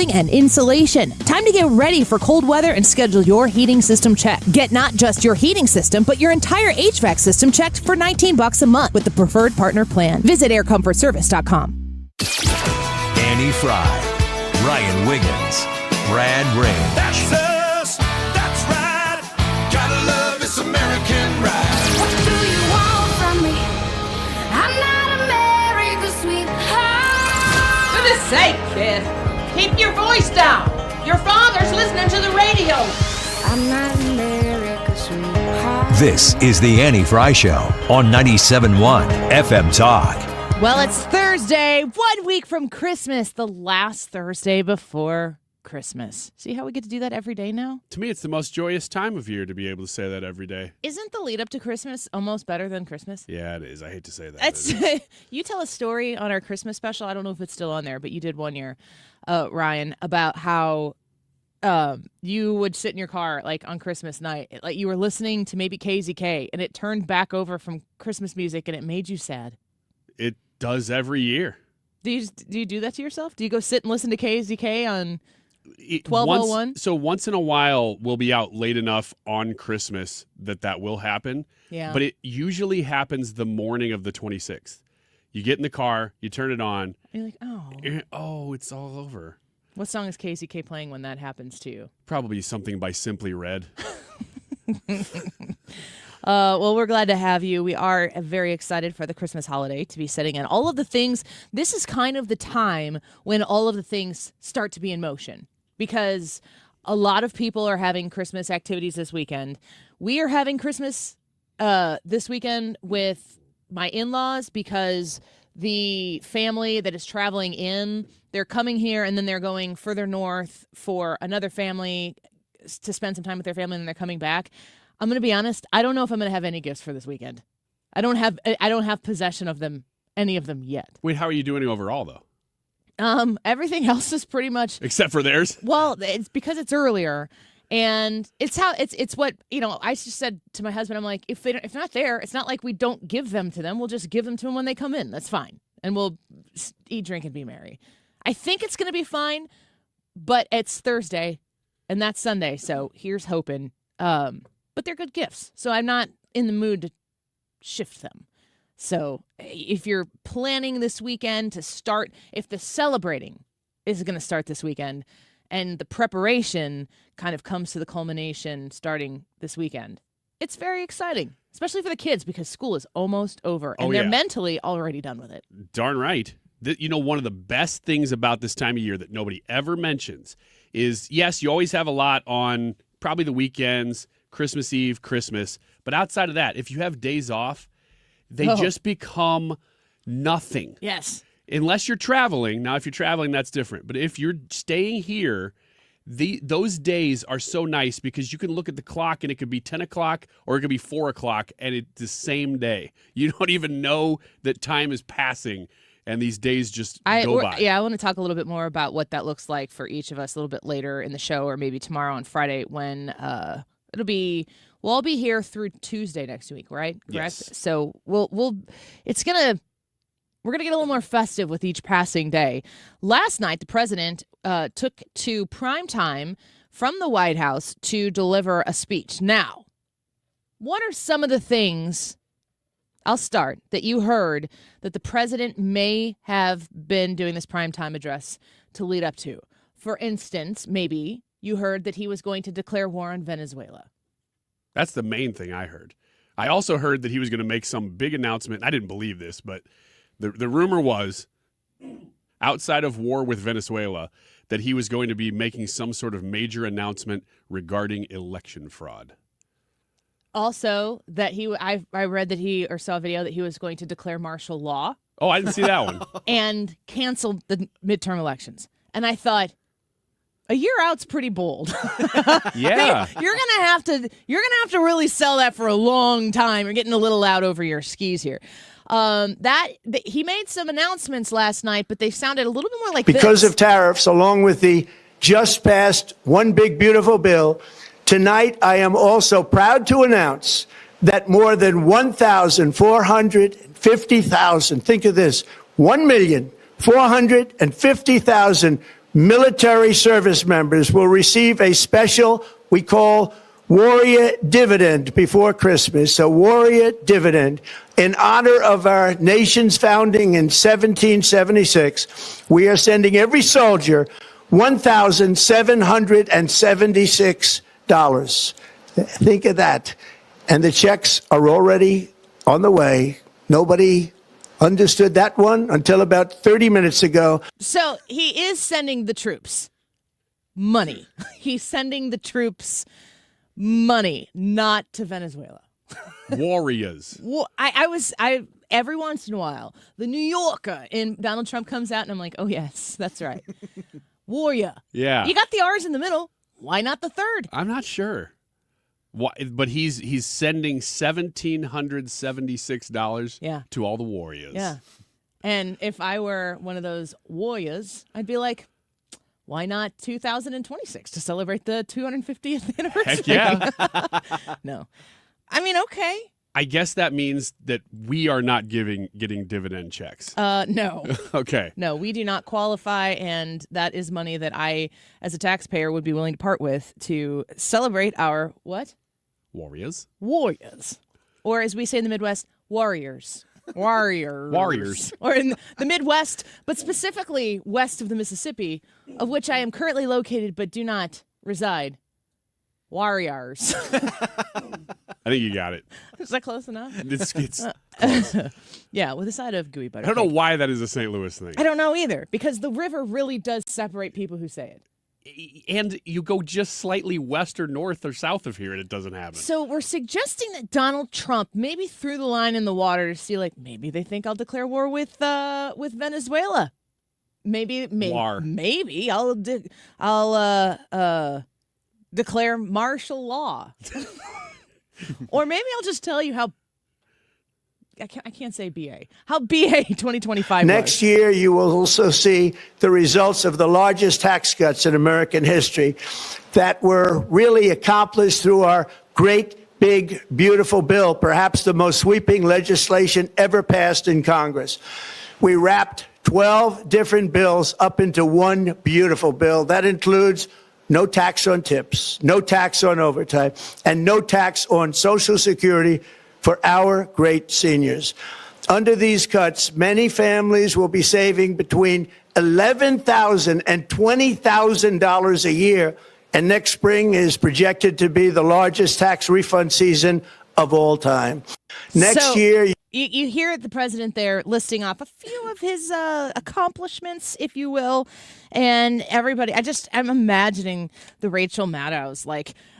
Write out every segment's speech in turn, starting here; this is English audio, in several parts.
cooling and insulation. Time to get ready for cold weather and schedule your heating system check. Get not just your heating system, but your entire HVAC system checked for $19 a month with the Preferred Partner Plan. Visit aircomfortservice.com. Annie Fry, Ryan Wiggins, Brad Ray. That's us. That's right. Gotta love this American ride. What do you want from me? I'm not America's sweetheart. For goodness sake, kid. Keep your voice down. Your father's listening to the radio. I'm not America's sweetheart. This is the Annie Fry Show on 97.1 FM Talk. Well, it's Thursday, 1 week from Christmas, the last Thursday before Christmas. See how we get to do that every day now? To me, it's the most joyous time of year to be able to say that every day. Isn't the lead up to Christmas almost better than Christmas? Yeah, it is. I hate to say that. You tell a story on our Christmas special. I don't know if it's still on there, but you did one year, Ryan, about how you would sit in your car like on Christmas night, like you were listening to maybe KZK, and it turned back over from Christmas music, and it made you sad. It does every year. Do you do that to yourself? Do you go sit and listen to KZK on 1201? So once in a while, we'll be out late enough on Christmas that will happen. Yeah. But it usually happens the morning of the 26th. You get in the car, you turn it on. You're like, Oh, it's all over. What song is KZK playing when that happens to you? Probably something by Simply Red. Well, we're glad to have you. We are very excited for the Christmas holiday to be setting in. All of the things, this is kind of the time when all of the things start to be in motion because a lot of people are having Christmas activities this weekend. We are having Christmas this weekend with my in-laws because the family that is traveling in, they're coming here and then they're going further north for another family to spend some time with their family and then they're coming back. I'm going to be honest. I don't know if I'm going to have any gifts for this weekend. I don't have possession of them, any of them yet. Wait, how are you doing overall, though? Everything else is pretty much except for theirs. Well, it's because it's earlier, and it's what I just said to my husband. I'm like, if not there, it's not like we don't give them to them. We'll just give them to them when they come in. That's fine, and we'll eat, drink, and be merry. I think it's going to be fine, but it's Thursday, and that's Sunday. So here's hoping. But they're good gifts, so I'm not in the mood to shift them. So if you're planning this weekend to start, if the celebrating is going to start this weekend and the preparation kind of comes to the culmination starting this weekend, it's very exciting, especially for the kids because school is almost over and they're mentally already done with it. Darn right. One of the best things about this time of year that nobody ever mentions is, yes, you always have a lot on probably the weekends, Christmas Eve, Christmas. But outside of that, if you have days off, they just become nothing. Yes. Unless you're traveling. Now, if you're traveling, that's different. But if you're staying here, those days are so nice because you can look at the clock and it could be 10 o'clock or it could be 4 o'clock and it's the same day. You don't even know that time is passing and these days just go by. Yeah, I want to talk a little bit more about what that looks like for each of us a little bit later in the show or maybe tomorrow on Friday when we'll all be here through Tuesday next week, right? Correct? Yes. So we're gonna get a little more festive with each passing day. Last night, the president took to prime time from the White House to deliver a speech. Now, what are some of the things, I'll start, that you heard that the president may have been doing this primetime address to lead up to? For instance, maybe you heard that he was going to declare war on Venezuela. That's the main thing I heard. I also heard that he was going to make some big announcement. I didn't believe this, but the rumor was, outside of war with Venezuela, that he was going to be making some sort of major announcement regarding election fraud. Also, that I read that he, or saw a video that he was going to declare martial law. Oh, I didn't see that one. And cancel the midterm elections. And I thought, a year out's pretty bold. Yeah. You're gonna have to really sell that for a long time. You're getting a little out over your skis here. He made some announcements last night, but they sounded a little bit more like because this. of tariffs, along with the just passed One Big Beautiful Bill. Tonight, I am also proud to announce that more than 1,450,000, think of this, 1,450,000 military service members will receive a special, we call Warrior Dividend before Christmas, a Warrior Dividend. In honor of our nation's founding in 1776, we are sending every soldier $1,776. Think of that. And the checks are already on the way. Nobody understood that one until about 30 minutes ago. So he is sending the troops money. He's sending the troops money, not to Venezuela. Warriors. I every once in a while, the New Yorker in Donald Trump comes out, and I'm like, oh yes, that's right, warrior. Yeah. You got the R's in the middle. Why not the third? I'm not sure. Why, but he's sending $1,776 Yeah. to all the warriors. Yeah. And if I were one of those warriors, I'd be like, why not 2026 to celebrate the 250th anniversary? Heck yeah. No. I mean, okay. I guess that means that we are not getting dividend checks. No. Okay. No, we do not qualify, and that is money that I, as a taxpayer, would be willing to part with to celebrate our what? Warriors. Warriors. Or as we say in the Midwest, warriors. Warriors. Warriors. Or in the Midwest, but specifically west of the Mississippi, of which I am currently located but do not reside. Warriors. I think you got it. Is that close enough? It's close. Yeah, with a side of gooey butter. I don't know why that is a St. Louis thing. I don't know either, because the river really does separate people who say it. And you go just slightly west or north or south of here and it doesn't happen. So we're suggesting that Donald Trump maybe threw the line in the water to see, like, maybe they think I'll declare war with Venezuela. Maybe I'll declare martial law. Or maybe I'll just tell you how I can't say BA. How BA 2025 Next was. year, you will also see the results of the largest tax cuts in American history that were really accomplished through our great, big, beautiful bill, perhaps the most sweeping legislation ever passed in Congress. We wrapped 12 different bills up into one beautiful bill. That includes no tax on tips, no tax on overtime, and no tax on Social Security for our great seniors. Under these cuts, many families will be saving between $11,000 and $20,000 a year, and next spring is projected to be the largest tax refund season of all time. Next year, you hear the president there listing off a few of his accomplishments, if you will, and everybody. I'm imagining the Rachel Maddows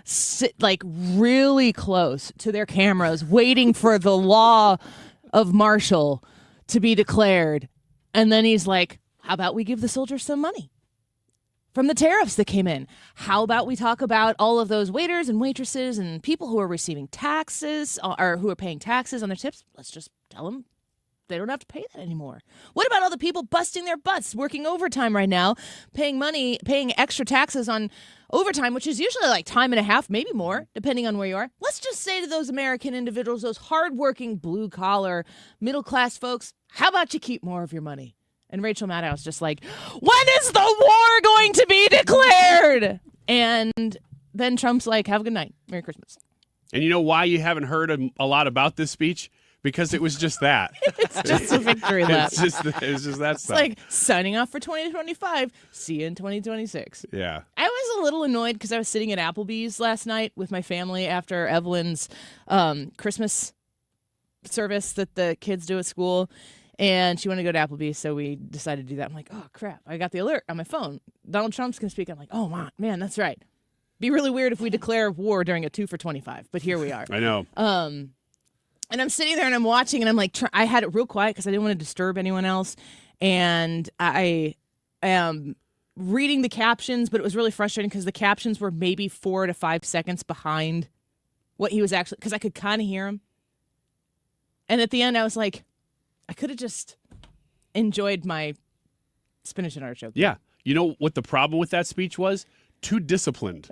sit really close to their cameras, waiting for the law of martial to be declared, and then he's like, "How about we give the soldiers some money from the tariffs that came in? How about we talk about all of those waiters and waitresses and people who are receiving taxes or who are paying taxes on their tips? Let's just tell them they don't have to pay that anymore. What about all the people busting their butts, working overtime right now, paying extra taxes on overtime, which is usually like time and a half, maybe more, depending on where you are? Let's just say to those American individuals, those hardworking, blue-collar, middle-class folks, how about you keep more of your money?" And Rachel Maddow just like, "When is the war going to be declared?" And then Trump's like, "Have a good night. Merry Christmas." And you know why you haven't heard a lot about this speech? Because it was just that. It's just a victory lap. It was just that It's stuff. like signing off for 2025. See you in 2026. Yeah. I was a little annoyed because I was sitting at Applebee's last night with my family after Evelyn's Christmas service that the kids do at school. And she wanted to go to Applebee's, so we decided to do that. I'm like, oh, crap. I got the alert on my phone. Donald Trump's going to speak. I'm like, oh, man, that's right. Be really weird if we declare war during a 2 for 25, but here we are. I know. And I'm sitting there and I'm watching and I'm like, I had it real quiet because I didn't want to disturb anyone else. And I am reading the captions, but it was really frustrating because the captions were maybe 4 to 5 seconds behind what he was actually, because I could kind of hear him. And at the end, I was like, I could have just enjoyed my spinach and artichoke. Yeah. You know what the problem with that speech was? Too disciplined.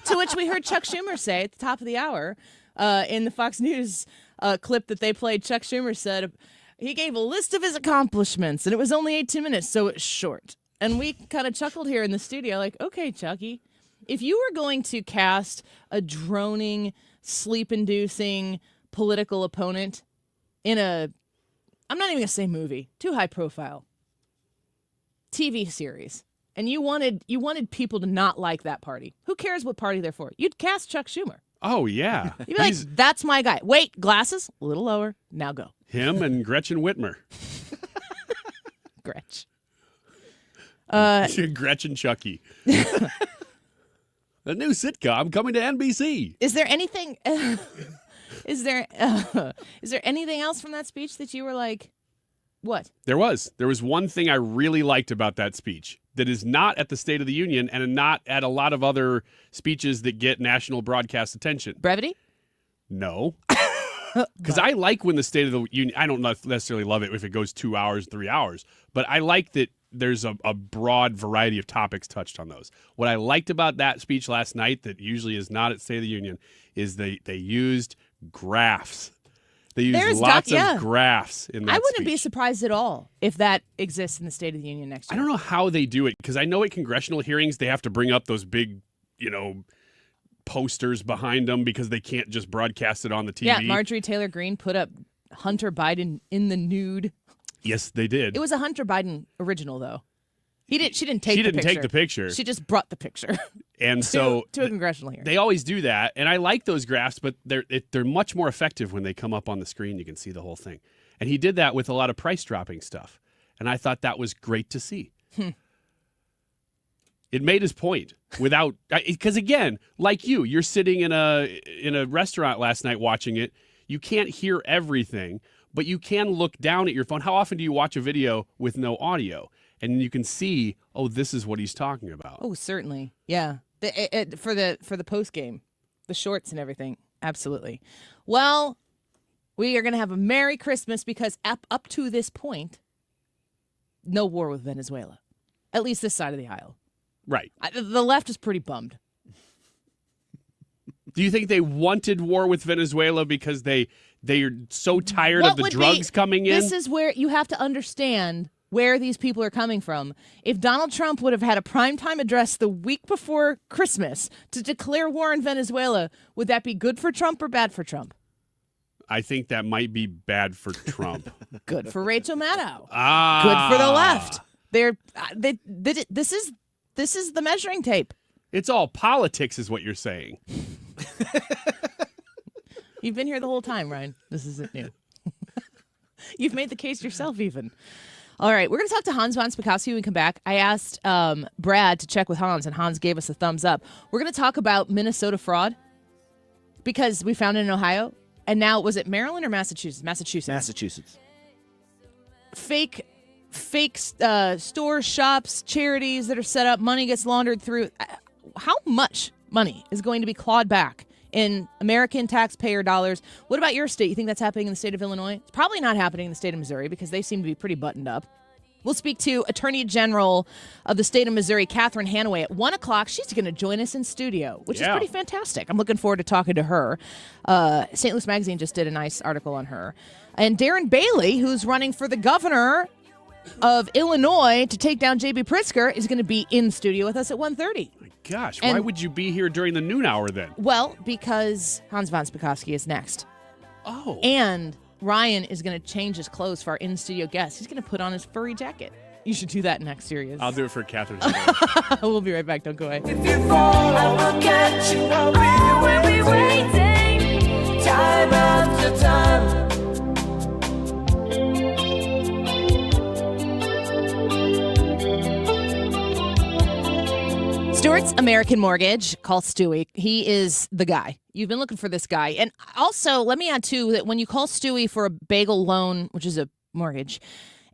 To which we heard Chuck Schumer say at the top of the hour in the Fox News clip that they played. Chuck Schumer said, He gave a list of his accomplishments, and it was only 18 minutes, so it's short. And we kind of chuckled here in the studio, like, okay, Chucky, if you were going to cast a droning, sleep-inducing political opponent in a, I'm not even going to say movie, too high profile, TV series, and you wanted people to not like that party, who cares what party they're for? You'd cast Chuck Schumer. Oh, yeah. You'd be like, that's my guy. Wait, glasses, a little lower, now go. Him and Gretchen Whitmer. Gretch. Gretchen Chucky. A new sitcom coming to NBC. Is there anything? Is there anything else from that speech that you were like, what? There was one thing I really liked about that speech that is not at the State of the Union and not at a lot of other speeches that get national broadcast attention. Brevity? No. Because I like when the State of the Union, I don't necessarily love it if it goes 2 hours, 3 hours, but I like that there's a broad variety of topics touched on those. What I liked about that speech last night that usually is not at State of the Union is they used graphs. They used lots of graphs in that I wouldn't be speech. surprised at all if that exists in the State of the Union next year. I don't know how they do it, because I know at congressional hearings they have to bring up those big, posters behind them because they can't just broadcast it on the TV. Yeah, Marjorie Taylor Greene put up Hunter Biden in the nude. Yes, they did. It was a Hunter Biden original, though. She didn't take the picture. She just brought the picture. And to a congressional hearing. They always do that, and I like those graphs, but they're much more effective when they come up on the screen. You can see the whole thing. And he did that with a lot of price dropping stuff, and I thought that was great to see. It made his point without, because again, like you're sitting in a restaurant last night watching it. You can't hear everything, but you can look down at your phone. How often do you watch a video with no audio? And you can see, oh, this is what he's talking about. Oh, certainly. Yeah. For the post game, the shorts and everything. Absolutely. Well, we are going to have a Merry Christmas because up to this point, no war with Venezuela, at least this side of the aisle. Right. The left is pretty bummed. Do you think they wanted war with Venezuela because they are so tired of the drugs coming in? This is where you have to understand where these people are coming from. If Donald Trump would have had a primetime address the week before Christmas to declare war on Venezuela, would that be good for Trump or bad for Trump? I think that might be bad for Trump. Good for Rachel Maddow. Ah. Good for the left. This is the measuring tape. It's all politics is what you're saying. You've been here the whole time, Ryan. This isn't new. You've made the case yourself even. All right, we're going to talk to Hans von Spakovsky when we come back. I asked Brad to check with Hans, and Hans gave us a thumbs up. We're going to talk about Minnesota fraud because we found it in Ohio, and now, was it Maryland or Massachusetts? Massachusetts. Fake stores, shops, charities that are set up, money gets laundered through. How much money is going to be clawed back in American taxpayer dollars? What about your state? You think that's happening in the state of Illinois? It's probably not happening in the state of Missouri because they seem to be pretty buttoned up. We'll speak to Attorney General of the state of Missouri, Catherine Hanaway, at 1 o'clock. She's going to join us in studio, which is pretty fantastic. I'm looking forward to talking to her. St. Louis Magazine just did a nice article on her. And Darren Bailey, who's running for the governor of Illinois to take down J.B. Pritzker, is going to be in studio with us at 1:30. My gosh, why would you be here during the noon hour then? Well, because Hans von Spakovsky is next. Oh. And Ryan is going to change his clothes for our in-studio guest. He's going to put on his furry jacket. You should do that next series. I'll do it for Catherine. We'll be right back. Don't go away. If you fall, I will catch you. I'll be waiting. Time after time. Stewart's American Mortgage. Call Stewie. He is the guy. You've been looking for this guy. And also, let me add, too, that when you call Stewie for a bagel loan, which is a mortgage,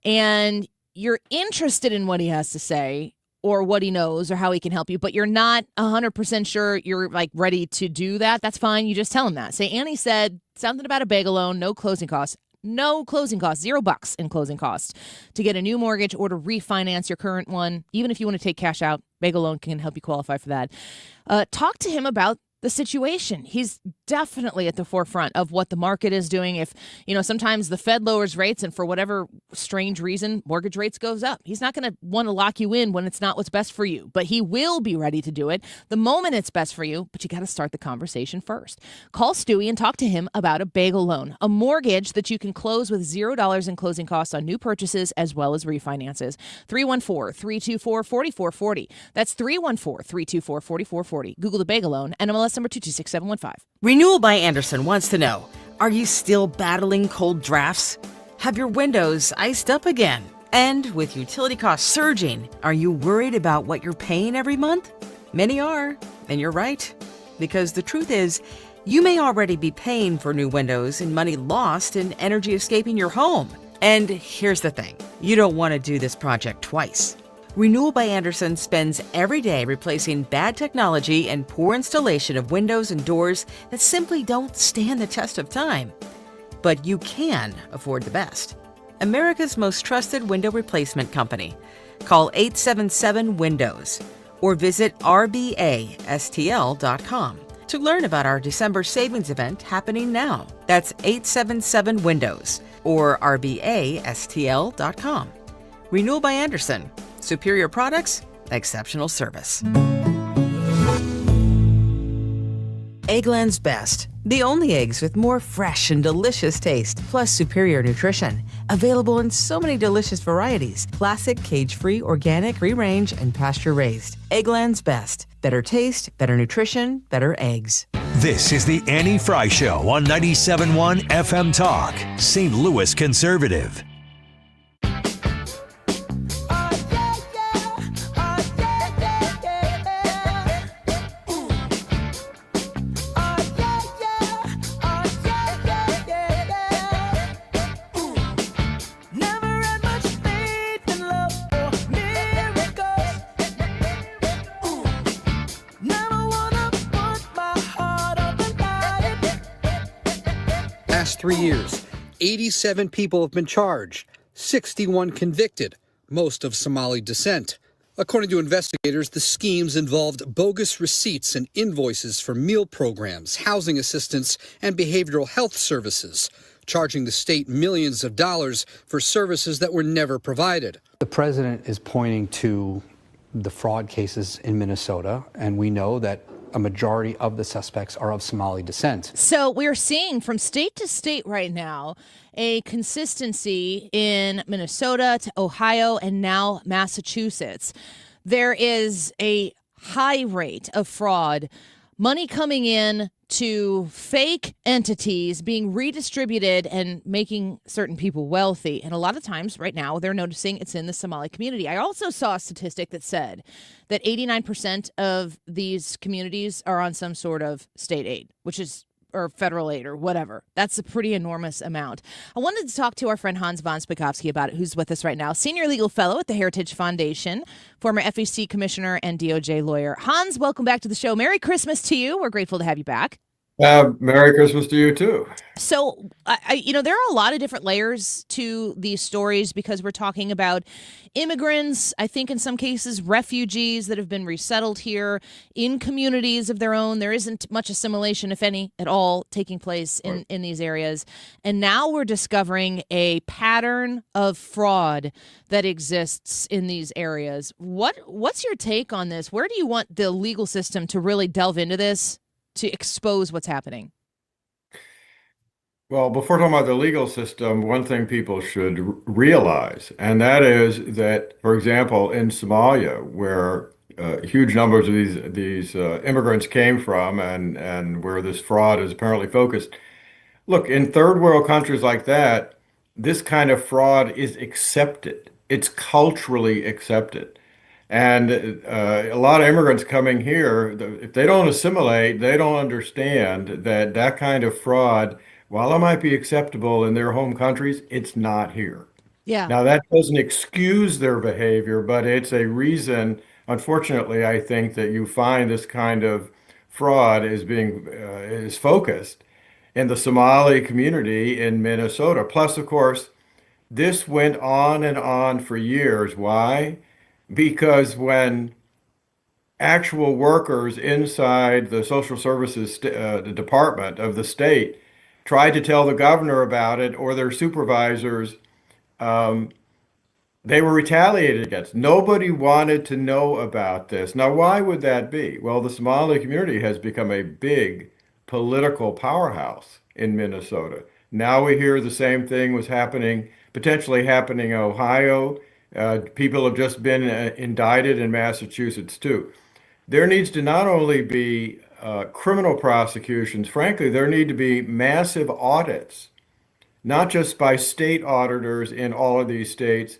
and you're interested in what he has to say or what he knows or how he can help you, but you're not 100% sure you're, ready to do that, that's fine. You just tell him that. Say, Annie said something about a bagel loan, no closing costs. No closing costs, $0 in closing costs to get a new mortgage or to refinance your current one. Even if you want to take cash out, Bagel Loan can help you qualify for that. Talk to him about the situation. He's definitely at the forefront of what the market is doing. If, sometimes the Fed lowers rates and for whatever strange reason, mortgage rates goes up. He's not going to want to lock you in when it's not what's best for you, but he will be ready to do it the moment it's best for you. But you got to start the conversation first. Call Stewie and talk to him about a bagel loan, a mortgage that you can close with $0 in closing costs on new purchases as well as refinances. 314-324-4440. That's 314-324-4440. Google the bagel loan, NMLS number 226715. Renewal by Andersen wants to know, are you still battling cold drafts? Have your windows iced up again? And with utility costs surging, are you worried about what you're paying every month? Many are, and you're right. Because the truth is, you may already be paying for new windows and money lost in energy escaping your home. And here's the thing, you don't want to do this project twice. Renewal by Andersen spends every day replacing bad technology and poor installation of windows and doors that simply don't stand the test of time. But you can afford the best. America's most trusted window replacement company. Call 877-WINDOWS or visit rbastl.com to learn about our December savings event happening now. That's 877-WINDOWS or rbastl.com. Renewal by Andersen. Superior products, exceptional service. Eggland's Best. The only eggs with more fresh and delicious taste, plus superior nutrition. Available in so many delicious varieties. Classic, cage-free, organic, free-range, and pasture-raised. Eggland's Best. Better taste, better nutrition, better eggs. This is the Annie Fry Show on 97.1 FM Talk, St. Louis Conservative. Last 3 years, 87 people have been charged, 61 convicted, most of Somali descent. According to investigators, the schemes involved bogus receipts and invoices for meal programs, housing assistance, and behavioral health services, charging the state millions of dollars for services that were never provided. The president is pointing to the fraud cases in Minnesota, and we know that a majority of the suspects are of Somali descent. So we're seeing from state to state right now a consistency in Minnesota to Ohio and now Massachusetts. There is a high rate of fraud, money coming in to fake entities being redistributed and making certain people wealthy. And a lot of times right now they're noticing it's in the Somali community. I also saw a statistic that said that 89% of these communities are on some sort of state aid, or federal aid or whatever. That's a pretty enormous amount. I wanted to talk to our friend Hans von Spakovsky about it, who's with us right now. Senior legal fellow at the Heritage Foundation, former FEC commissioner and DOJ lawyer. Hans, welcome back to the show. Merry Christmas to you. We're grateful to have you back. Merry Christmas to you, too. So, there are a lot of different layers to these stories because we're talking about immigrants, I think in some cases refugees that have been resettled here in communities of their own. There isn't much assimilation, if any, at all taking place in these areas. And now we're discovering a pattern of fraud that exists in these areas. What's your take on this? Where do you want the legal system to really delve into this to expose what's happening? Well, before talking about the legal system, one thing people should realize, and that is that, for example, in Somalia, where huge numbers of these immigrants came from and where this fraud is apparently focused, look, in third world countries like that, this kind of fraud is accepted. It's culturally accepted. And a lot of immigrants coming here, if they don't assimilate, they don't understand that kind of fraud, while it might be acceptable in their home countries, it's not here. Yeah. Now, that doesn't excuse their behavior, but it's a reason, unfortunately, I think, that you find this kind of fraud is focused in the Somali community in Minnesota. Plus, of course, this went on and on for years. Why? Because when actual workers inside the social services the department of the state tried to tell the governor about it or their supervisors, um, they were retaliated against. Nobody wanted to know about this. Now, why would that be? Well, the Somali community has become a big political powerhouse in Minnesota. Now we hear the same thing was happening, potentially happening in Ohio. People have just been indicted in Massachusetts too. There needs to not only be criminal prosecutions, frankly, there need to be massive audits, not just by state auditors in all of these states,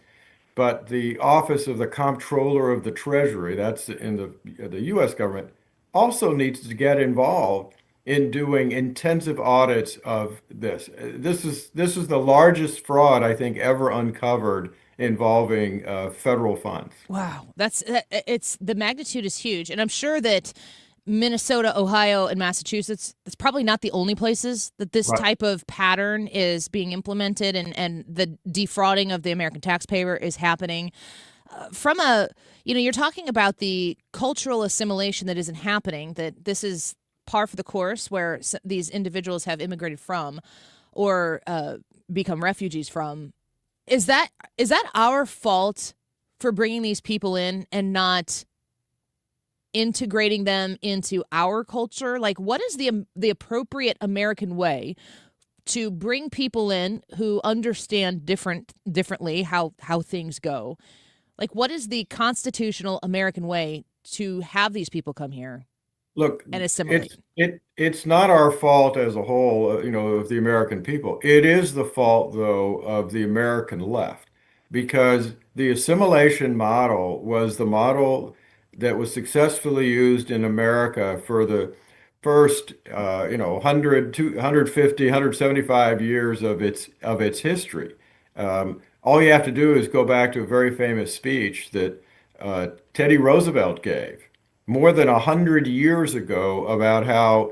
but the Office of the Comptroller of the Treasury, that's in the U.S. government, also needs to get involved in doing intensive audits of this. This is the largest fraud I think ever uncovered involving federal funds. Wow, it's the magnitude is huge, and I'm sure that Minnesota, Ohio, and Massachusetts, that's probably not the only places that this Right. type of pattern is being implemented and the defrauding of the American taxpayer is happening. You're talking about the cultural assimilation that isn't happening, that this is par for the course where these individuals have immigrated from or become refugees from. Is that our fault for bringing these people in and not integrating them into our culture? Like, what is the appropriate American way to bring people in who understand differently how things go? Like, what is the constitutional American way to have these people come here Look, and assimilate? it's not our fault as a whole, of the American people. It is the fault, though, of the American left, because the assimilation model was the model that was successfully used in America for the first, 100, 150, 175 years of its history. All you have to do is go back to a very famous speech that Teddy Roosevelt gave more than 100 years ago about how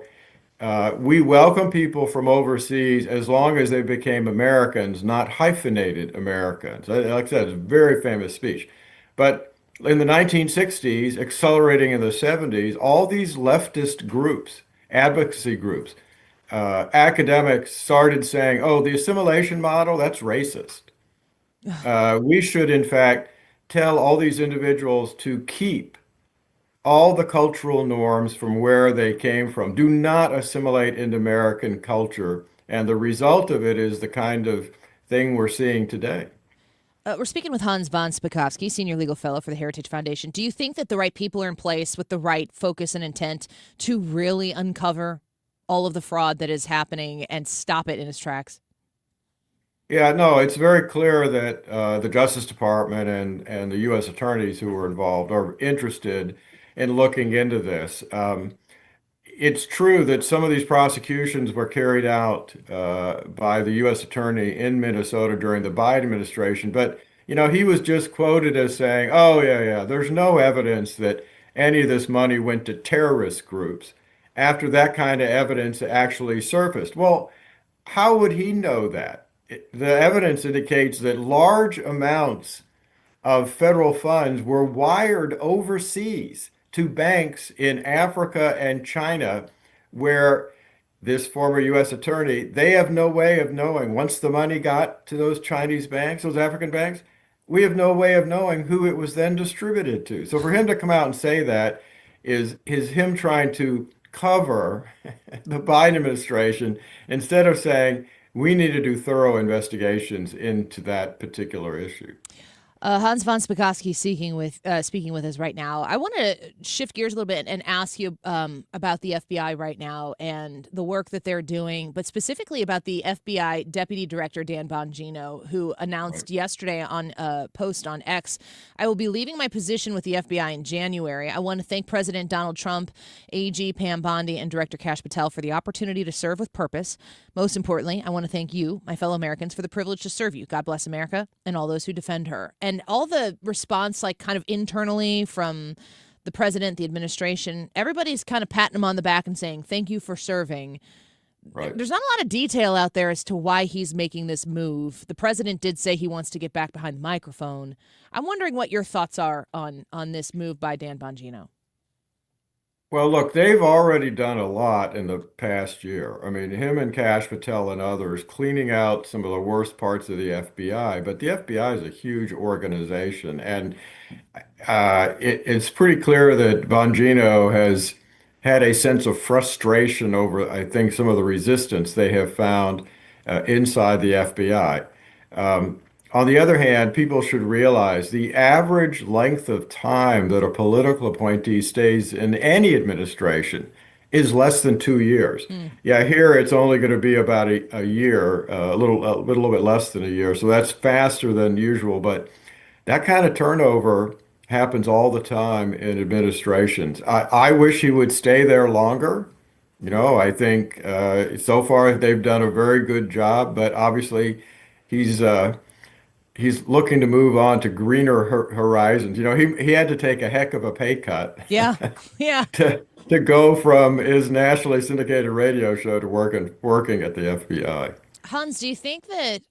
we welcome people from overseas as long as they became Americans, not hyphenated Americans. Like I said, it's a very famous speech. But in the 1960s, accelerating in the 70s, all these leftist groups, advocacy groups, academics started saying, oh, the assimilation model, that's racist. We should, in fact, tell all these individuals to keep all the cultural norms from where they came from. Do not assimilate into American culture. And the result of it is the kind of thing we're seeing today. We're speaking with Hans von Spakovsky, Senior Legal Fellow for the Heritage Foundation. Do you think that the right people are in place with the right focus and intent to really uncover all of the fraud that is happening and stop it in its tracks? Yeah, no, it's very clear that the Justice Department and the U.S. attorneys who were involved are interested in looking into this. It's true that some of these prosecutions were carried out by the U.S. attorney in Minnesota during the Biden administration, but he was just quoted as saying, "Oh yeah, there's no evidence that any of this money went to terrorist groups." After that kind of evidence actually surfaced, well, how would he know that? The evidence indicates that large amounts of federal funds were wired overseas to banks in Africa and China, where this former U.S. attorney, they have no way of knowing. Once the money got to those Chinese banks, those African banks, we have no way of knowing who it was then distributed to. So for him to come out and say that is him trying to cover the Biden administration instead of saying, we need to do thorough investigations into that particular issue. Hans von Spakovsky speaking with us right now. I want to shift gears a little bit and ask you about the FBI right now and the work that they're doing, but specifically about the FBI Deputy Director Dan Bongino, who announced yesterday on a post on X, "I will be leaving my position with the FBI in January. I want to thank President Donald Trump, AG Pam Bondi, and Director Kash Patel for the opportunity to serve with purpose. Most importantly, I want to thank you, my fellow Americans, for the privilege to serve you. God bless America and all those who defend her." And all the response, like kind of internally from the president, the administration, everybody's kind of patting him on the back and saying, thank you for serving. Right. There's not a lot of detail out there as to why he's making this move. The president did say he wants to get back behind the microphone. I'm wondering what your thoughts are on this move by Dan Bongino. Well, look, they've already done a lot in the past year. I mean, him and Kash Patel and others cleaning out some of the worst parts of the FBI. But the FBI is a huge organization, and it's pretty clear that Bongino has had a sense of frustration over, I think, some of the resistance they have found inside the FBI. On the other hand, people should realize the average length of time that a political appointee stays in any administration is less than 2 years. Yeah, here it's only going to be about a year, a little bit less than a year. So that's faster than usual. But that kind of turnover happens all the time in administrations. I wish he would stay there longer. I think so far they've done a very good job, but obviously he's looking to move on to greener horizons. He had to take a heck of a pay cut. Yeah. to go from his nationally syndicated radio show to working at the FBI. Hans, do you think that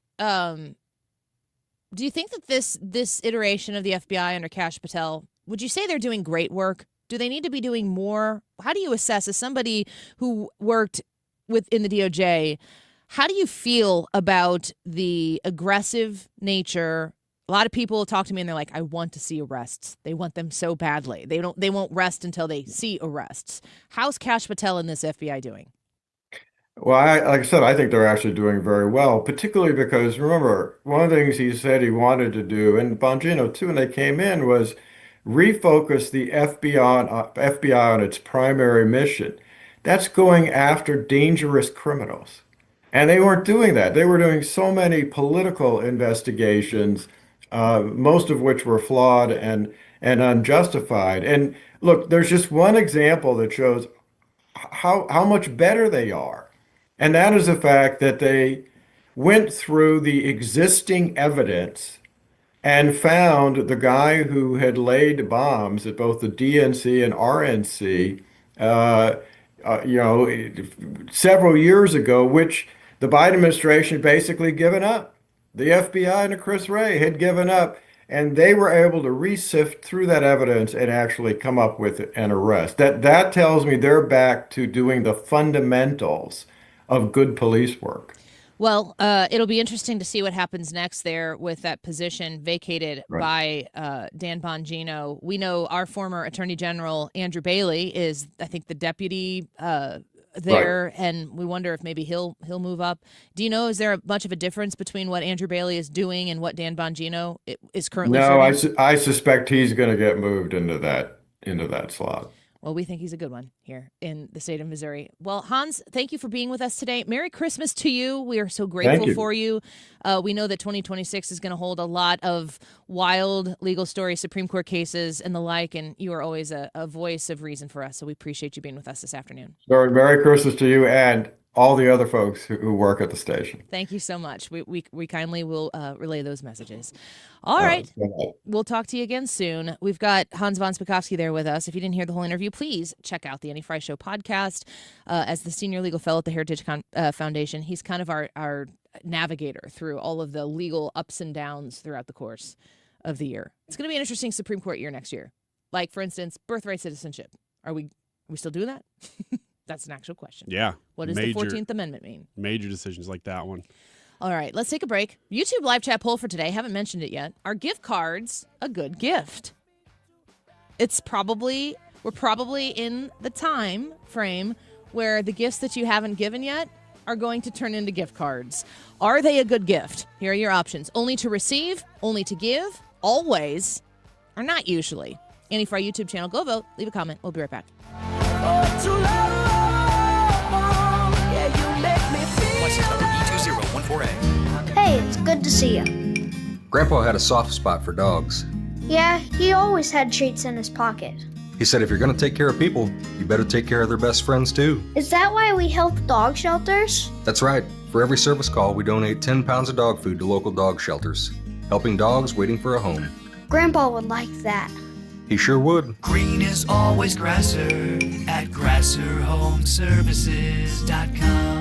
this iteration of the FBI under Kash Patel, would you say they're doing great work? Do they need to be doing more? How do you assess, as somebody who worked in the DOJ, how do you feel about the aggressive nature? A lot of people talk to me and they're like, I want to see arrests. They want them so badly. They won't rest until they see arrests. How's Kash Patel and this FBI doing? Well, like I said, I think they're actually doing very well, particularly because, remember, one of the things he said he wanted to do, and Bongino too, when they came in, was refocus the FBI on its primary mission. That's going after dangerous criminals. And they weren't doing that. They were doing so many political investigations, most of which were flawed and unjustified. And look, there's just one example that shows how much better they are. And that is the fact that they went through the existing evidence and found the guy who had laid bombs at both the DNC and RNC, several years ago, which the Biden administration basically given up. The FBI and Chris Wray had given up, and they were able to re-sift through that evidence and actually come up with an arrest. That tells me they're back to doing the fundamentals of good police work. Well, it'll be interesting to see what happens next there with that position vacated by Dan Bongino. We know our former Attorney General, Andrew Bailey, is, I think, the deputy there, and we wonder if maybe he'll move up. Do you know, is there much of a difference between what Andrew Bailey is doing and what Dan Bongino is currently serving? I suspect he's going to get moved into that slot. Well, we think he's a good one here in the state of Missouri. Well, Hans, thank you for being with us today. Merry Christmas to you. We are so grateful for you. We know that 2026 is going to hold a lot of wild legal stories, Supreme Court cases, and the like, and you are always a voice of reason for us, so we appreciate you being with us this afternoon. Merry Christmas to you and all the other folks who work at the station. Thank you so much. We kindly will relay those messages. All right. We'll talk to you again soon. We've got Hans von Spakovsky there with us. If you didn't hear the whole interview, please check out the Annie Frey Show podcast. As the senior legal fellow at the Heritage Foundation, he's kind of our navigator through all of the legal ups and downs throughout the course of the year. It's going to be an interesting Supreme Court year next year. Like, for instance, birthright citizenship. Are we still doing that? That's an actual question. Yeah. What does the 14th Amendment mean? Major decisions like that one. All right, let's take a break. YouTube live chat poll for today. Haven't mentioned it yet. Are gift cards a good gift? We're probably in the time frame where the gifts that you haven't given yet are going to turn into gift cards. Are they a good gift? Here are your options. Only to receive, only to give, always, or not usually. Annie Frey YouTube channel. Go vote. Leave a comment. We'll be right back. Hey, it's good to see you. Grandpa had a soft spot for dogs. Yeah, he always had treats in his pocket. He said if you're going to take care of people, you better take care of their best friends too. Is that why we help dog shelters? That's right. For every service call, we donate 10 pounds of dog food to local dog shelters, helping dogs waiting for a home. Grandpa would like that. He sure would. Green is always Grasser at GrasserHomeservices.com.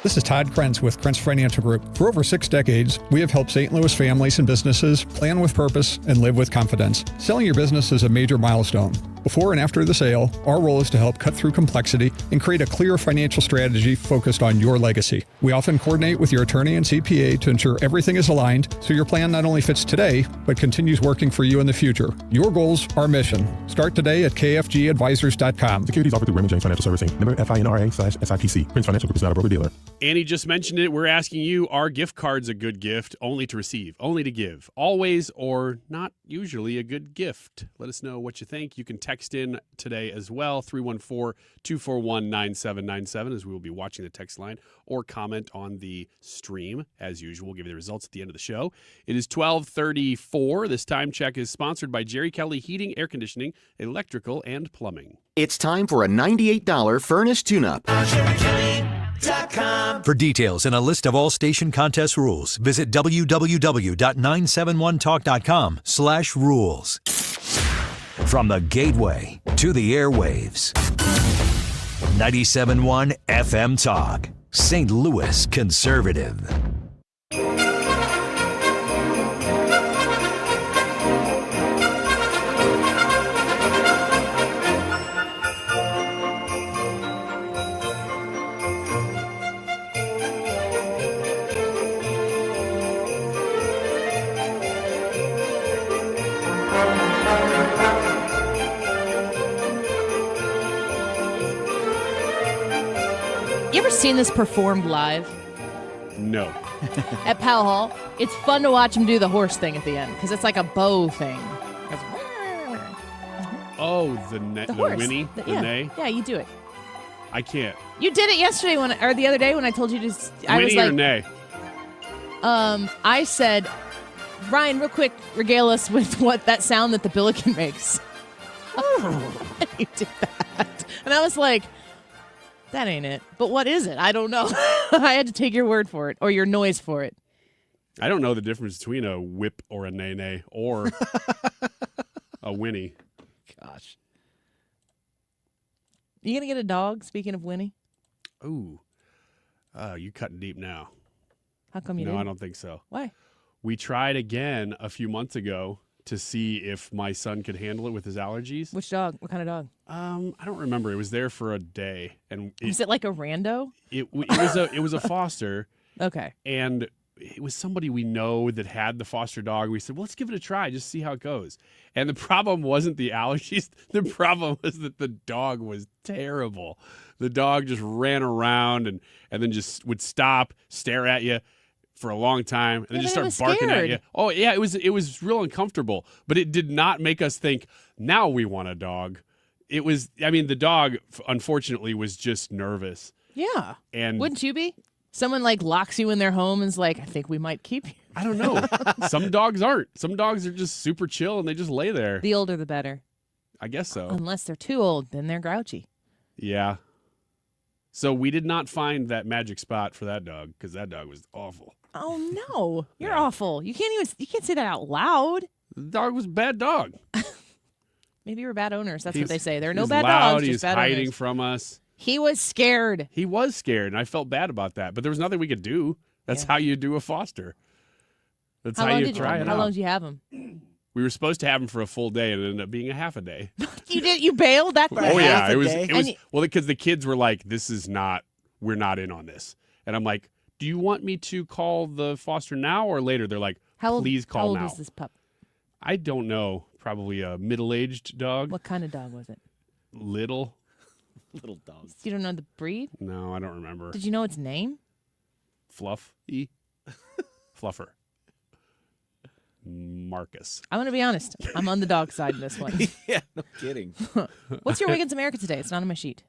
This is Todd Krentz with Krentz Financial Group. For over 6 decades, we have helped St. Louis families and businesses plan with purpose and live with confidence. Selling your business is a major milestone. Before and after the sale, our role is to help cut through complexity and create a clear financial strategy focused on your legacy. We often coordinate with your attorney and CPA to ensure everything is aligned so your plan not only fits today, but continues working for you in the future. Your goals, our mission. Start today at kfgadvisors.com. Securities offered through Raymond James Financial Servicing. Member FINRA/SIPC. Prince Financial Group is not a broker-dealer. Annie just mentioned it. We're asking you, are gift cards a good gift? Only to receive, only to give. Always or not usually a good gift? Let us know what you think. You can text in today as well, 314-241-9797, as we will be watching the text line, or comment on the stream. As usual, we'll give you the results at the end of the show. It is 12:34. This time check is sponsored by Jerry Kelly Heating, Air Conditioning, Electrical, and Plumbing. It's time for a $98 furnace tune-up. For details and a list of all station contest rules, visit www.971talk.com/rules. From the gateway to the airwaves, 97.1 FM Talk, St. Louis Conservative. You ever seen this performed live? No. At Powell Hall? It's fun to watch him do the horse thing at the end because it's like a bow thing. Oh, the horse. whinny, the neigh? Yeah, you do it. I can't. You did it yesterday or the other day when I told you to. I Whinny was like, or neigh? I said, Ryan, real quick, regale us with what that sound that the Billiken makes. And you did that. And I was like, that ain't it. But what is it? I don't know. I had to take your word for it or your noise for it. I don't know the difference between a whip or a neigh or a whinny. Gosh. You going to get a dog, speaking of Winnie? Ooh. You cutting deep now. How come you No, didn't? I don't think so. Why? We tried again a few months ago to see if my son could handle it with his allergies. Which dog? What kind of dog? I don't remember. It was there for a day, and Was it like a rando? it was a foster, Okay. and it was somebody we know that had the foster dog. We said, well, let's give it a try, just see how it goes. And the problem wasn't the allergies. The problem was that the dog was terrible. The dog just ran around and then just would stop, stare at you for a long time, and then just start barking at you. Oh, yeah, it was real uncomfortable, but it did not make us think, now we want a dog. It was, the dog, unfortunately, was just nervous. Yeah. And wouldn't you be? Someone like locks you in their home and is like, I think we might keep you. I don't know. Some dogs aren't. Some dogs are just super chill and they just lay there. The older the better. I guess so. Unless they're too old, then they're grouchy. Yeah. So we did not find that magic spot for that dog because that dog was awful. Oh no, you're awful. You can't say that out loud. The dog was a bad dog. Maybe we're bad owners. That's what they say. There are no He's bad loud, dogs, He just was bad hiding owners. from us. He was scared. He was scared, and I felt bad about that. But there was nothing we could do. That's how you do a foster. That's how you try it out. How long did you have him? We were supposed to have him for a full day, and it ended up being a half a day. You did? You bailed that? Oh yeah, it was. Well, because the kids were like, "This is not. We're not in on this." And I'm like, "Do you want me to call the foster now or later?" They're like, "Please call now." How old now." was this pup? I don't know. Probably a middle-aged dog. What kind of dog was it? Little dog. You don't know the breed? No, I don't remember. Did you know its name? Fluffy. Fluffer. Marcus. I'm going to be honest. I'm on the dog side in this one. Yeah, no kidding. What's your Wiggins America today? It's not on my sheet.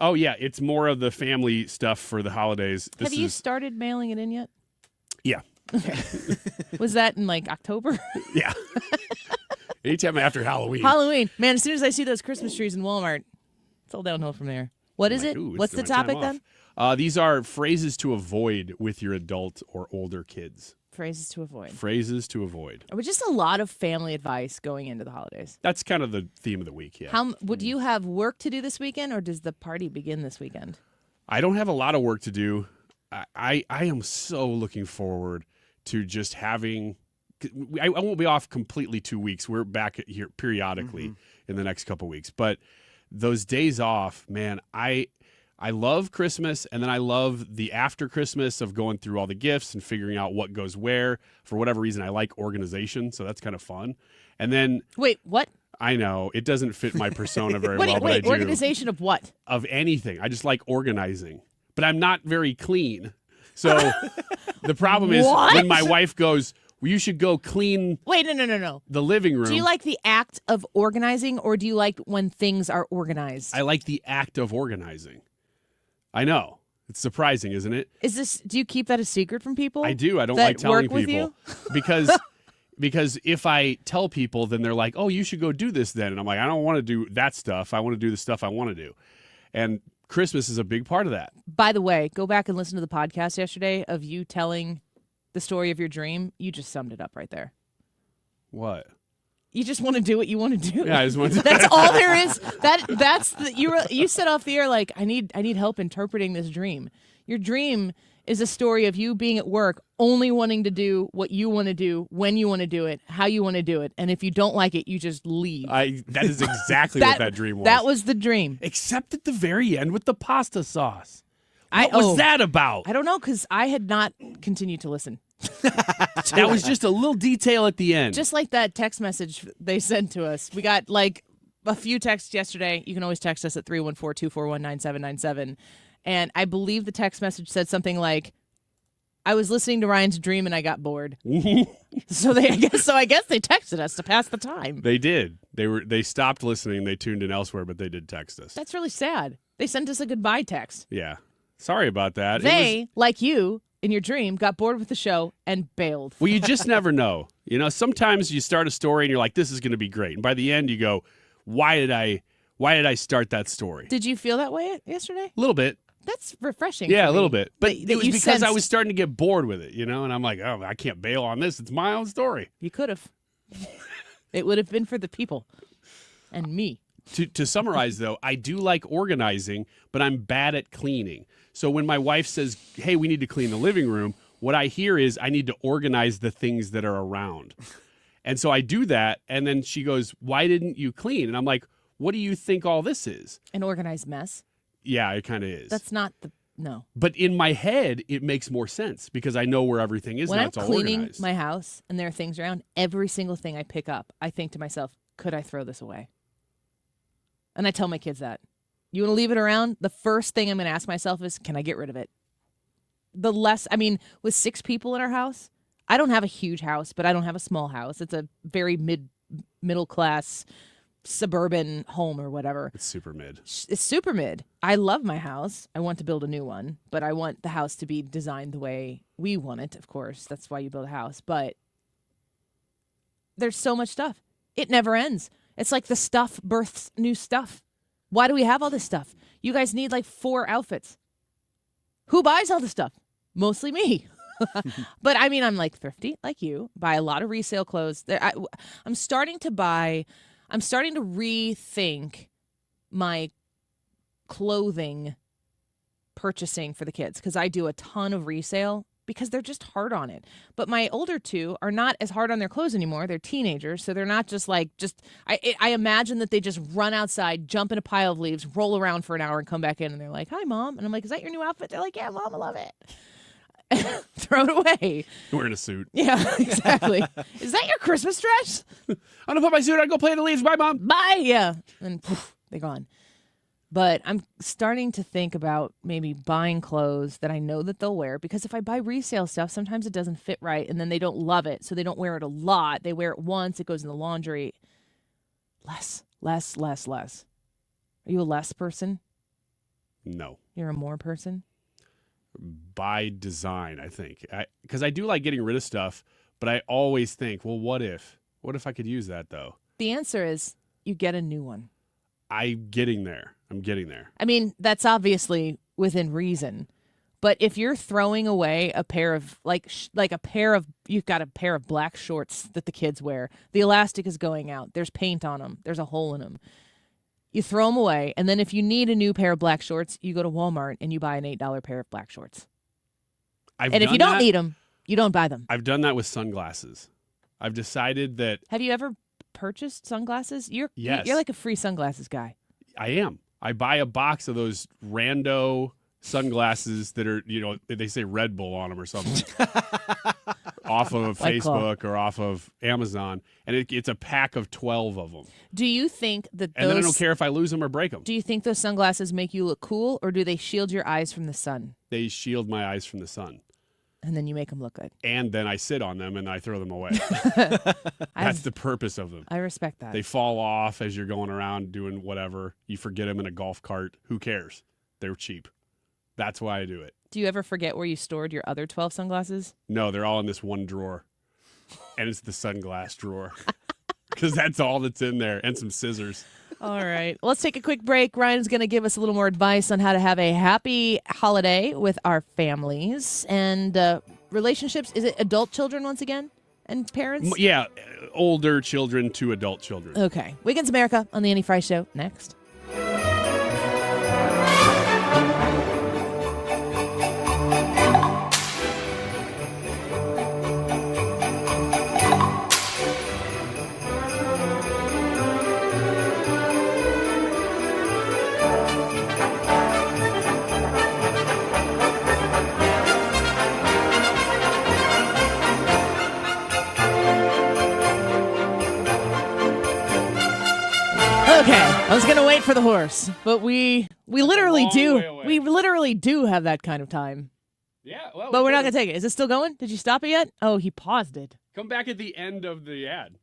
Oh yeah, it's more of the family stuff for the holidays. Have you started mailing it in yet? Yeah. Okay. Was that in like October? Yeah. Anytime after Halloween. Halloween. Man, as soon as I see those Christmas trees in Walmart, it's all downhill from there. What is it? Ooh, What's it's the my time topic then? off. These are phrases to avoid with your adult or older kids. Phrases to avoid. Phrases to avoid. But just a lot of family advice going into the holidays. That's kind of the theme of the week, yeah. Would you have work to do this weekend, or does the party begin this weekend? I don't have a lot of work to do. I am so looking forward to just having I won't be off completely 2 weeks. We're back here periodically in the next couple weeks. But those days off, man, I love Christmas, and then I love the after Christmas of going through all the gifts and figuring out what goes where. For whatever reason, I like organization, so that's kind of fun. And then Wait, what? I know it doesn't fit my persona very well, but I do. Organization of what? Of anything. I just like organizing, but I'm not very clean. So the problem is when my wife goes, well, you should go clean. Wait, no. The living room. Do you like the act of organizing, or do you like when things are organized? I like the act of organizing. I know. It's surprising, isn't it? Do you keep that a secret from people? I do. I don't that like telling work with people you? because if I tell people, then they're like, oh, you should go do this then. And I'm like, I don't want to do that stuff. I want to do the stuff I want to do. And Christmas is a big part of that. By the way, go back and listen to the podcast yesterday of you telling the story of your dream. You just summed it up right there. What? You just want to do what you want to do. Yeah, I just want to. That's all there is. You set off the air like I need help interpreting this dream. Your dream is a story of you being at work, only wanting to do what you want to do, when you want to do it, how you want to do it, and if you don't like it, you just leave. That is exactly what that dream was. That was the dream. Except at the very end with the pasta sauce. What was that about? I don't know, because I had not continued to listen. That was just a little detail at the end. Just like that text message they sent to us. We got like a few texts yesterday. You can always text us at 314-241-9797. And I believe the text message said something like, I was listening to Ryan's dream and I got bored. So I guess they texted us to pass the time. They did. They stopped listening. They tuned in elsewhere, but they did text us. That's really sad. They sent us a goodbye text. Yeah. Sorry about that. They, like you, in your dream, got bored with the show and bailed. Well, you just never know. You know, sometimes you start a story and you're like, this is going to be great. And by the end you go, why did I start that story? Did you feel that way yesterday? A little bit. That's refreshing. Yeah, for a little me. bit. But it was because I was starting to get bored with it, you know? And I'm like, oh, I can't bail on this. It's my own story. You could have. It would have been for the people and me. To summarize, though, I do like organizing, but I'm bad at cleaning. So when my wife says, hey, we need to clean the living room, what I hear is I need to organize the things that are around. And so I do that, and then she goes, why didn't you clean? And I'm like, what do you think all this is? An organized mess? Yeah, it kind of is. That's not no. But in my head, it makes more sense because I know where everything is when now. I'm It's all cleaning organized. my house and there are things around, every single thing I pick up, I think to myself, could I throw this away? And I tell my kids that. You want to leave it around? The first thing I'm going to ask myself is, can I get rid of it? With 6 people in our house, I don't have a huge house, but I don't have a small house. It's a very middle class suburban home or whatever. It's super mid. It's super mid. I love my house. I want to build a new one, but I want the house to be designed the way we want it, of course. That's why you build a house. But there's so much stuff. It never ends. It's like the stuff births new stuff. Why do we have all this stuff? You guys need like 4 outfits. Who buys all this stuff? Mostly me. But I mean, I'm like thrifty, like you. Buy a lot of resale clothes. I'm starting to rethink my clothing purchasing for the kids because I do a ton of resale because they're just hard on it. But my older 2 are not as hard on their clothes anymore. They're teenagers, so they're not I imagine that they just run outside, jump in a pile of leaves, roll around for an hour and come back in and they're like, hi, Mom. And I'm like, is that your new outfit? They're like, yeah, Mom, I love it. Throw it away. Wearing a suit. Yeah, exactly. Is that your Christmas dress? I'm going to put my suit on, go play in the leaves. Bye, Mom. Bye. Yeah. And poof, they're gone. But I'm starting to think about maybe buying clothes that I know that they'll wear because if I buy resale stuff, sometimes it doesn't fit right and then they don't love it. So they don't wear it a lot. They wear it once. It goes in the laundry. Less. Are you a less person? No. You're a more person? By design, I think. Because I do like getting rid of stuff, but I always think, well, what if? What if I could use that, though? The answer is you get a new one. I'm getting there. I mean, that's obviously within reason. But if you're throwing away a pair of, you've got a pair of black shorts that the kids wear. The elastic is going out. There's paint on them. There's a hole in them. You throw them away. And then if you need a new pair of black shorts, you go to Walmart and you buy an $8 pair of black shorts. And if you don't need them, you don't buy them. I've done that with sunglasses. I've decided that Have you ever purchased sunglasses? Yes. You're like a free sunglasses guy. I am. I buy a box of those rando sunglasses that are, they say Red Bull on them or something. Off of Facebook or off of Amazon, and it's a pack of 12 of them. Do you think that And then I don't care if I lose them or break them. Do you think those sunglasses make you look cool, or do they shield your eyes from the sun? They shield my eyes from the sun. And then you make them look good. And then I sit on them and I throw them away. That's the purpose of them. I respect that. They fall off as you're going around doing whatever. You forget them in a golf cart. Who cares? They're cheap. That's why I do it. Do you ever forget where you stored your other 12 sunglasses? No, they're all in this one drawer. And it's the sunglass drawer. Because that's all that's in there. And some scissors. All right. Let's take a quick break. Ryan's going to give us a little more advice on how to have a happy holiday with our families and relationships. Is it adult children once again and parents? Yeah, older children to adult children. Okay. Weekends America on the Annie Fry Show next. Okay, I was gonna wait for the horse, but we literally do. We literally do have that kind of time. Yeah, well, but we're not gonna take it. Is it still going? Did you stop it yet? Oh, he paused it. Come back at the end of the ad.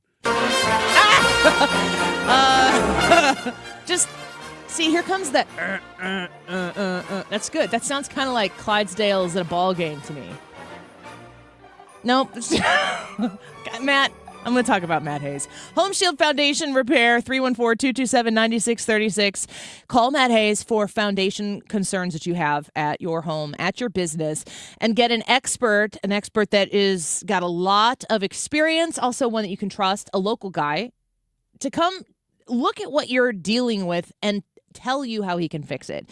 Just see, here comes that. That's good. That sounds kind of like Clydesdales at a ball game to me. Nope. Matt. I'm going to talk about Matt Hayes. Home Shield Foundation Repair, 314-227-9636. Call Matt Hayes for foundation concerns that you have at your home, at your business, and get an expert that is got a lot of experience, also one that you can trust, a local guy, to come look at what you're dealing with and tell you how he can fix it.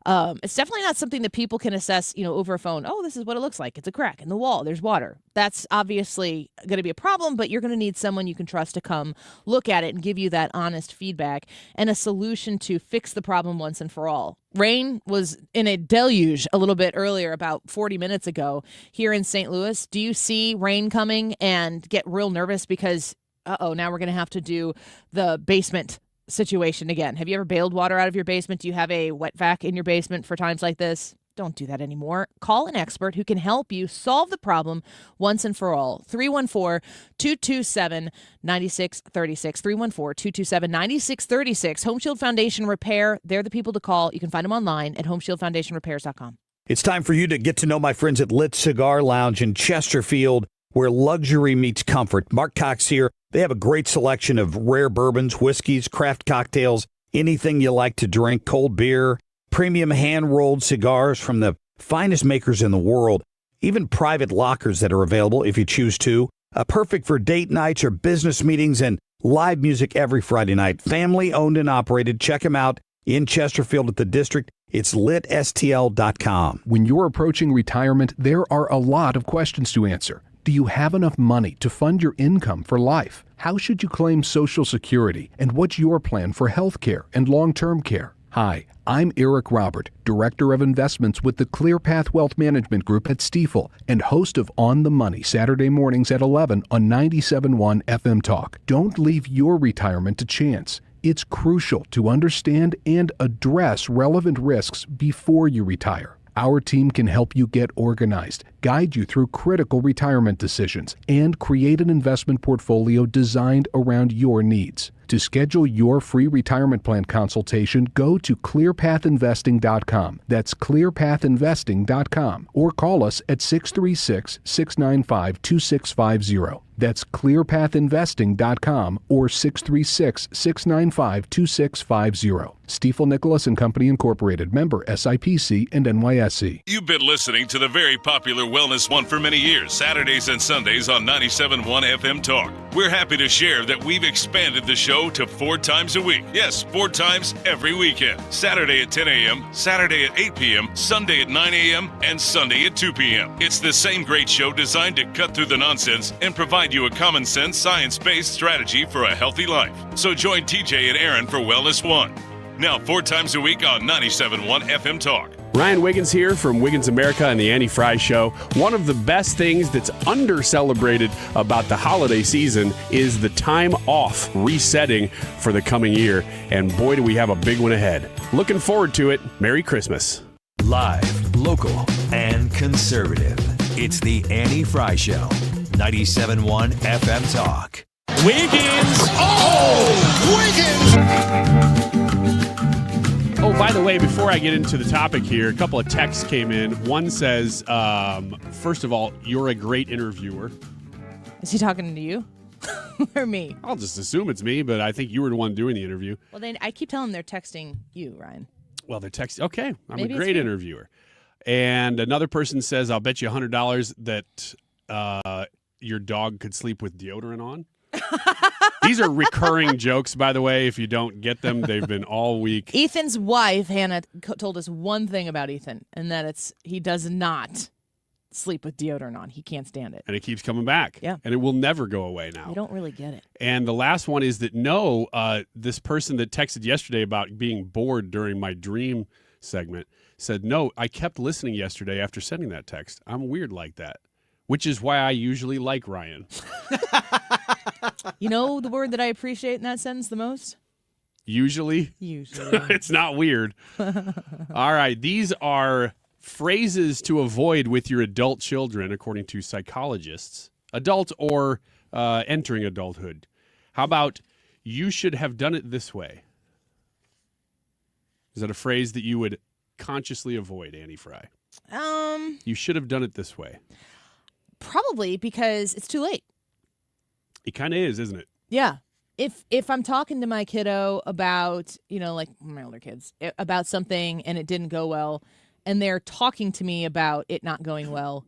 It's definitely not something that people can assess, over a phone. Oh, this is what it looks like. It's a crack in the wall. There's water. That's obviously going to be a problem, but you're going to need someone you can trust to come look at it and give you that honest feedback and a solution to fix the problem once and for all. Rain was in a deluge a little bit earlier, about 40 minutes ago here in St. Louis. Do you see rain coming and get real nervous because, now we're going to have to do the basement situation again? Have you ever bailed water out of your basement? Do you have a wet vac in your basement for times like this? Don't do that anymore. Call an expert who can help you solve the problem once and for all. 314-227-9636. 314-227-9636. Home Shield Foundation Repair. They're the people to call. You can find them online at homeshieldfoundationrepairs.com. It's time for you to get to know my friends at Lit Cigar Lounge in Chesterfield, where luxury meets comfort. Mark Cox here. They have a great selection of rare bourbons, whiskeys, craft cocktails, anything you like to drink, cold beer, premium hand-rolled cigars from the finest makers in the world, even private lockers that are available if you choose to. Perfect for date nights or business meetings, and live music every Friday night. Family owned and operated. Check them out in Chesterfield at the District. It's litstl.com. When you're approaching retirement, there are a lot of questions to answer. Do you have enough money to fund your income for life? How should you claim Social Security? And what's your plan for health care and long-term care? Hi, I'm Eric Robert, Director of Investments with the ClearPath Wealth Management Group at Stifel and host of On the Money Saturday mornings at 11 on 97.1 FM Talk. Don't leave your retirement to chance. It's crucial to understand and address relevant risks before you retire. Our team can help you get organized, guide you through critical retirement decisions, and create an investment portfolio designed around your needs. To schedule your free retirement plan consultation, go to clearpathinvesting.com. That's clearpathinvesting.com. Or call us at 636-695-2650. That's clearpathinvesting.com or 636-695-2650. Stifel Nicholas and Company Incorporated, member SIPC and NYSE. You've been listening to the very popular Wellness One for many years, Saturdays and Sundays on 97.1 FM Talk. We're happy to share that we've expanded the show to 4 times a week. Yes, 4 times every weekend. Saturday at 10 a.m., Saturday at 8 p.m., Sunday at 9 a.m., and Sunday at 2 p.m. It's the same great show designed to cut through the nonsense and provide you a common sense, science-based strategy for a healthy life. So join TJ and Aaron for Wellness One. Now 4 times a week on 97.1 FM Talk. Ryan Wiggins here from Wiggins America and the Annie Fry Show. One of the best things that's under-celebrated about the holiday season is the time off resetting for the coming year. And boy, do we have a big one ahead. Looking forward to it. Merry Christmas. Live, local, and conservative. It's the Annie Fry Show. 97.1 FM Talk. Wiggins! Oh, by the way, before I get into the topic here, a couple of texts came in. One says, first of all, you're a great interviewer. Is he talking to you or me? I'll just assume it's me, but I think you were the one doing the interview. Well, then I keep telling them they're texting you, Ryan. Well, they're texting. Okay, I'm Maybe a great interviewer. And another person says, I'll bet you $100 that your dog could sleep with deodorant on. These are recurring jokes, by the way. If you don't get them, they've been all week. Ethan's wife, Hannah, told us one thing about Ethan, and that he does not sleep with deodorant on. He can't stand it. And it keeps coming back. Yeah. And it will never go away now. I don't really get it. And the last one is that this person that texted yesterday about being bored during my dream segment said, no, I kept listening yesterday after sending that text. I'm weird like that, which is why I usually like Ryan. You know the word that I appreciate in that sentence the most? Usually? Usually. It's not weird. All right. These are phrases to avoid with your adult children, according to psychologists. Adult or entering adulthood. How about, you should have done it this way? Is that a phrase that you would consciously avoid, Annie Fry? You should have done it this way. Probably because it's too late. It kind of is, isn't it? Yeah. If I'm talking to my kiddo about, like my older kids, about something and it didn't go well, and they're talking to me about it not going well,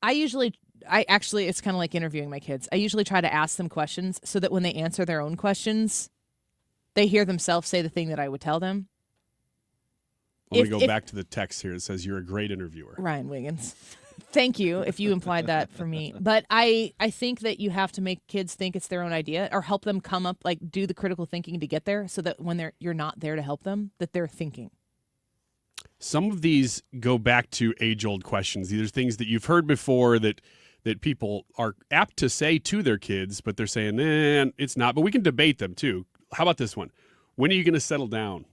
it's kind of like interviewing my kids. I usually try to ask them questions so that when they answer their own questions, they hear themselves say the thing that I would tell them. Let me go back to the text here. It says, you're a great interviewer. Ryan Wiggins. Thank you if you implied that for me. But I think that you have to make kids think it's their own idea or help them come up, do the critical thinking to get there so that when you're not there to help them, that they're thinking. Some of these go back to age-old questions. These are things that you've heard before that people are apt to say to their kids, but they're saying, it's not. But we can debate them, too. How about this one? When are you going to settle down?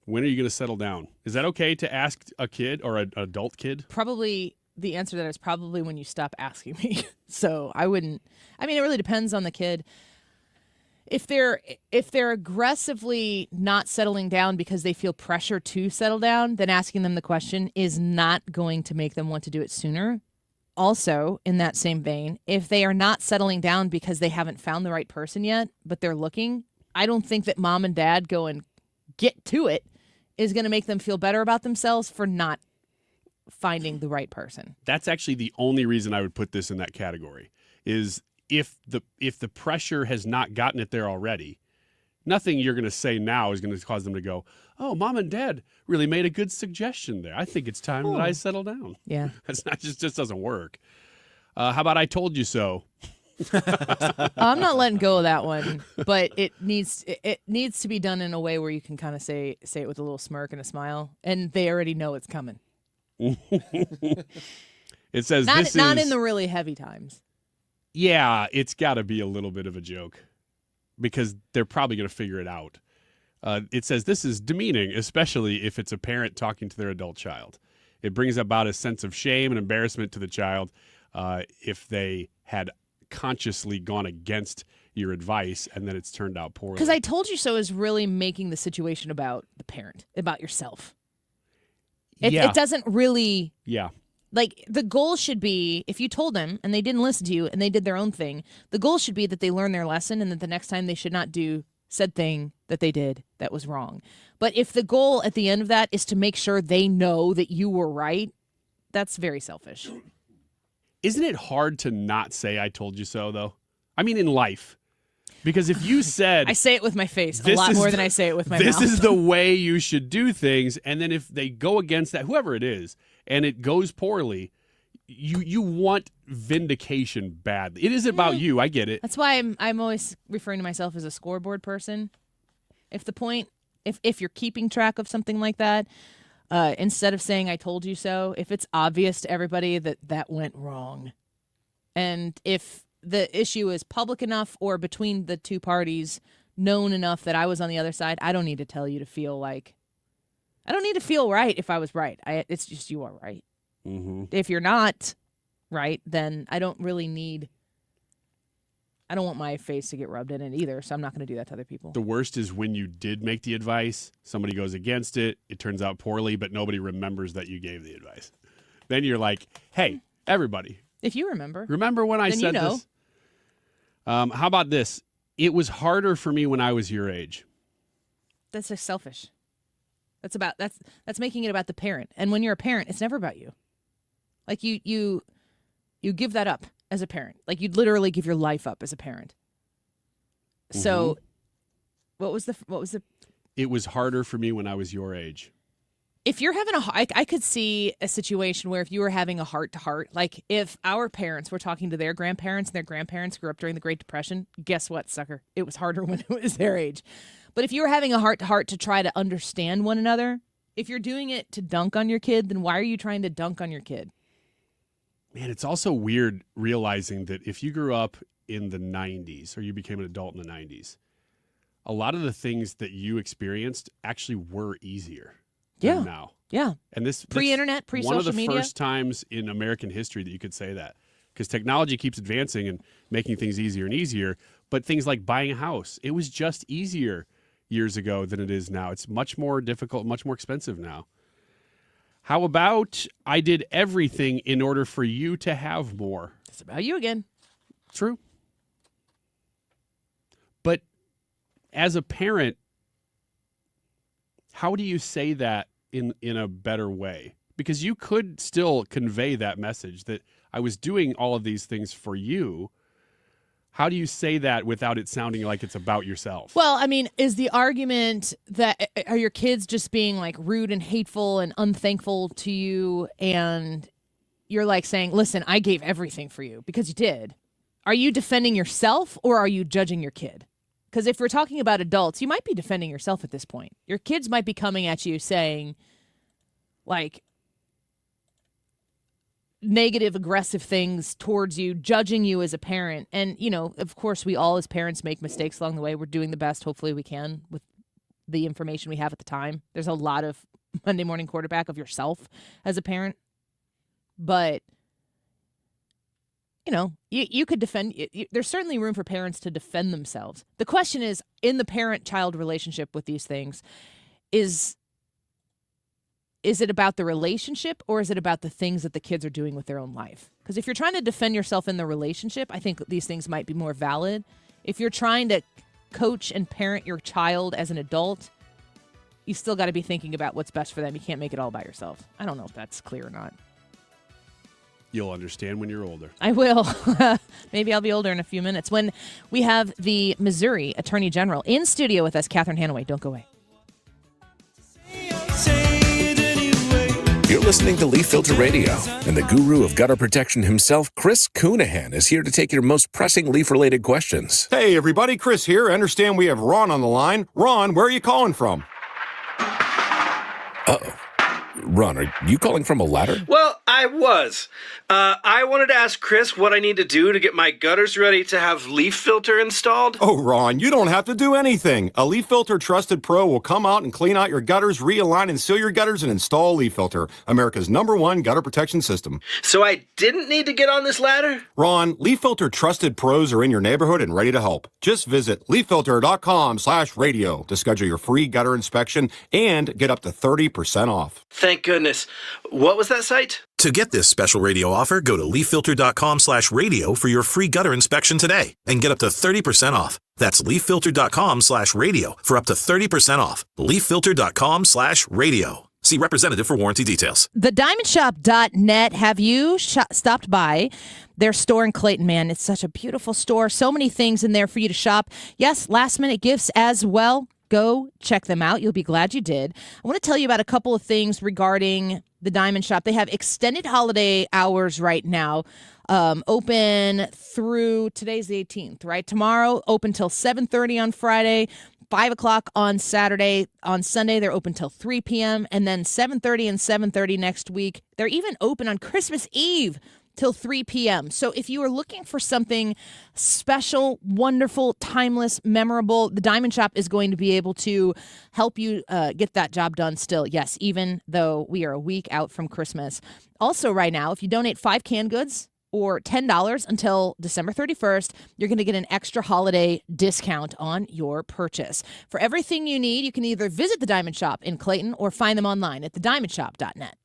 When are you going to settle down? Is that okay to ask a kid or an adult kid? Probably the answer to that is probably when you stop asking me. So I wouldn't. I mean, it really depends on the kid. If they're aggressively not settling down because they feel pressure to settle down, then asking them the question is not going to make them want to do it sooner. Also, in that same vein, if they are not settling down because they haven't found the right person yet, but they're looking, I don't think that mom and dad go and get to it is going to make them feel better about themselves for not finding the right person. That's actually the only reason I would put this in that category, is if the pressure has not gotten it there already, nothing you're going to say now is going to cause them to go, oh, mom and dad really made a good suggestion there. I think it's time that I settle down. Yeah. That's not just doesn't work. How about I told you so? I'm not letting go of that one, but it needs to be done in a way where you can kind of say it with a little smirk and a smile, and they already know it's coming. It says not in the really heavy times. Yeah, it's got to be a little bit of a joke because they're probably going to figure it out. It says this is demeaning, especially if it's a parent talking to their adult child. It brings about a sense of shame and embarrassment to the child if they had consciously gone against your advice and then it's turned out poorly. Because I told you so is really making the situation about the parent, about yourself. It doesn't really... Yeah. Like, the goal should be, if you told them and they didn't listen to you and they did their own thing, the goal should be that they learn their lesson and that the next time they should not do said thing that they did that was wrong. But if the goal at the end of that is to make sure they know that you were right, that's very selfish. Isn't it hard to not say I told you so, though? I mean, in life. Because if you said... I say it with my face a lot more than I say it with my mouth. This is the way you should do things. And then if they go against that, whoever it is, and it goes poorly, you want vindication badly. It isn't about you. I get it. That's why I'm always referring to myself as a scoreboard person. If you're keeping track of something like that, instead of saying I told you so, if it's obvious to everybody that went wrong, and if the issue is public enough or between the two parties known enough that I was on the other side, I don't need to tell you to feel like, I don't need to feel right if I was right. It's just you are right. Mm-hmm. If you're not right, then I don't want my face to get rubbed in it either, so I'm not going to do that to other people. The worst is when you did make the advice, somebody goes against it, it turns out poorly, but nobody remembers that you gave the advice. Then you're like, hey, everybody. If you remember when I said this? How about this? It was harder for me when I was your age. That's just selfish. That's making it about the parent. And when you're a parent, it's never about you. Like you give that up as a parent. Like you'd literally give your life up as a parent. So what was the It was harder for me when I was your age. If you're having I could see a situation where if you were having a heart-to-heart, like if our parents were talking to their grandparents and their grandparents grew up during the Great Depression, guess what, sucker? It was harder when it was their age. But if you were having a heart-to-heart to try to understand one another, if you're doing it to dunk on your kid, then why are you trying to dunk on your kid? Man, it's also weird realizing that if you grew up in the 90s or you became an adult in the 90s, a lot of the things that you experienced actually were easier. Yeah. Now. Yeah. And this pre-internet, pre-social media. One of the first times in American history that you could say that, because technology keeps advancing and making things easier and easier. But things like buying a house, it was just easier years ago than it is now. It's much more difficult, much more expensive now. How about I did everything in order for you to have more? It's about you again. True. But as a parent, how do you say that in a better way? Because you could still convey that message that I was doing all of these things for you. How do you say that without it sounding like it's about yourself? Well, I mean, is the argument that are your kids just being like rude and hateful and unthankful to you, and you're like saying, listen, I gave everything for you because you did. Are you defending yourself or are you judging your kid? Because if we're talking about adults, you might be defending yourself at this point. Your kids might be coming at you saying, like, negative, aggressive things towards you, judging you as a parent. And, you know, of course, we all as parents make mistakes along the way. We're doing the best, hopefully we can, with the information we have at the time. There's a lot of Monday morning quarterback of yourself as a parent. But, you know, you could defend. There's certainly room for parents to defend themselves. The question is, in the parent-child relationship with these things, is it about the relationship or is it about the things that the kids are doing with their own life? Because if you're trying to defend yourself in the relationship, I think these things might be more valid. If you're trying to coach and parent your child as an adult, you still got to be thinking about what's best for them. You can't make it all by yourself. I don't know if that's clear or not. You'll understand when you're older. I will. Maybe I'll be older in a few minutes. When we have the Missouri Attorney General in studio with us, Catherine Hanaway. Don't go away. You're listening to Leaf Filter Radio, and the guru of gutter protection himself, Chris Coonahan, is here to take your most pressing leaf-related questions. Hey, everybody, Chris here. I understand we have Ron on the line. Ron, where are you calling from? Uh-oh. Ron, are you calling from a ladder? Well, I was. I wanted to ask Chris what I need to do to get my gutters ready to have leaf filter installed. Oh, Ron, you don't have to do anything. A Leaf Filter Trusted Pro will come out and clean out your gutters, realign and seal your gutters, and install a Leaf Filter, America's #1 gutter protection system. So I didn't need to get on this ladder? Ron, Leaf Filter Trusted Pros are in your neighborhood and ready to help. Just visit leaffilter.com/radio to schedule your free gutter inspection and get up to 30% off. Thank goodness. What was that site? To To get this special radio offer, go to leaffilter.com/radio for your free gutter inspection today and get up to 30% off. That's leaffilter.com/radio for up to 30% off. leaffilter.com/radio. See representative for warranty details. TheDiamondShop.net. Have you stopped by their store in Clayton? Man, it's such a beautiful store. So many things in there for you to shop. Yes, last-minute gifts as well. Go check them out. You'll be glad you did. I want to tell you about a couple of things regarding the Diamond Shop. They have extended holiday hours right now, open through today's the 18th, right? Tomorrow, open till 7:30 on Friday, 5 o'clock on Saturday. On Sunday, they're open till 3 p.m., and then 7:30 and 7:30 next week. They're even open on Christmas Eve till 3 p.m. So if you are looking for something special, wonderful, timeless, memorable, the Diamond Shop is going to be able to help you get that job done still. Yes, even though we are a week out from Christmas. Also right now, if you donate 5 canned goods or $10 until December 31st, you're going to get an extra holiday discount on your purchase. For everything you need, you can either visit the Diamond Shop in Clayton or find them online at thediamondshop.net.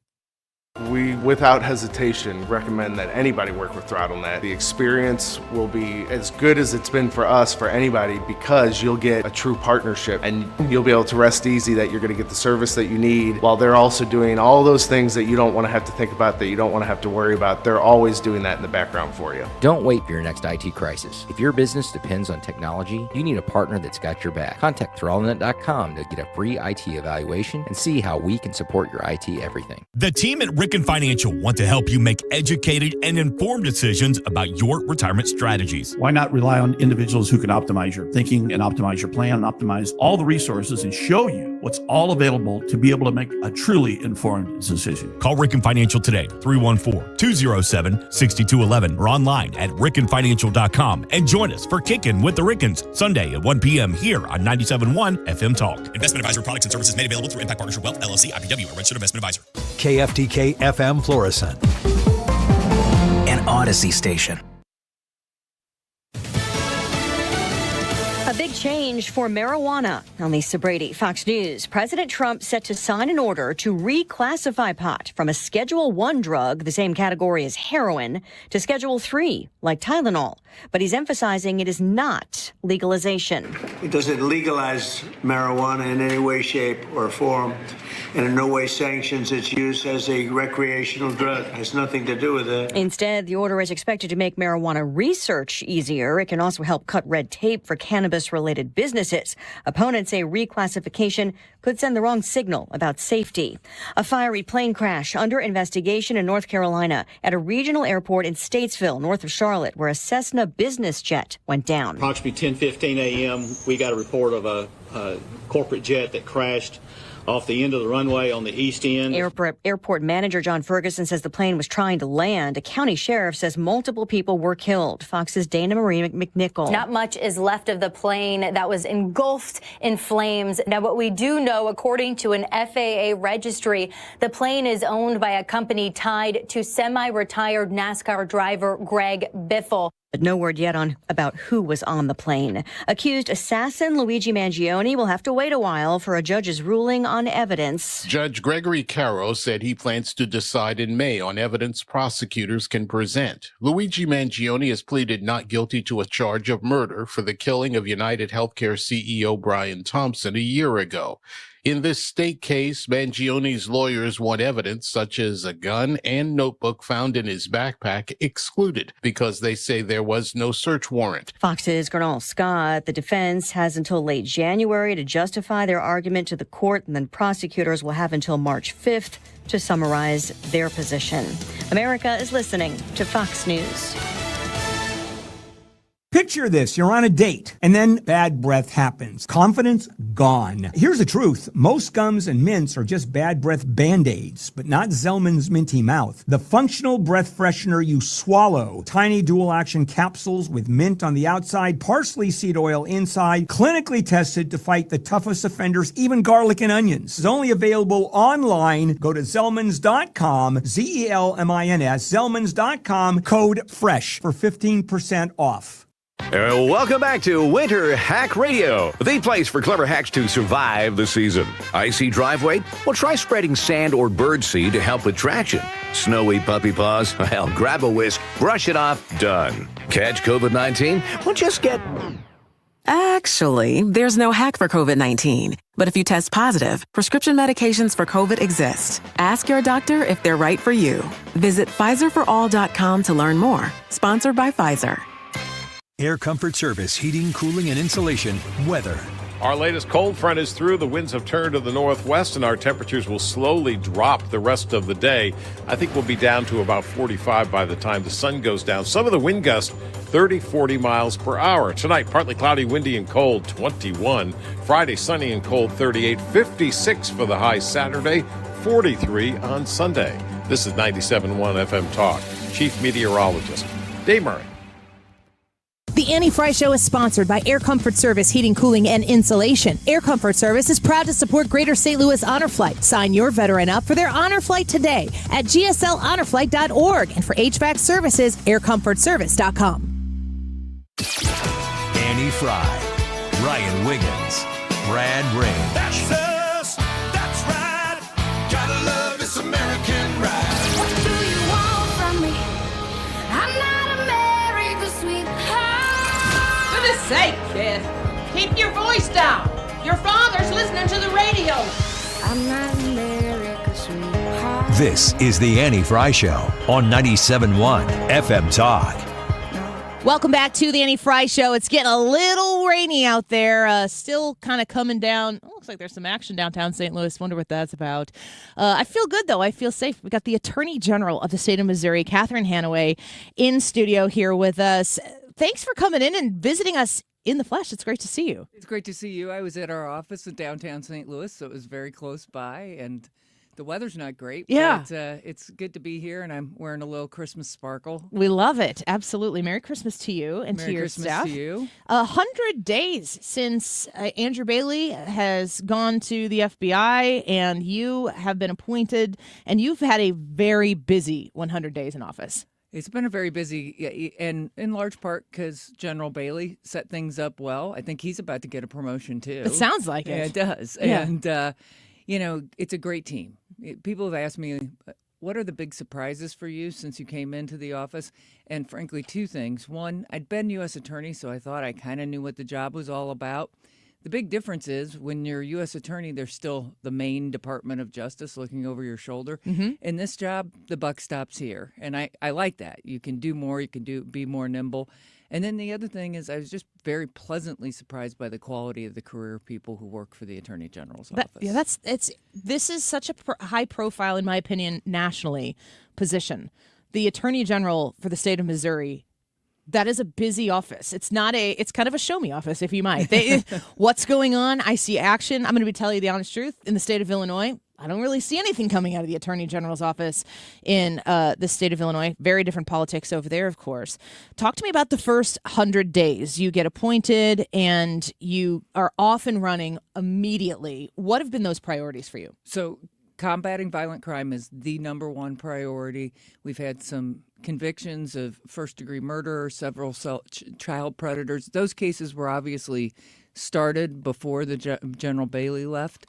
We, without hesitation, recommend that anybody work with ThrottleNet. The experience will be as good as it's been for us, for anybody, because you'll get a true partnership and you'll be able to rest easy that you're going to get the service that you need while they're also doing all those things that you don't want to have to think about, that you don't want to have to worry about. They're always doing that in the background for you. Don't wait for your next IT crisis. If your business depends on technology, you need a partner that's got your back. Contact ThrottleNet.com to get a free IT evaluation and see how we can support your IT everything. The team at Ricken Financial want to help you make educated and informed decisions about your retirement strategies. Why not rely on individuals who can optimize your thinking and optimize your plan and optimize all the resources and show you what's all available to be able to make a truly informed decision? Call Ricken Financial today, 314-207-6211, or online at rickenfinancial.com and join us for Kickin' with the Rickens, Sunday at 1 p.m. here on 97.1 FM Talk. Investment advisory products and services made available through Impact Partnership Wealth, LLC, IPW, a registered investment advisor. KFTK FM Florissant, an Odyssey station. A big change for marijuana. I'm Lisa Brady, Fox News. President Trump set to sign an order to reclassify pot from a Schedule 1 drug, the same category as heroin, to Schedule 3, like Tylenol. But he's emphasizing it is not legalization. It doesn't legalize marijuana in any way, shape, or form, and in no way sanctions its use as a recreational drug. It has nothing to do with it. Instead, the order is expected to make marijuana research easier. It can also help cut red tape for cannabis-related businesses. Opponents say reclassification could send the wrong signal about safety. A fiery plane crash under investigation in North Carolina at a regional airport in Statesville, north of Charlotte, where a Cessna business jet went down. Approximately 10:15 a.m., we got a report of a corporate jet that crashed off the end of the runway on the east end. Airport manager John Ferguson says the plane was trying to land. A county sheriff says multiple people were killed. Fox's Dana Marie McNichol. Not much is left of the plane that was engulfed in flames. Now, what we do know, according to an FAA registry, the plane is owned by a company tied to semi-retired NASCAR driver Greg Biffle. But no word yet about who was on the plane. Accused assassin Luigi Mangione will have to wait a while for a judge's ruling on evidence. Judge Gregory Caro said he plans to decide in May on evidence prosecutors can present. Luigi Mangione has pleaded not guilty to a charge of murder for the killing of United Healthcare CEO Brian Thompson a year ago. In this state case, Mangione's lawyers want evidence such as a gun and notebook found in his backpack excluded because they say there was no search warrant. Fox's Gernal Scott, the defense has until late January to justify their argument to the court, and then prosecutors will have until March 5th to summarize their position. America is listening to Fox News. Picture this, you're on a date, and then bad breath happens. Confidence gone. Here's the truth. Most gums and mints are just bad breath Band-Aids, but not Zellman's Minty Mouth. The functional breath freshener you swallow. Tiny dual-action capsules with mint on the outside, parsley seed oil inside, clinically tested to fight the toughest offenders, even garlic and onions. It's only available online. Go to Zellmans.com, Zelmins, Zellmans.com, code FRESH for 15% off. Welcome back to Winter Hack Radio, the place for clever hacks to survive the season. Icy driveway? Well, try spreading sand or birdseed to help with traction. Snowy puppy paws? Well, grab a whisk, brush it off, done. Catch COVID-19? Well, just get... Actually, there's no hack for COVID-19. But if you test positive, prescription medications for COVID exist. Ask your doctor if they're right for you. Visit PfizerForAll.com to learn more. Sponsored by Pfizer. Air Comfort Service, heating, cooling, and insulation, weather. Our latest cold front is through. The winds have turned to the northwest, and our temperatures will slowly drop the rest of the day. I think we'll be down to about 45 by the time the sun goes down. Some of the wind gusts, 30, 40 miles per hour. Tonight, partly cloudy, windy, and cold, 21. Friday, sunny and cold, 38. 56 for the high Saturday, 43 on Sunday. This is 97.1 FM Talk. Chief Meteorologist Dave Murray. The Annie Fry Show is sponsored by Air Comfort Service Heating, Cooling, and Insulation. Air Comfort Service is proud to support Greater St. Louis Honor Flight. Sign your veteran up for their Honor Flight today at gsl.honorflight.org. And for HVAC services, aircomfortservice.com. Annie Fry, Ryan Wiggins, Brad Rain. That's us. That's right. Gotta love this American ride. What do you want from me? I'm not America's sweetheart. For goodness sake, kid. Keep your voice down. Your father's listening to the radio. I'm not America's sweetheart. This is the Annie Fry Show on 97.1 FM Talk. Welcome back to the Annie Fry Show. It's getting a little rainy out there. Still kind of coming down. Oh, looks like there's some action downtown St. Louis. Wonder what that's about. I feel good, though. I feel safe. We got the Attorney General of the state of Missouri, Catherine Hanaway, in studio here with us. Thanks for coming in and visiting us in the flesh. It's great to see you. It's great to see you. I was at our office in downtown St. Louis, so it was very close by, and the weather's not great. Yeah. But it's good to be here, and I'm wearing a little Christmas sparkle. We love it. Absolutely. Merry Christmas to you and Merry to your Christmas staff. to you. 100 days since Andrew Bailey has gone to the FBI, and you have been appointed, and you've had a very busy 100 days in office. It's been a very busy, and in large part because General Bailey set things up well. I think he's about to get a promotion, too. It sounds like it. Yeah, it does. Yeah. And, it's a great team. People have asked me, what are the big surprises for you since you came into the office? And frankly, two things. One, I'd been U.S. Attorney, so I thought I kind of knew what the job was all about. The big difference is when you're U.S. Attorney, there's still the main Department of Justice looking over your shoulder. Mm-hmm. In this job, the buck stops here. And I like that. You can do more. You can be more nimble. And then the other thing is I was just very pleasantly surprised by the quality of the career people who work for the Attorney General's office. Yeah, this is such a high profile, in my opinion, nationally position. The Attorney General for the state of Missouri. That is a busy office. It's kind of a show me office, if you might. What's going on? I see action. I'm going to be telling you the honest truth. In the state of Illinois, I don't really see anything coming out of the Attorney General's office in the state of Illinois. Very different politics over there, of course. Talk to me about the first 100 days. You get appointed and you are off and running immediately. What have been those priorities for you? So combating violent crime is the number one priority. We've had some convictions of first-degree murder, several child predators. Those cases were obviously started before the General Bailey left.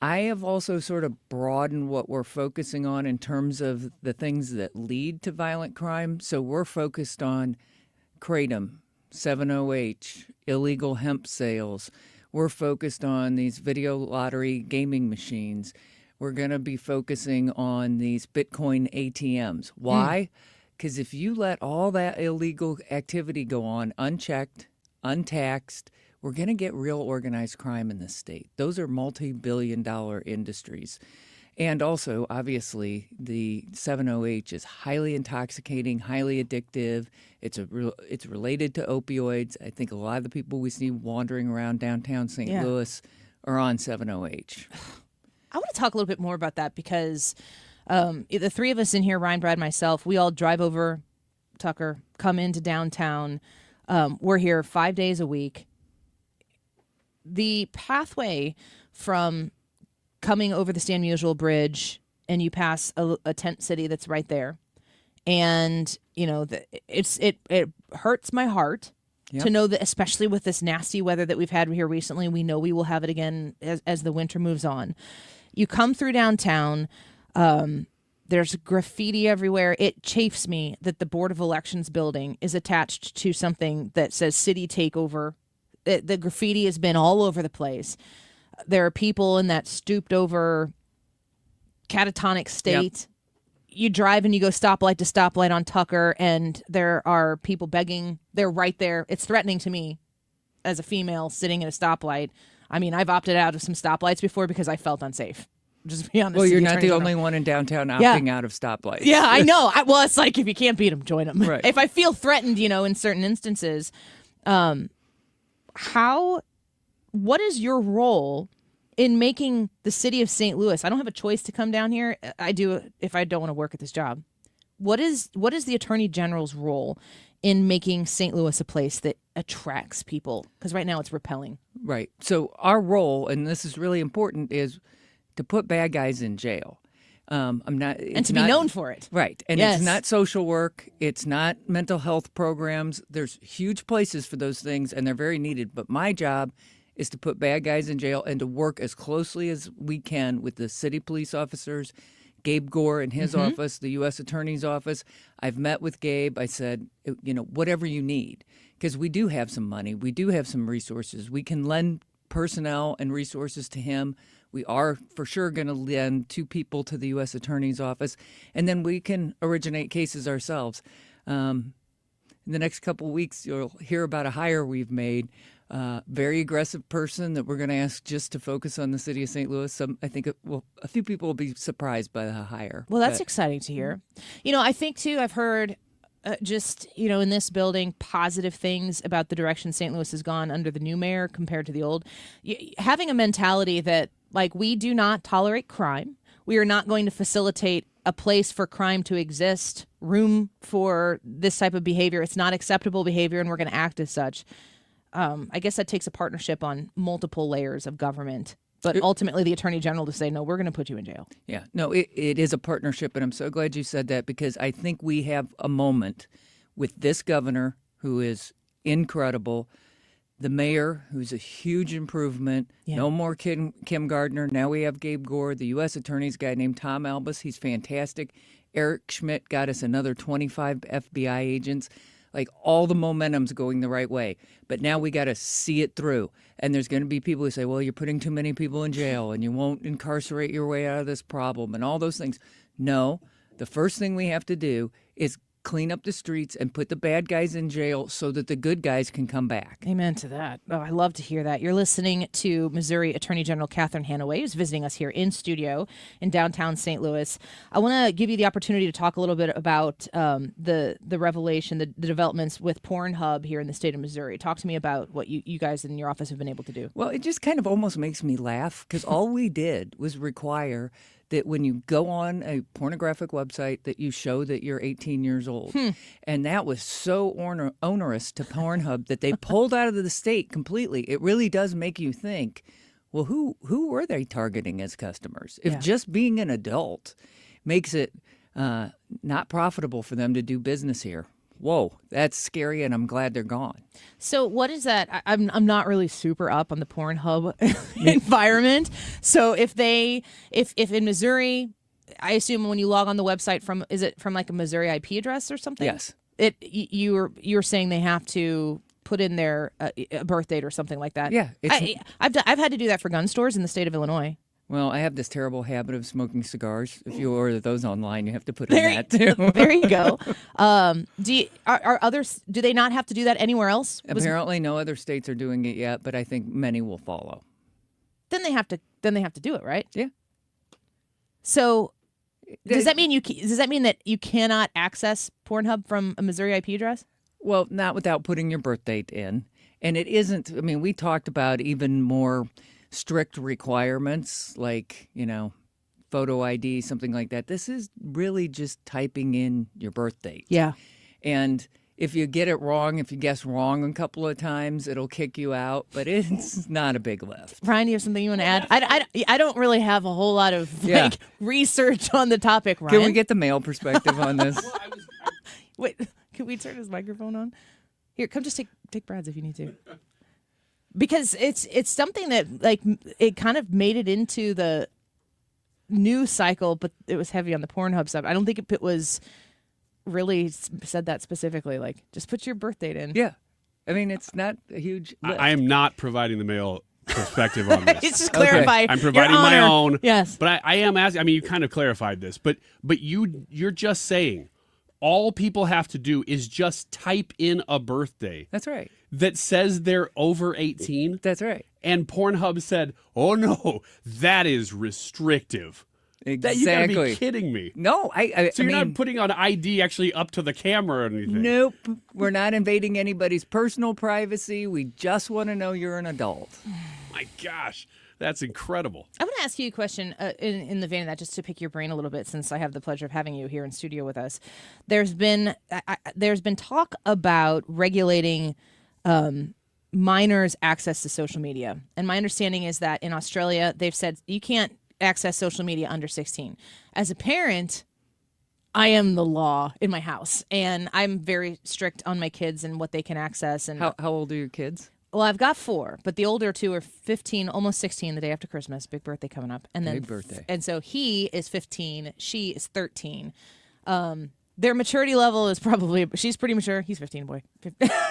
I have also sort of broadened what we're focusing on in terms of the things that lead to violent crime. So we're focused on Kratom, 70H, illegal hemp sales. We're focused on these video lottery gaming machines. We're going to be focusing on these Bitcoin ATMs. Why? Because if you let all that illegal activity go on unchecked, untaxed, we're going to get real organized crime in this state. Those are multi-billion-dollar industries. And also, obviously, the 70H is highly intoxicating, highly addictive. It's related to opioids. I think a lot of the people we see wandering around downtown St. Louis are on 70H. I want to talk a little bit more about that because the three of us in here, Ryan, Brad, myself, we all drive over, Tucker, come into downtown. We're here 5 days a week. The pathway from coming over the Stan Musial Bridge and you pass a tent city that's right there. And, it hurts my heart to know that, especially with this nasty weather that we've had here recently, we know we will have it again as the winter moves on. You come through downtown, There's graffiti everywhere. It chafes me that the Board of Elections building is attached to something that says city takeover. The graffiti has been all over the place. There are people in that stooped over catatonic state. Yep. You drive and you go stoplight to stoplight on Tucker, and there are people begging. They're right there. It's threatening to me as a female sitting at a stoplight. I mean, I've opted out of some stoplights before because I felt unsafe. Just to be honest. Well, you're not the only one in downtown opting out of stoplights. Yeah, I know. Well, it's like if you can't beat them, join them. Right. If I feel threatened, in certain instances, what is your role in making the city of St. Louis? I don't have a choice to come down here. I do if I don't want to work at this job. What is the Attorney General's role in making St. Louis a place that attracts people? Because right now it's repelling. Right. So our role, and this is really important, is to put bad guys in jail. And to be known for it. Right. And it's not social work. It's not mental health programs. There's huge places for those things, and they're very needed. But my job is to put bad guys in jail and to work as closely as we can with the city police officers, Gabe Gore in his office, the U.S. Attorney's office. I've met with Gabe. I said, whatever you need, because we do have some money. We do have some resources. We can lend personnel and resources to him. We are for sure going to lend 2 people to the U.S. Attorney's office, and then we can originate cases ourselves. In the next couple of weeks, you'll hear about a hire we've made. Very aggressive person that we're going to ask just to focus on the city of St. Louis. I think a few people will be surprised by the hire. Well, that's exciting to hear. I think, too, I've heard in this building, positive things about the direction St. Louis has gone under the new mayor compared to the old. Having a mentality that, we do not tolerate crime. We are not going to facilitate a place for crime to exist, room for this type of behavior. It's not acceptable behavior, and we're going to act as such. I guess that takes a partnership on multiple layers of government. But ultimately, the Attorney General to say, no, we're going to put you in jail. Yeah, no, it is a partnership, and I'm so glad you said that, because I think we have a moment with this governor who is incredible, the mayor who's a huge improvement, no more Kim Gardner. Now we have Gabe Gore, the U.S. Attorney's guy named Tom Albus. He's fantastic. Eric Schmidt got us another 25 FBI agents. All the momentum's going the right way. But now we got to see it through. And there's going to be people who say, well, you're putting too many people in jail and you won't incarcerate your way out of this problem and all those things. No, the first thing we have to do is clean up the streets and put the bad guys in jail so that the good guys can come back. Amen to that. Oh, I love to hear that. You're listening to Missouri Attorney General Catherine Hanaway, who's visiting us here in studio in downtown St. Louis. I want to give you the opportunity to talk a little bit about the revelation, the developments with Pornhub here in the state of Missouri. Talk to me about what you guys in your office have been able to do. Well, it just kind of almost makes me laugh, because all we did was require that when you go on a pornographic website that you show that you're 18 years old. And that was so onerous to Pornhub that they pulled out of the state completely. It really does make you think, well, who were they targeting as customers? If just being an adult makes it not profitable for them to do business here. Whoa, that's scary, and I'm glad they're gone. So what is that? I'm not really super up on the Pornhub environment. So if in Missouri, I assume when you log on the website is it from a Missouri IP address or something? Yes. You're saying they have to put in their birth date or something like that. Yeah. I've had to do that for gun stores in the state of Illinois. Well, I have this terrible habit of smoking cigars. If you order those online, you have to put in that too. There you go. Are others? Do they not have to do that anywhere else? Apparently, no other states are doing it yet, but I think many will follow. Then they have to do it, right? Yeah. So does that mean that you cannot access Pornhub from a Missouri IP address? Well, not without putting your birth date in, and it isn't. I mean, we talked about even more strict requirements like, photo ID, something like that. This is really just typing in your birth date. Yeah. And if you get it wrong, if you guess wrong a couple of times, it'll kick you out, but it's not a big lift. Ryan, you have something you want to add? I don't really have a whole lot of research on the topic, Ryan. Can we get the male perspective on this? Wait, can we turn his microphone on? Here, come just take Brad's if you need to. Because it's something that it kind of made it into the news cycle, but it was heavy on the Pornhub stuff. I don't think it was really said that specifically. Like, just put your birth date in. Yeah. I mean, it's not a huge lift. I am not providing the male perspective on this. It's just clarify. I'm providing my own. Yes. But I am asking, I mean, you kind of clarified this, but you're just saying all people have to do is just type in a birthday. That's right. That says they're over 18. That's right. And Pornhub said, oh no, that is restrictive. Exactly. You gotta be kidding me. No, So you're not putting on ID actually up to the camera or anything? Nope. We're not invading anybody's personal privacy. We just want to know you're an adult. My gosh, that's incredible. I want to ask you a question in the vein of that, just to pick your brain a little bit, since I have the pleasure of having you here in studio with us. There's been talk about regulating minors' access to social media, and my understanding is that in Australia they've said you can't access social media under 16. As a parent, I am the law in my house, and I'm very strict on my kids and what they can access. And how old are your kids? Well, I've got 4, but the older 2 are 15, almost 16, the day after Christmas. Big birthday coming up. And then Big birthday. And so he is 15, she is 13. Their maturity level is probably, she's pretty mature. He's 15, boy.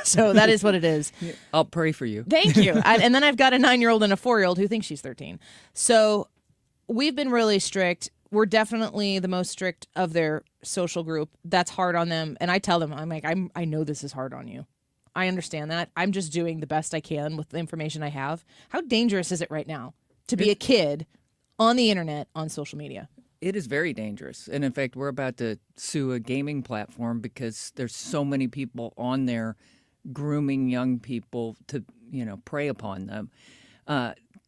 So that is what it is. I'll pray for you. Thank you. And then I've got a 9-year-old and a 4-year-old who thinks she's 13. So we've been really strict. We're definitely the most strict of their social group. That's hard on them. And I tell them, I'm like, I know this is hard on you. I understand that. I'm just doing the best I can with the information I have. How dangerous is it right now to be a kid on the internet, on social media? It is very dangerous. And in fact, we're about to sue a gaming platform because there's so many people on there grooming young people to, prey upon them.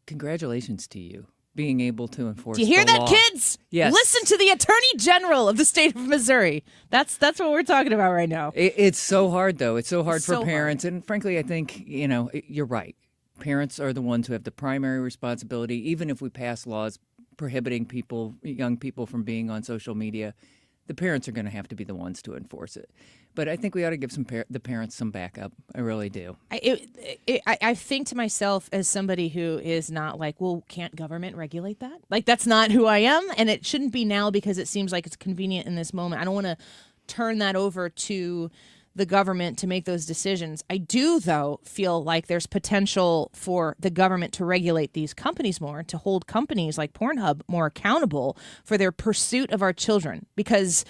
Congratulations to you being able to enforce the law. Do you hear that, kids? Yes. Listen to the Attorney General of the state of Missouri. That's what we're talking about right now. It's so hard, though. It's so hard for so parents. And frankly, I think, you're right. Parents are the ones who have the primary responsibility. Even if we pass laws prohibiting young people from being on social media, the parents are going to have to be the ones to enforce it. But I think we ought to give the parents some backup. I really do. I think to myself as somebody who is not like, well, can't government regulate that? Like, that's not who I am, and it shouldn't be now because it seems like it's convenient in this moment. I don't want to turn that over to the government to make those decisions. I do, though, feel like there's potential for the government to regulate these companies more, to hold companies like Pornhub more accountable for their pursuit of our children. Because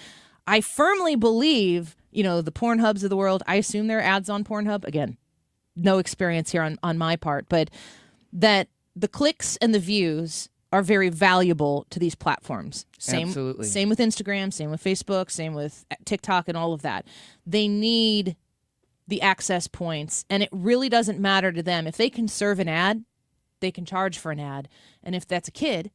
I firmly believe, the Pornhubs of the world, I assume there are ads on Pornhub. Again, no experience here on my part, but that the clicks and the views are very valuable to these platforms. Absolutely. Same with Instagram, same with Facebook, same with TikTok and all of that. They need the access points, and it really doesn't matter to them. If they can serve an ad, they can charge for an ad. And if that's a kid,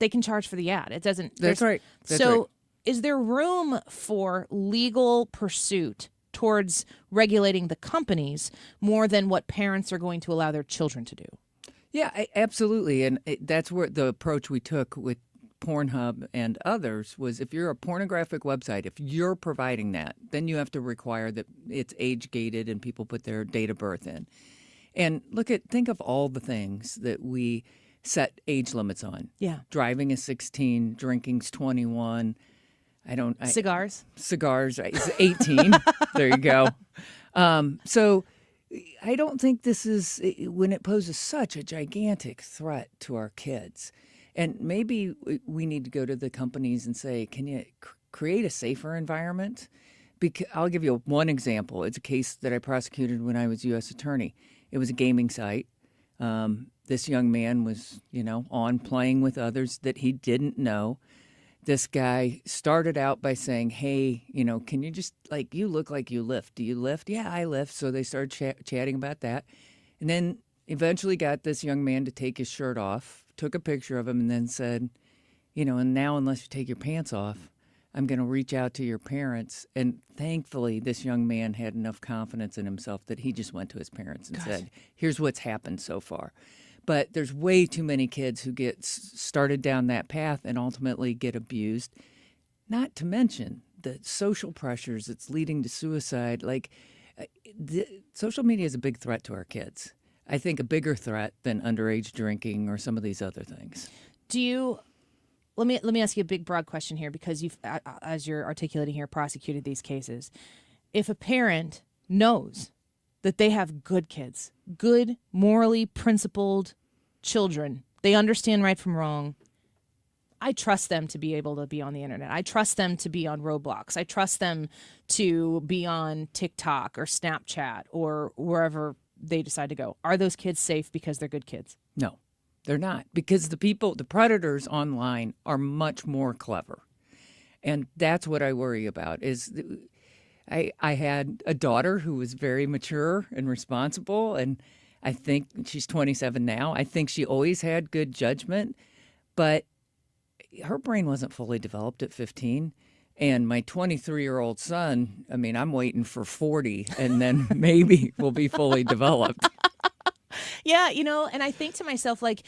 they can charge for the ad. It doesn't. That's right. That's so right. Is there room for legal pursuit towards regulating the companies more than what parents are going to allow their children to do? Yeah, absolutely. And that's where the approach we took with Pornhub and others was if you're a pornographic website, if you're providing that, then you have to require that it's age gated and people put their date of birth in. And think of all the things that we set age limits on. Yeah. Driving is 16, drinking's 21. Cigars. Cigars, right? It's 18. There you go. So I don't think this is when it poses such a gigantic threat to our kids. And maybe we need to go to the companies and say, can you create a safer environment? Because I'll give you one example. It's a case that I prosecuted when I was U.S. attorney. It was a gaming site. This young man was, on playing with others that he didn't know. This guy started out by saying, hey, can you just, you look like you lift. Do you lift? Yeah, I lift. So they started chatting about that. And then eventually got this young man to take his shirt off, took a picture of him, and then said, and now unless you take your pants off, I'm going to reach out to your parents. And thankfully, this young man had enough confidence in himself that he just went to his parents and said, here's what's happened so far. But there's way too many kids who get started down that path and ultimately get abused, not to mention the social pressures that's leading to suicide. Social media is a big threat to our kids. I think a bigger threat than underage drinking or some of these other things. Do you let me ask you a big, broad question here, because you've, as you're articulating here, prosecuted these cases. If a parent knows that they have good kids, good, morally principled children, they understand right from wrong, I trust them to be able to be on the internet. I trust them to be on Roblox. I trust them to be on TikTok or Snapchat or wherever they decide to go. Are those kids safe because they're good kids? No, they're not, because the predators online are much more clever. And that's what I worry about. I had a daughter who was very mature and responsible, and I think she's 27 now. I think she always had good judgment, but her brain wasn't fully developed at 15. And my 23-year-old son, I mean, I'm waiting for 40, and then maybe will be fully developed. Yeah, and I think to myself, like,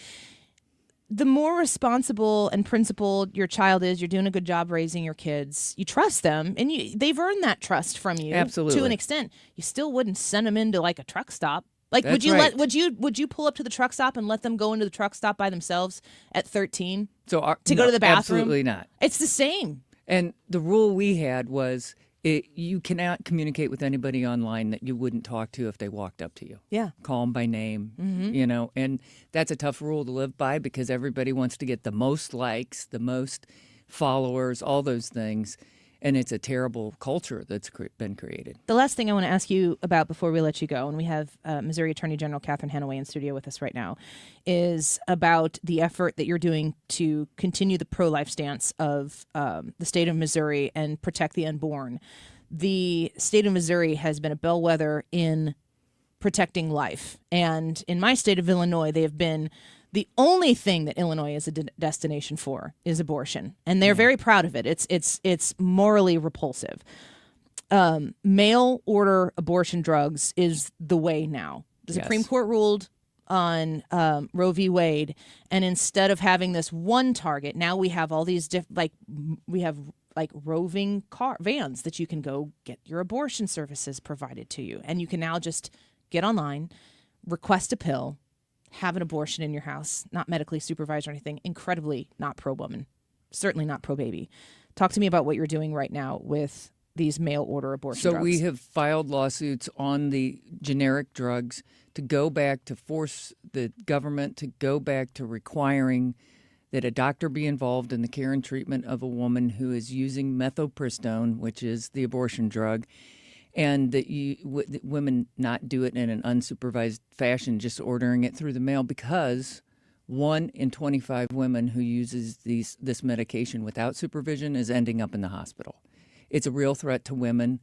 the more responsible and principled your child is, you're doing a good job raising your kids. You trust them, and they've earned that trust from you. Absolutely. To an extent. You still wouldn't send them into like a truck stop. Like, That's would you right. would you pull up to the truck stop and let them go into the truck stop by themselves at 13 to go no, to the bathroom? Absolutely not. It's the same. And the rule we had was you cannot communicate with anybody online that you wouldn't talk to if they walked up to you. Yeah. Call them by name, Mhm. and that's a tough rule to live by because everybody wants to get the most likes, the most followers, all those things. And it's a terrible culture that's been created. The last thing I want to ask you about before we let you go, and we have Missouri Attorney General Catherine Hanaway in studio with us right now, is about the effort that you're doing to continue the pro-life stance of the state of Missouri and protect the unborn. The state of Missouri has been a bellwether in protecting life. And in my state of Illinois, they have been the only thing that Illinois is a destination for is abortion, and they're very proud of it. It's morally repulsive. Mail order abortion drugs is the way now. The Supreme Court ruled on Roe v. Wade, and instead of having this one target, now we have all these we have roving vans that you can go get your abortion services provided to you, and you can now just get online, request a pill, have an abortion in your house, not medically supervised or anything. Incredibly not pro-woman, certainly not pro-baby. Talk to me about what you're doing right now with these mail order abortion drugs. So we have filed lawsuits on the generic drugs to go back to force the government to go back to requiring that a doctor be involved in the care and treatment of a woman who is using methopristone, which is the abortion drug, and that women not do it in an unsupervised fashion, just ordering it through the mail, because 1 in 25 women who uses this medication without supervision is ending up in the hospital. It's a real threat to women.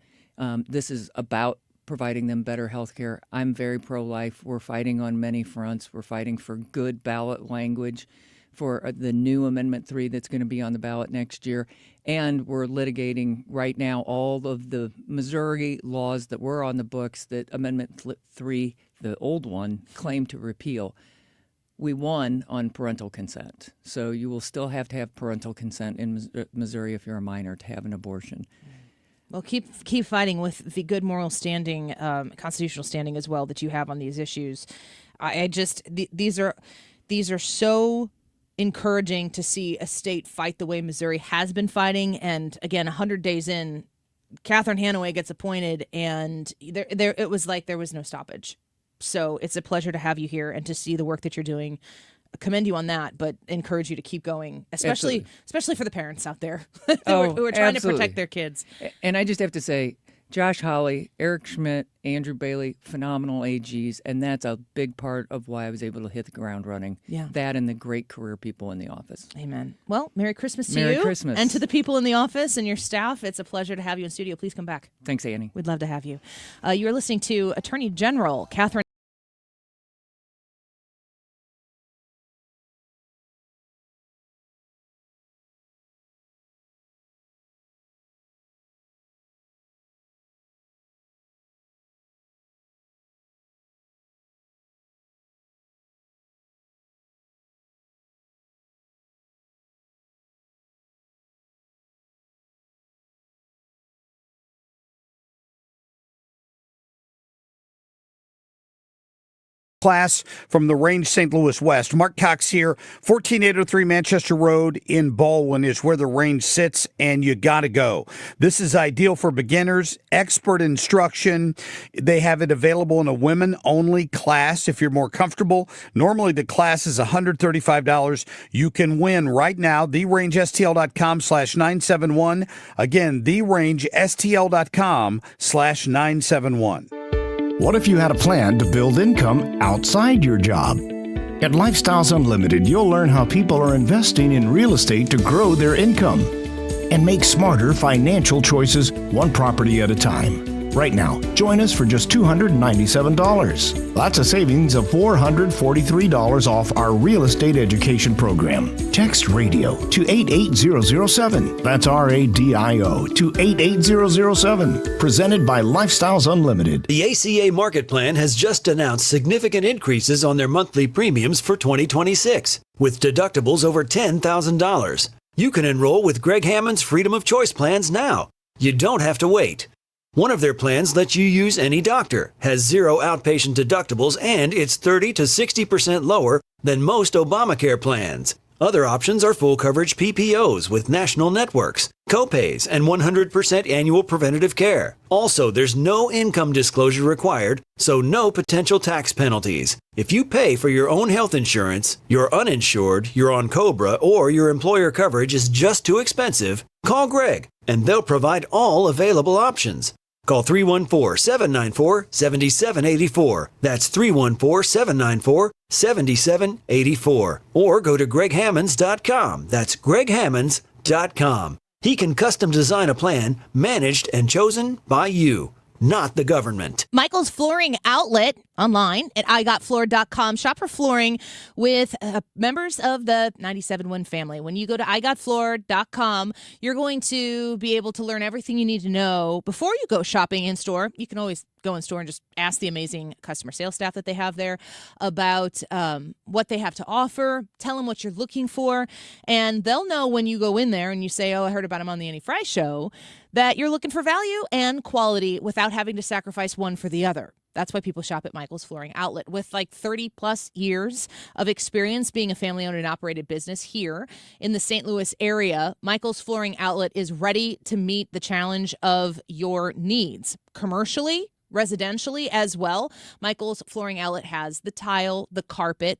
This is about providing them better health care. I'm very pro-life. We're fighting on many fronts. We're fighting for good ballot language for the new Amendment 3 that's going to be on the ballot next year. And we're litigating right now all of the Missouri laws that were on the books that Amendment 3, the old one, claimed to repeal. We won on parental consent. So you will still have to have parental consent in Missouri if you're a minor to have an abortion. Well, keep fighting with the good moral standing, constitutional standing as well that you have on these issues. These are so encouraging to see a state fight the way Missouri has been fighting. And again, 100 days in, Catherine Hanaway gets appointed, and it was like there was no stoppage. So it's a pleasure to have you here and to see the work that you're doing. Commend you on that, but encourage you to keep going, especially for the parents out there who are trying to protect their kids. And I just have to say, Josh Hawley, Eric Schmidt, Andrew Bailey, phenomenal AGs, and that's a big part of why I was able to hit the ground running. Yeah. That and the great career people in the office. Amen. Well, Merry Christmas to you. Merry Christmas. And to the people in the office and your staff. It's a pleasure to have you in studio. Please come back. Thanks, Annie. We'd love to have you. You're listening to Attorney General Catherine class from the Range St. Louis West. Mark Cox here, 14803 Manchester Road in Baldwin is where the range sits, and you got to go. This is ideal for beginners, expert instruction. They have it available in a women-only class if you're more comfortable. Normally the class is $135. You can win right now, therangestl.com/971. Again, therangestl.com/971. What if you had a plan to build income outside your job? At Lifestyles Unlimited, you'll learn how people are investing in real estate to grow their income and make smarter financial choices one property at a time. Right now, join us for just $297. That's a savings of $443 off our real estate education program. Text RADIO to 88007. That's RADIO to 88007. Presented by Lifestyles Unlimited. The ACA Market Plan has just announced significant increases on their monthly premiums for 2026, with deductibles over $10,000. You can enroll with Greg Hammond's Freedom of Choice plans now. You don't have to wait. One of their plans lets you use any doctor, has 0 outpatient deductibles, and it's 30 to 60% lower than most Obamacare plans. Other options are full coverage PPOs with national networks, copays, and 100% annual preventative care. Also, there's no income disclosure required, so no potential tax penalties. If you pay for your own health insurance, you're uninsured, you're on COBRA, or your employer coverage is just too expensive, call Greg, and they'll provide all available options. Call 314-794-7784. That's 314-794-7784. Or go to greghammonds.com. That's greghammonds.com. He can custom design a plan managed and chosen by you, not the government. Michael's Flooring Outlet online at igotfloor.com. Shop for flooring with members of the 97.1 family. When you go to igotfloor.com, you're going to be able to learn everything you need to know before you go shopping in store. You can always go in store and just ask the amazing customer sales staff that they have there about what they have to offer. Tell them what you're looking for, and they'll know when you go in there and you say, oh, I heard about him on the Annie Fry Show, that you're looking for value and quality without having to sacrifice one for the other. That's why people shop at Michael's Flooring Outlet. With like 30 plus years of experience being a family owned and operated business here in the St. Louis area, Michael's Flooring Outlet is ready to meet the challenge of your needs commercially, residentially as well. Michael's Flooring Outlet has the tile, the carpet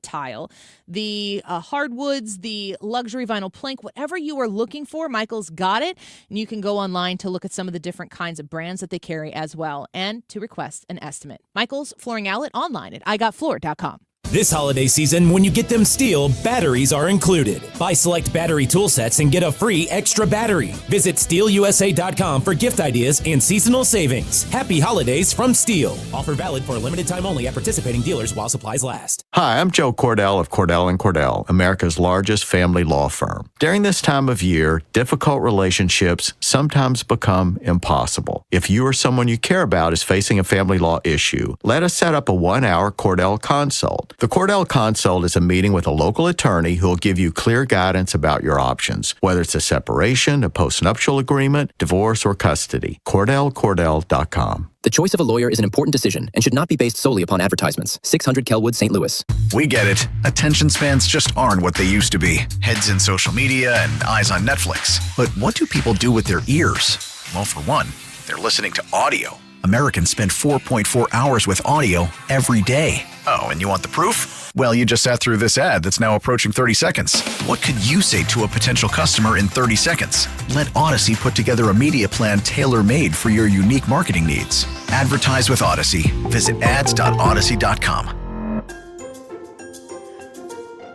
tile, the hardwoods, the luxury vinyl plank, whatever you are looking for, Michael's got it. And you can go online to look at some of the different kinds of brands that they carry as well and to request an estimate. Michael's Flooring Outlet online at igotfloor.com. This holiday season, when you get them STIHL, batteries are included. Buy select battery tool sets and get a free extra battery. Visit STIHLUSA.com for gift ideas and seasonal savings. Happy holidays from STIHL. Offer valid for a limited time only at participating dealers while supplies last. Hi, I'm Joe Cordell of Cordell & Cordell, America's largest family law firm. During this time of year, difficult relationships sometimes become impossible. If you or someone you care about is facing a family law issue, let us set up a 1-hour Cordell consult. The Cordell Consult is a meeting with a local attorney who will give you clear guidance about your options, whether it's a separation, a postnuptial agreement, divorce, or custody. CordellCordell.com. The choice of a lawyer is an important decision and should not be based solely upon advertisements. 600 Kelwood, St. Louis. We get it. Attention spans just aren't what they used to be. Heads in social media and eyes on Netflix. But what do people do with their ears? Well, for one, they're listening to audio. Americans spend 4.4 hours with audio every day. Oh, and you want the proof? Well, you just sat through this ad that's now approaching 30 seconds. What could you say to a potential customer in 30 seconds? Let Odyssey put together a media plan tailor-made for your unique marketing needs. Advertise with Odyssey. Visit ads.odyssey.com.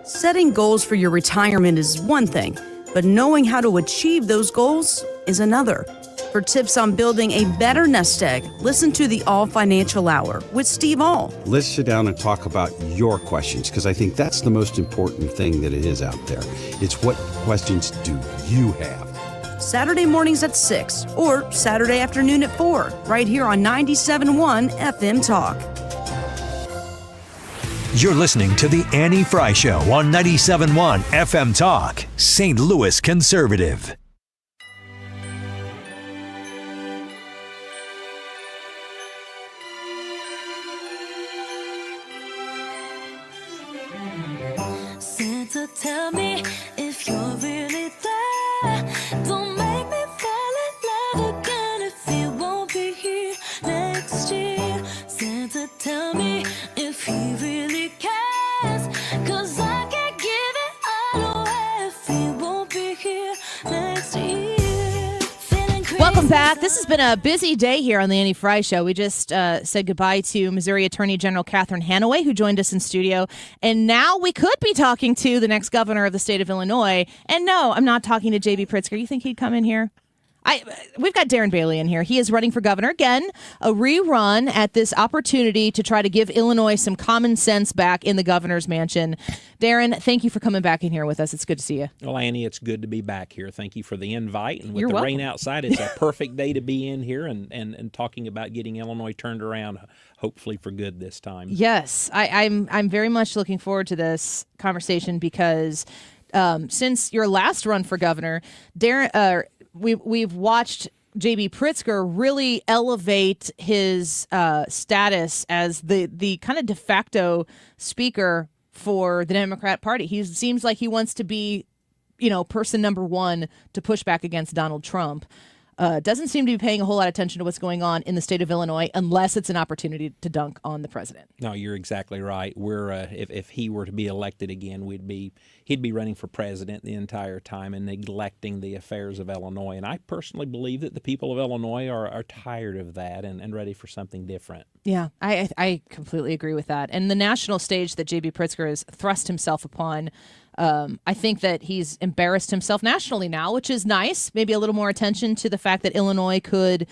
Setting goals for your retirement is one thing, but knowing how to achieve those goals is another. For tips on building a better nest egg, listen to the All Financial Hour with Steve All. Let's sit down and talk about your questions, because I think that's the most important thing that it is out there. It's what questions do you have? Saturday mornings at 6 or Saturday afternoon at 4, right here on 97.1 FM Talk. You're listening to The Annie Fry Show on 97.1 FM Talk, St. Louis Conservative. tell me if you're really there. Don't make me fall in love again if you won't be here next year. Santa, tell me if he really cares, 'cause I can't give it all away if he won't be here next year. Welcome back. This has been a busy day here on the Annie Fry Show. We just said goodbye to Missouri Attorney General Catherine Hanaway, who joined us in studio. And now we could be talking to the next governor of the state of Illinois. And no, I'm not talking to J.B. Pritzker. You think he'd come in here? We've got Darren Bailey in here. He is running for governor again, a rerun at this opportunity to try to give Illinois some common sense back in the governor's mansion. Darren, thank you for coming back in here with us. It's good to see you. Well, Annie, it's good to be back here. Thank you for the invite. And with You're the welcome. rain outside, it's a perfect day to be in here and talking about getting Illinois turned around, hopefully for good this time. Yes, I'm very much looking forward to this conversation because since your last run for governor, Darren, we've watched J.B. Pritzker really elevate his status as the kind of de facto speaker for the Democrat Party. He seems like he wants to be, person number one to push back against Donald Trump. Doesn't seem to be paying a whole lot of attention to what's going on in the state of Illinois unless it's an opportunity to dunk on the president. No, you're exactly right. We're if he were to be elected again, he'd be running for president the entire time and neglecting the affairs of Illinois. And I personally believe that the people of Illinois are tired of that and ready for something different. Yeah, I completely agree with that. And the national stage that J.B. Pritzker has thrust himself upon, I think that he's embarrassed himself nationally now, which is nice. Maybe a little more attention to the fact that Illinois could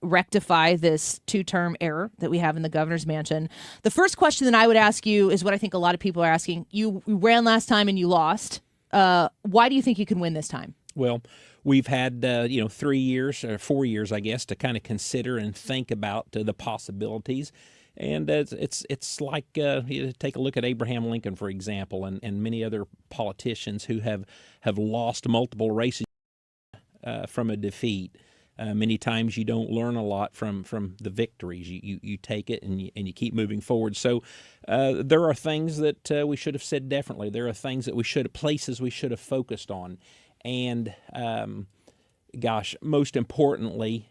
rectify this two-term error that we have in the governor's mansion. The first question that I would ask you is what I think a lot of people are asking. You ran last time and you lost. Why do you think you can win this time? Well, we've had 3 years or 4 years, I guess, to kind of consider and think about the possibilities. And it's like take a look at Abraham Lincoln, for example, and many other politicians who have lost multiple races from a defeat. Many times you don't learn a lot from the victories. You take it and you keep moving forward. So there are things that we should have said differently. There are things that places we should have focused on. And most importantly,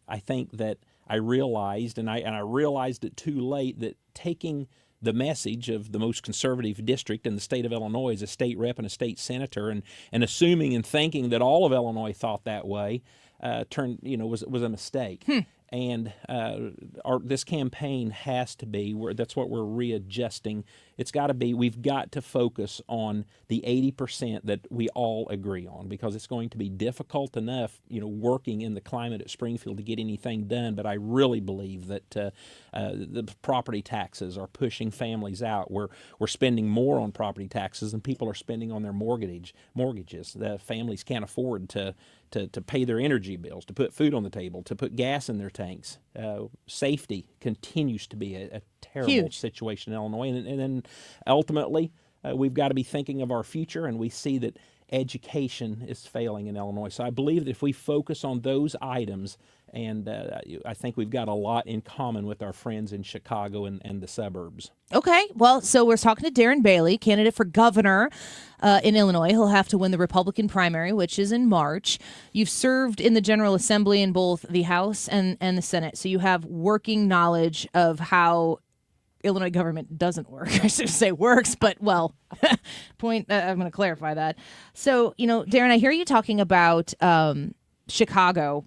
I think that I realized, and I realized it too late, that taking the message of the most conservative district in the state of Illinois as a state rep and a state senator, and assuming and thinking that all of Illinois thought that way, was a mistake. And this campaign has to be that's what we're readjusting. It's got to be. We've got to focus on the 80% that we all agree on, because it's going to be difficult enough, working in the climate at Springfield to get anything done. But I really believe that the property taxes are pushing families out. We're spending more on property taxes than people are spending on their mortgages. The families can't afford to pay their energy bills, to put food on the table, to put gas in their tanks. Safety continues to be a terrible situation in Illinois. And then ultimately, we've got to be thinking of our future, and we see that education is failing in Illinois. So I believe that if we focus on those items, and I think we've got a lot in common with our friends in Chicago and the suburbs. Okay, well, so we're talking to Darren Bailey, candidate for governor in Illinois. He'll have to win the Republican primary, which is in March. You've served in the General Assembly in both the House and the Senate, so you have working knowledge of how Illinois government doesn't work. I should say works, but, well, I'm going to clarify that. So, Darren, I hear you talking about Chicago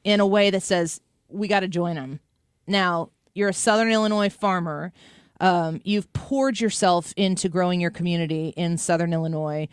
in a way that says we got to join them. Now, you're a Southern Illinois farmer. You've poured yourself into growing your community in Southern Illinois.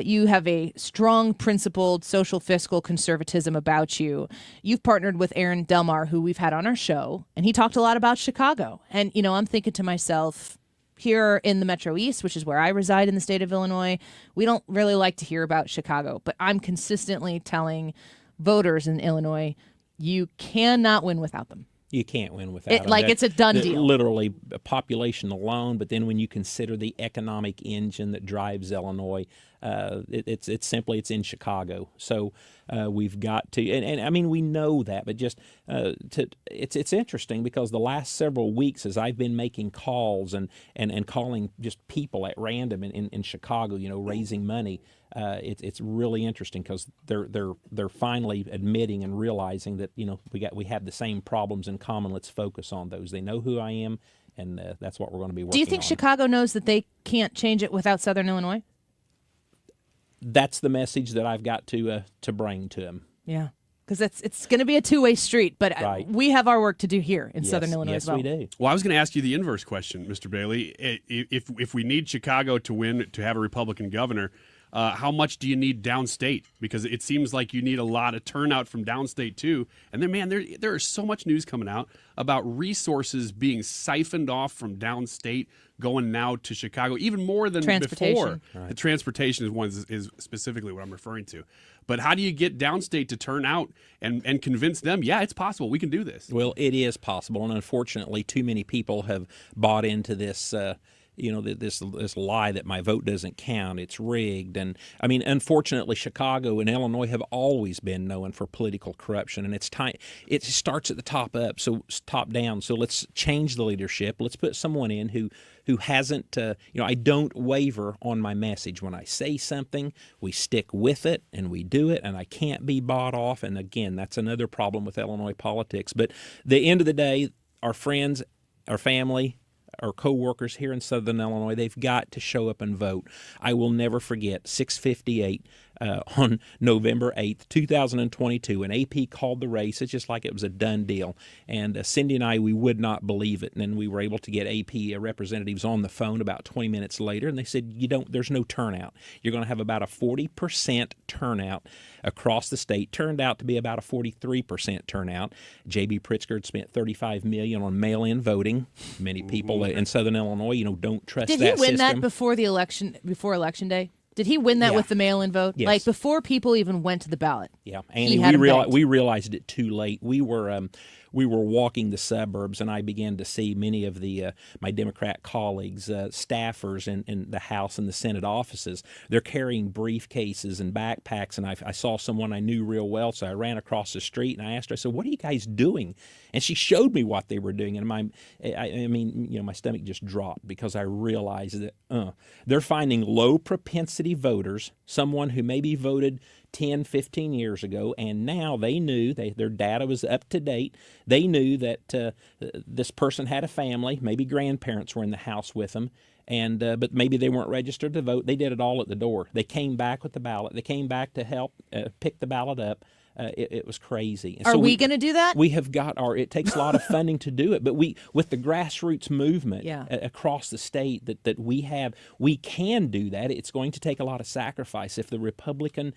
You have a strong, principled, social fiscal conservatism about you. You've partnered with Aaron Delmar, who we've had on our show, and he talked a lot about Chicago. And, I'm thinking to myself, here in the Metro East, which is where I reside in the state of Illinois, we don't really like to hear about Chicago. But I'm consistently telling voters in Illinois, you cannot win without them. You can't win without them. It's a done deal. Literally, population alone. But then when you consider the economic engine that drives Illinois, it's in Chicago. So we've got to, and I mean we know that, but just it's interesting because the last several weeks, as I've been making calls and calling just people at random in Chicago, raising money. It's really interesting because they're finally admitting and realizing that we have the same problems in common. Let's focus on those. They know who I am, and that's what we're going to be working on. Do you think Chicago knows that they can't change it without Southern Illinois? That's the message that I've got to bring to them. Yeah, because it's going to be a two-way street, but right. We have our work to do here in Southern Illinois as well. Yes, we do. Well, I was going to ask you the inverse question, Mr. Bailey. If we need Chicago to win, to have a Republican governor, how much do you need downstate? Because it seems like you need a lot of turnout from downstate too. And then, man, there is so much news coming out about resources being siphoned off from downstate going now to Chicago, even more than before. Right. The transportation is specifically what I'm referring to. But how do you get downstate to turn out and convince them, yeah, it's possible, we can do this? Well, it is possible, and unfortunately, too many people have bought into this. This lie that my vote doesn't count, it's rigged. And I mean, unfortunately, Chicago and Illinois have always been known for political corruption, and it's time. It starts at the top up, so top down. So let's change the leadership. Let's put someone in who hasn't. I don't waver on my message. When I say something, we stick with it and we do it, and I can't be bought off. And again, that's another problem with Illinois politics. But the end of the day, our friends, our family, our co-workers here in Southern Illinois, they've got to show up and vote. I will never forget 6:58 on November 8th, 2022, and AP called the race. It's just like it was a done deal. And Cindy and I, we would not believe it. And then we were able to get AP representatives on the phone about 20 minutes later, and they said, there's no turnout. You're going to have about a 40% turnout across the state. Turned out to be about a 43% turnout. J.B. Pritzker had spent $35 million on mail-in voting. Many people in Southern Illinois, don't trust that system. Did he win that before the election? Before Election Day? Did he win that with the mail-in vote? Yes. Like before people even went to the ballot? Yeah, and we realized it too late. We were walking the suburbs, and I began to see many of my Democrat colleagues, staffers in the House and the Senate offices. They're carrying briefcases and backpacks, and I saw someone I knew real well, so I ran across the street and I asked her, I said, "What are you guys doing?" And she showed me what they were doing, and my stomach just dropped because I realized that they're finding low propensity voters, someone who maybe voted 10, 15 years ago, and now they knew their data was up to date. They knew that this person had a family, maybe grandparents were in the house with them, and but maybe they weren't registered to vote. They did it all at the door. They came back with the ballot. They came back to help pick the ballot up. It was crazy. And Are we going to do that? We have got it takes a lot of funding to do it, but with the grassroots movement across the state that we have, we can do that. It's going to take a lot of sacrifice. If the Republican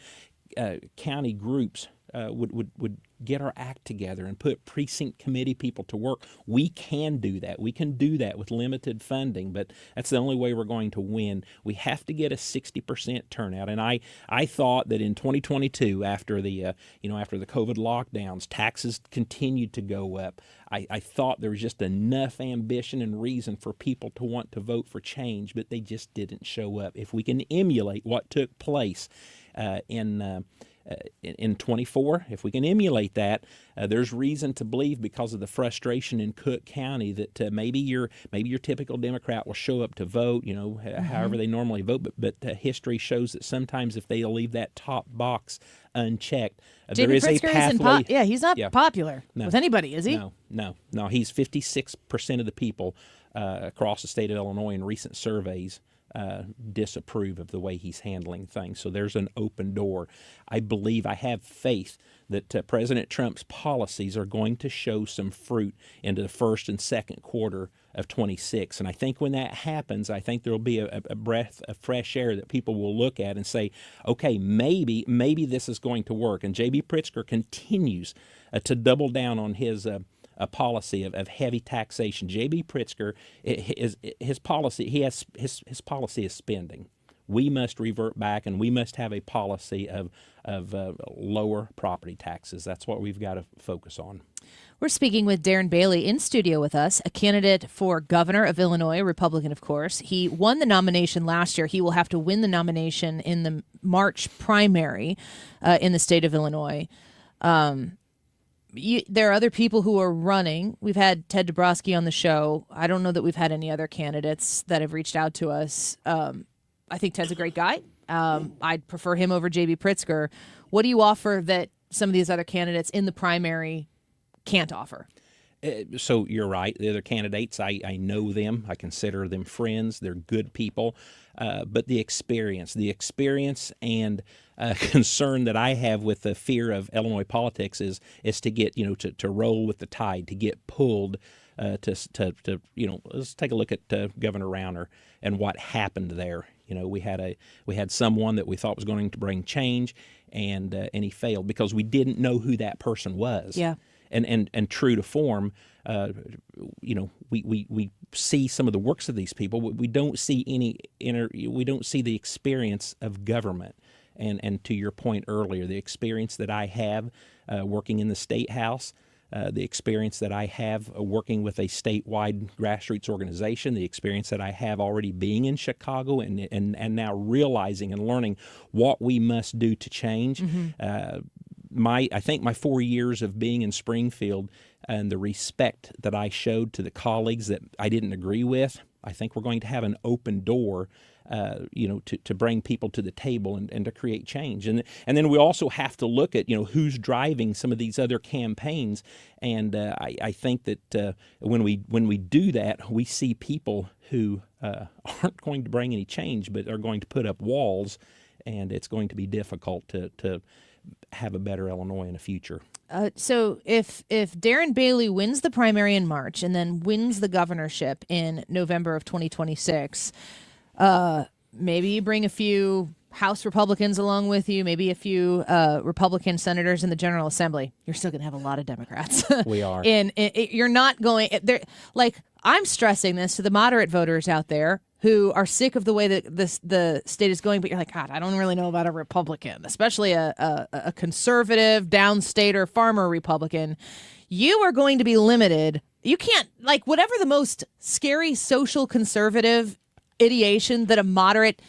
county groups would get our act together and put precinct committee people to work, we can do that. We can do that with limited funding, but that's the only way we're going to win. We have to get a 60% turnout. And I thought that in 2022, after the after the COVID lockdowns, taxes continued to go up. I thought there was just enough ambition and reason for people to want to vote for change, but they just didn't show up. If we can emulate what took place in 24, if we can emulate that, there's reason to believe, because of the frustration in Cook County, that maybe your typical Democrat will show up to vote, however they normally vote. But history shows that sometimes if they leave that top box unchecked, there is a pathway. He's not popular with anybody, is he? No. He's 56% of the people across the state of Illinois in recent surveys disapprove of the way he's handling things. So there's an open door. I have faith that President Trump's policies are going to show some fruit into the first and second quarter of 26. And I think when that happens, I think there'll be a breath of fresh air that people will look at and say, okay, maybe this is going to work. And J.B. Pritzker continues to double down on his a policy of heavy taxation. J.B. Pritzker, his policy is spending. we must revert back, and we must have a policy of lower property taxes. That's what we've got to focus on. We're speaking with Darren Bailey in studio with us, a candidate for governor of Illinois, Republican, of course. He won the nomination last year. He will have to win the nomination in the March primary in the state of Illinois. There are other people who are running. We've had Ted Dabrowski on the show. I don't know that we've had any other candidates that have reached out to us. I think Ted's a great guy. I'd prefer him over J.B. Pritzker. What do you offer that some of these other candidates in the primary can't offer? So you're right. The other candidates, I know them. I consider them friends. They're good people. But the experience and concern that I have with the fear of Illinois politics is to get, to roll with the tide, to get pulled, let's take a look at Governor Rauner and what happened there. We had someone that we thought was going to bring change, and he failed because we didn't know who that person was. Yeah. And true to form, we see some of the works of these people, but we don't see we don't see the experience of government. And to your point earlier, the experience that I have working in the State House, the experience that I have working with a statewide grassroots organization, the experience that I have already being in Chicago and now realizing and learning what we must do to change. I think my 4 years of being in Springfield and the respect that I showed to the colleagues that I didn't agree with, I think we're going to have an open door, to bring people to the table and to create change. And then we also have to look at, who's driving some of these other campaigns. And I think that when we do that, we see people who aren't going to bring any change, but are going to put up walls, and it's going to be difficult to have a better Illinois in the future. So if Darren Bailey wins the primary in March and then wins the governorship in November of 2026, maybe you bring a few House Republicans along with you, maybe a few Republican senators in the General Assembly. You're still going to have a lot of Democrats. We are. You're not going there. Like, I'm stressing this to the moderate voters out there who are sick of the way that the state is going, but you're like, God, I don't really know about a Republican, especially a conservative, downstater, farmer Republican. You are going to be limited. You can't, like, whatever the most scary social conservative ideation that a moderate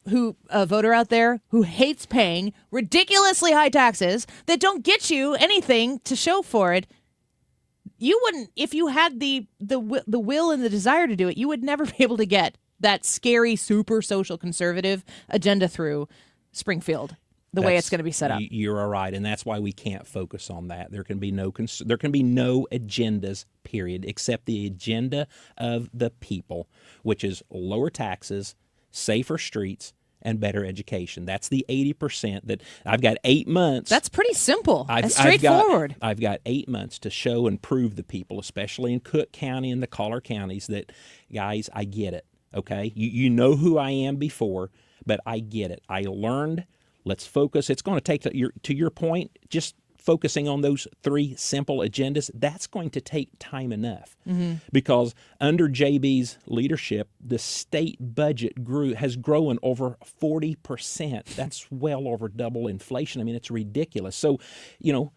voter out there who hates paying ridiculously high taxes that don't get you anything to show for it, you wouldn't, if you had the will and the desire to do it, you would never be able to get that scary, super social conservative agenda through Springfield the way it's going to be set up. You're all right, and that's why we can't focus on that. There can be no agendas, period, except the agenda of the people, which is lower taxes, safer streets, and better education. That's the 80% that I've got 8 months. That's pretty simple. That's straightforward. I've got 8 months to show and prove the people, especially in Cook County and the Collar counties, that, guys, I get it. Okay, you know who I am before, but I get it. I learned. Let's focus. It's going to take, to your point, just focusing on those 3 simple agendas. That's going to take time enough, because under JB's leadership, the state budget has grown over 40%. That's well over double inflation. I mean, it's ridiculous. So,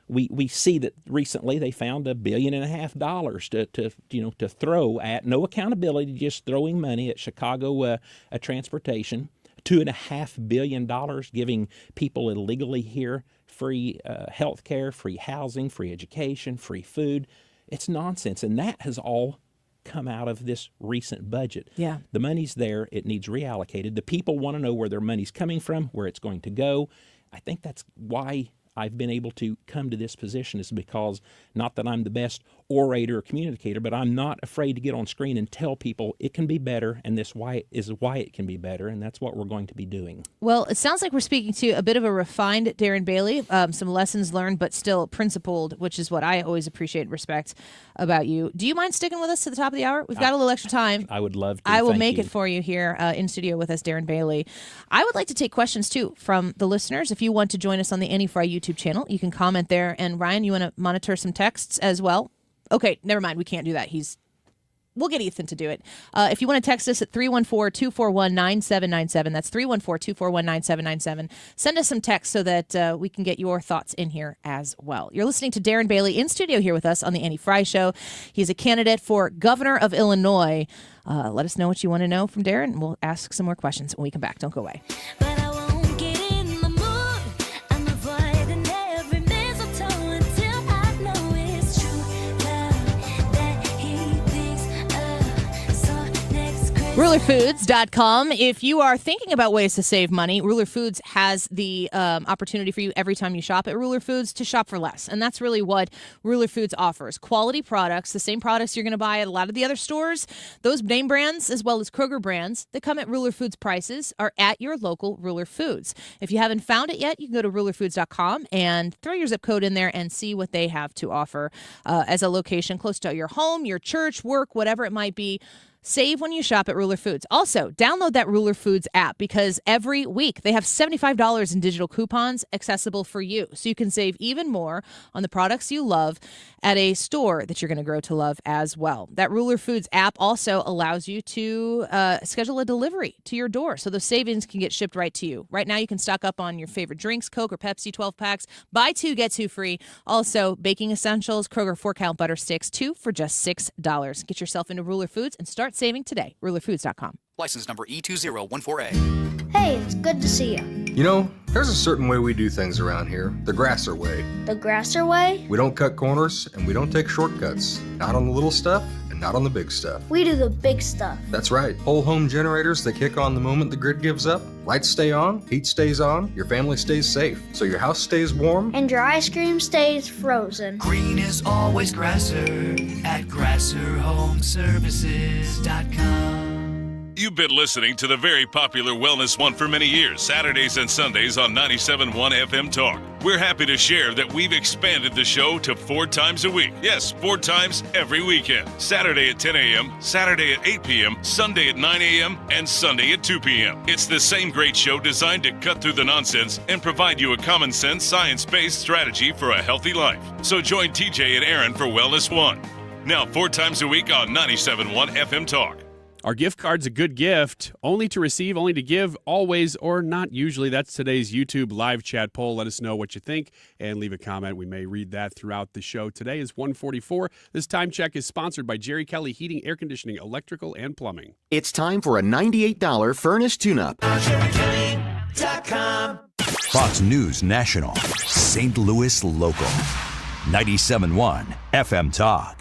we see that recently they found $1.5 billion to throw at, no accountability, just throwing money at Chicago transportation. $2.5 billion giving people illegally here free health care, free housing, free education, free food. It's nonsense. And that has all come out of this recent budget. Yeah. The money's there. It needs reallocated. The people want to know where their money's coming from, where it's going to go. I think that's why I've been able to come to this position, is because, not that I'm the best orator or communicator, but I'm not afraid to get on screen and tell people it can be better, and this is why it can be better, and that's what we're going to be doing. Well, it sounds like we're speaking to a bit of a refined Darren Bailey, some lessons learned, but still principled, which is what I always appreciate and respect about you. Do you mind sticking with us to the top of the hour? We've got a little extra time. I would love to. I will Thank make you. it for you here in studio with us, Darren Bailey. I would like to take questions, too, from the listeners. If you want to join us on the Annie Fry YouTube channel, you can comment there. And Ryan, you want to monitor some texts as well? Okay, never mind. We can't do that. He's We'll get Ethan to do it. If you want to text us at 314-241-9797, that's 314-241-9797. Send us some text so that we can get your thoughts in here as well. You're listening to Darren Bailey in studio here with us on the Annie Fry Show. He's a candidate for governor of Illinois. Let us know what you want to know from Darren, and we'll ask some more questions when we come back. Don't go away. RulerFoods.com. If you are thinking about ways to save money, Ruler Foods has the opportunity for you every time you shop at Ruler Foods to shop for less. And that's really what Ruler Foods offers. Quality products, the same products you're going to buy at a lot of the other stores. Those name brands, as well as Kroger brands that come at Ruler Foods prices, are at your local Ruler Foods. If you haven't found it yet, you can go to RulerFoods.com and throw your zip code in there and see what they have to offer as a location close to your home, your church, work, whatever it might be. Save when you shop at Ruler Foods. Also, download that Ruler Foods app because every week they have $75 in digital coupons accessible for you. So you can save even more on the products you love at a store that you're going to grow to love as well. That Ruler Foods app also allows you to schedule a delivery to your door so those savings can get shipped right to you. Right now, you can stock up on your favorite drinks, Coke or Pepsi 12 packs. Buy 2, get 2 free. Also, baking essentials, Kroger 4-count butter sticks, 2 for just $6. Get yourself into Ruler Foods and start saving today. RulerFoods.com. License number E2014A. Hey, it's good to see you. You know, there's a certain way we do things around here, the Grasser way. The Grasser way? We don't cut corners and we don't take shortcuts. Not on the little stuff and not on the big stuff. We do the big stuff. That's right. Whole home generators that kick on the moment the grid gives up. Lights stay on, heat stays on, your family stays safe, so your house stays warm. And your ice cream stays frozen. Green is always Grasser at GrasserHomeservices.com. You've been listening to the very popular Wellness One for many years, Saturdays and Sundays on 97.1 FM Talk. We're happy to share that we've expanded the show to 4 times a week. Yes, 4 times every weekend. Saturday at 10 a.m., Saturday at 8 p.m., Sunday at 9 a.m., and Sunday at 2 p.m. It's the same great show designed to cut through the nonsense and provide you a common sense, science-based strategy for a healthy life. So join TJ and Aaron for Wellness One. Now 4 times a week on 97.1 FM Talk. Our gift card's a good gift, only to receive, only to give, always or not usually. That's today's YouTube live chat poll. Let us know what you think and leave a comment. We may read that throughout the show. Today is 1:44. This time check is sponsored by Jerry Kelly Heating, Air Conditioning, Electrical, and Plumbing. It's time for a $98 furnace tune-up. Fox News National, St. Louis Local, 97.1 FM Talk.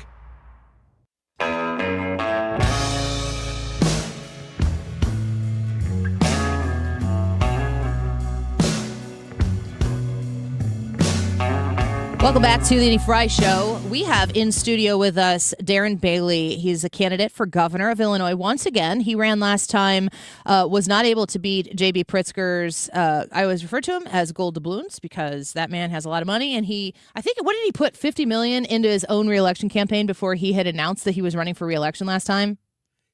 Welcome back to the Annie Fry Show. We have in studio with us Darren Bailey. He's a candidate for governor of Illinois. Once again, he ran last time, was not able to beat J.B. Pritzker's, I always refer to him as gold doubloons because that man has a lot of money. And what did he put, $50 million into his own reelection campaign before he had announced that he was running for reelection last time?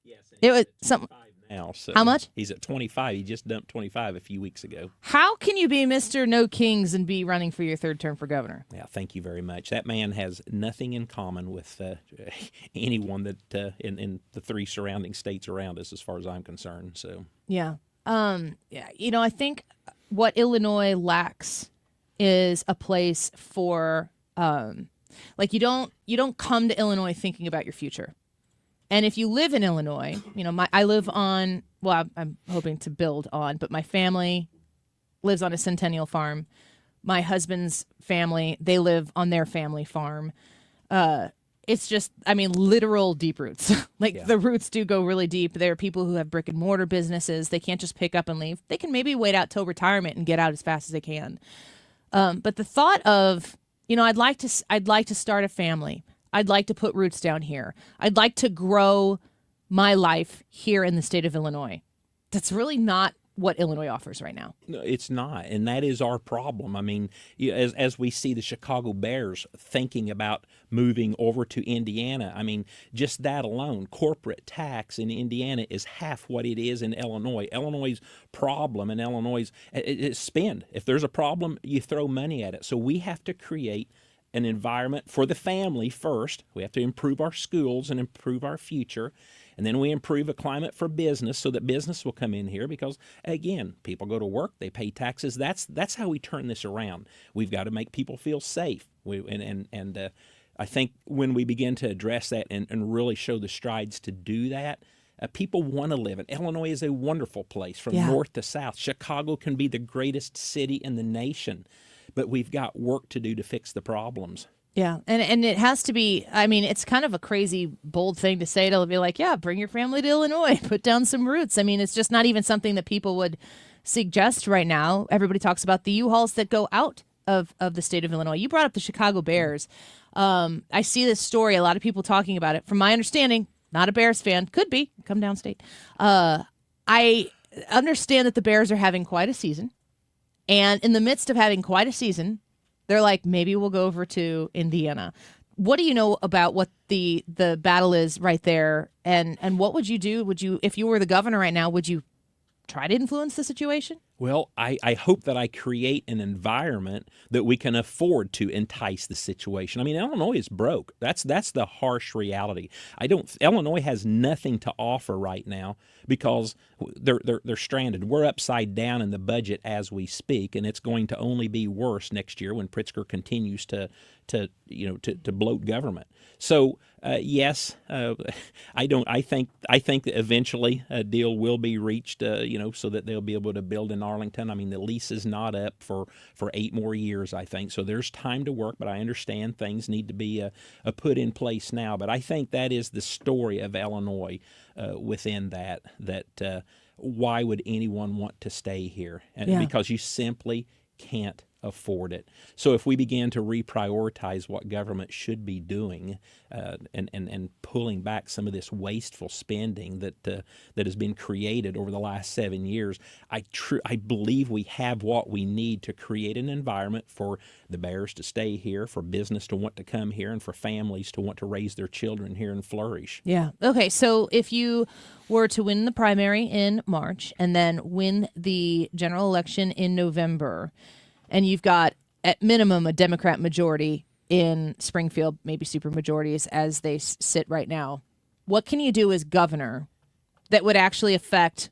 Yes. It was something. Now, so how much? He's at 25. He just dumped 25 a few weeks ago. How can you be Mr. No Kings and be running for your 3rd term for governor? Yeah, thank you very much. That man has nothing in common with anyone that in the 3 surrounding states around us, as far as I'm concerned. So yeah, I think what Illinois lacks is a place for you don't come to Illinois thinking about your future. And if you live in Illinois, I live on, I'm hoping to build on, but my family lives on a Centennial farm. My husband's family, they live on their family farm. It's just, literal deep roots. The roots do go really deep. There are people who have brick and mortar businesses. They can't just pick up and leave. They can maybe wait out till retirement and get out as fast as they can. But the thought of, I'd like to start a family. I'd like to put roots down here. I'd like to grow my life here in the state of Illinois. That's really not what Illinois offers right now. No, it's not, and that is our problem. As we see the Chicago Bears thinking about moving over to Indiana, just that alone, corporate tax in Indiana is half what it is in Illinois. Illinois' problem and Illinois' is spend. If there's a problem, you throw money at it. So we have to create an environment for the family first. We have to improve our schools and improve our future. And then we improve a climate for business so that business will come in here because, again, people go to work, they pay taxes. That's how we turn this around. We've got to make people feel safe. I think when we begin to address that and really show the strides to do that, people want to live in. Illinois is a wonderful place from north to south. Chicago can be the greatest city in the nation, but we've got work to do to fix the problems. Yeah, and it has to be, I mean, it's kind of a crazy, bold thing to say to be like, yeah, bring your family to Illinois, put down some roots. I mean, it's just not even something that people would suggest right now. Everybody talks about the U-Hauls that go out of the state of Illinois. You brought up the Chicago Bears. I see this story, a lot of people talking about it. From my understanding, not a Bears fan, could be, come downstate. I understand that the Bears are having quite a season. And in the midst of having quite a season, they're like, maybe we'll go over to Indiana. What do you know about what the battle is right there? And what would you do? Would you, if you were the governor right now, would you try to influence the situation? Well, I hope that I create an environment that we can afford to entice the situation. I mean, Illinois is broke. That's the harsh reality. Illinois has nothing to offer right now because they're stranded. We're upside down in the budget as we speak, and it's going to only be worse next year when Pritzker continues to bloat government. So yes, I think that eventually a deal will be reached, so that they'll be able to build in Arlington. I mean, the lease is not up for 8 more years, I think. So there's time to work, but I understand things need to be put in place now. But I think that is the story of Illinois within that why would anyone want to stay here? And because you simply can't afford it. So if we began to reprioritize what government should be doing and pulling back some of this wasteful spending that has been created over the last 7 years, I believe we have what we need to create an environment for the Bears to stay here, for business to want to come here, and for families to want to raise their children here and flourish. Yeah. Okay, so if you were to win the primary in March and then win the general election in November, and you've got, at minimum, a Democrat majority in Springfield, maybe super majorities as they sit right now, what can you do as governor that would actually affect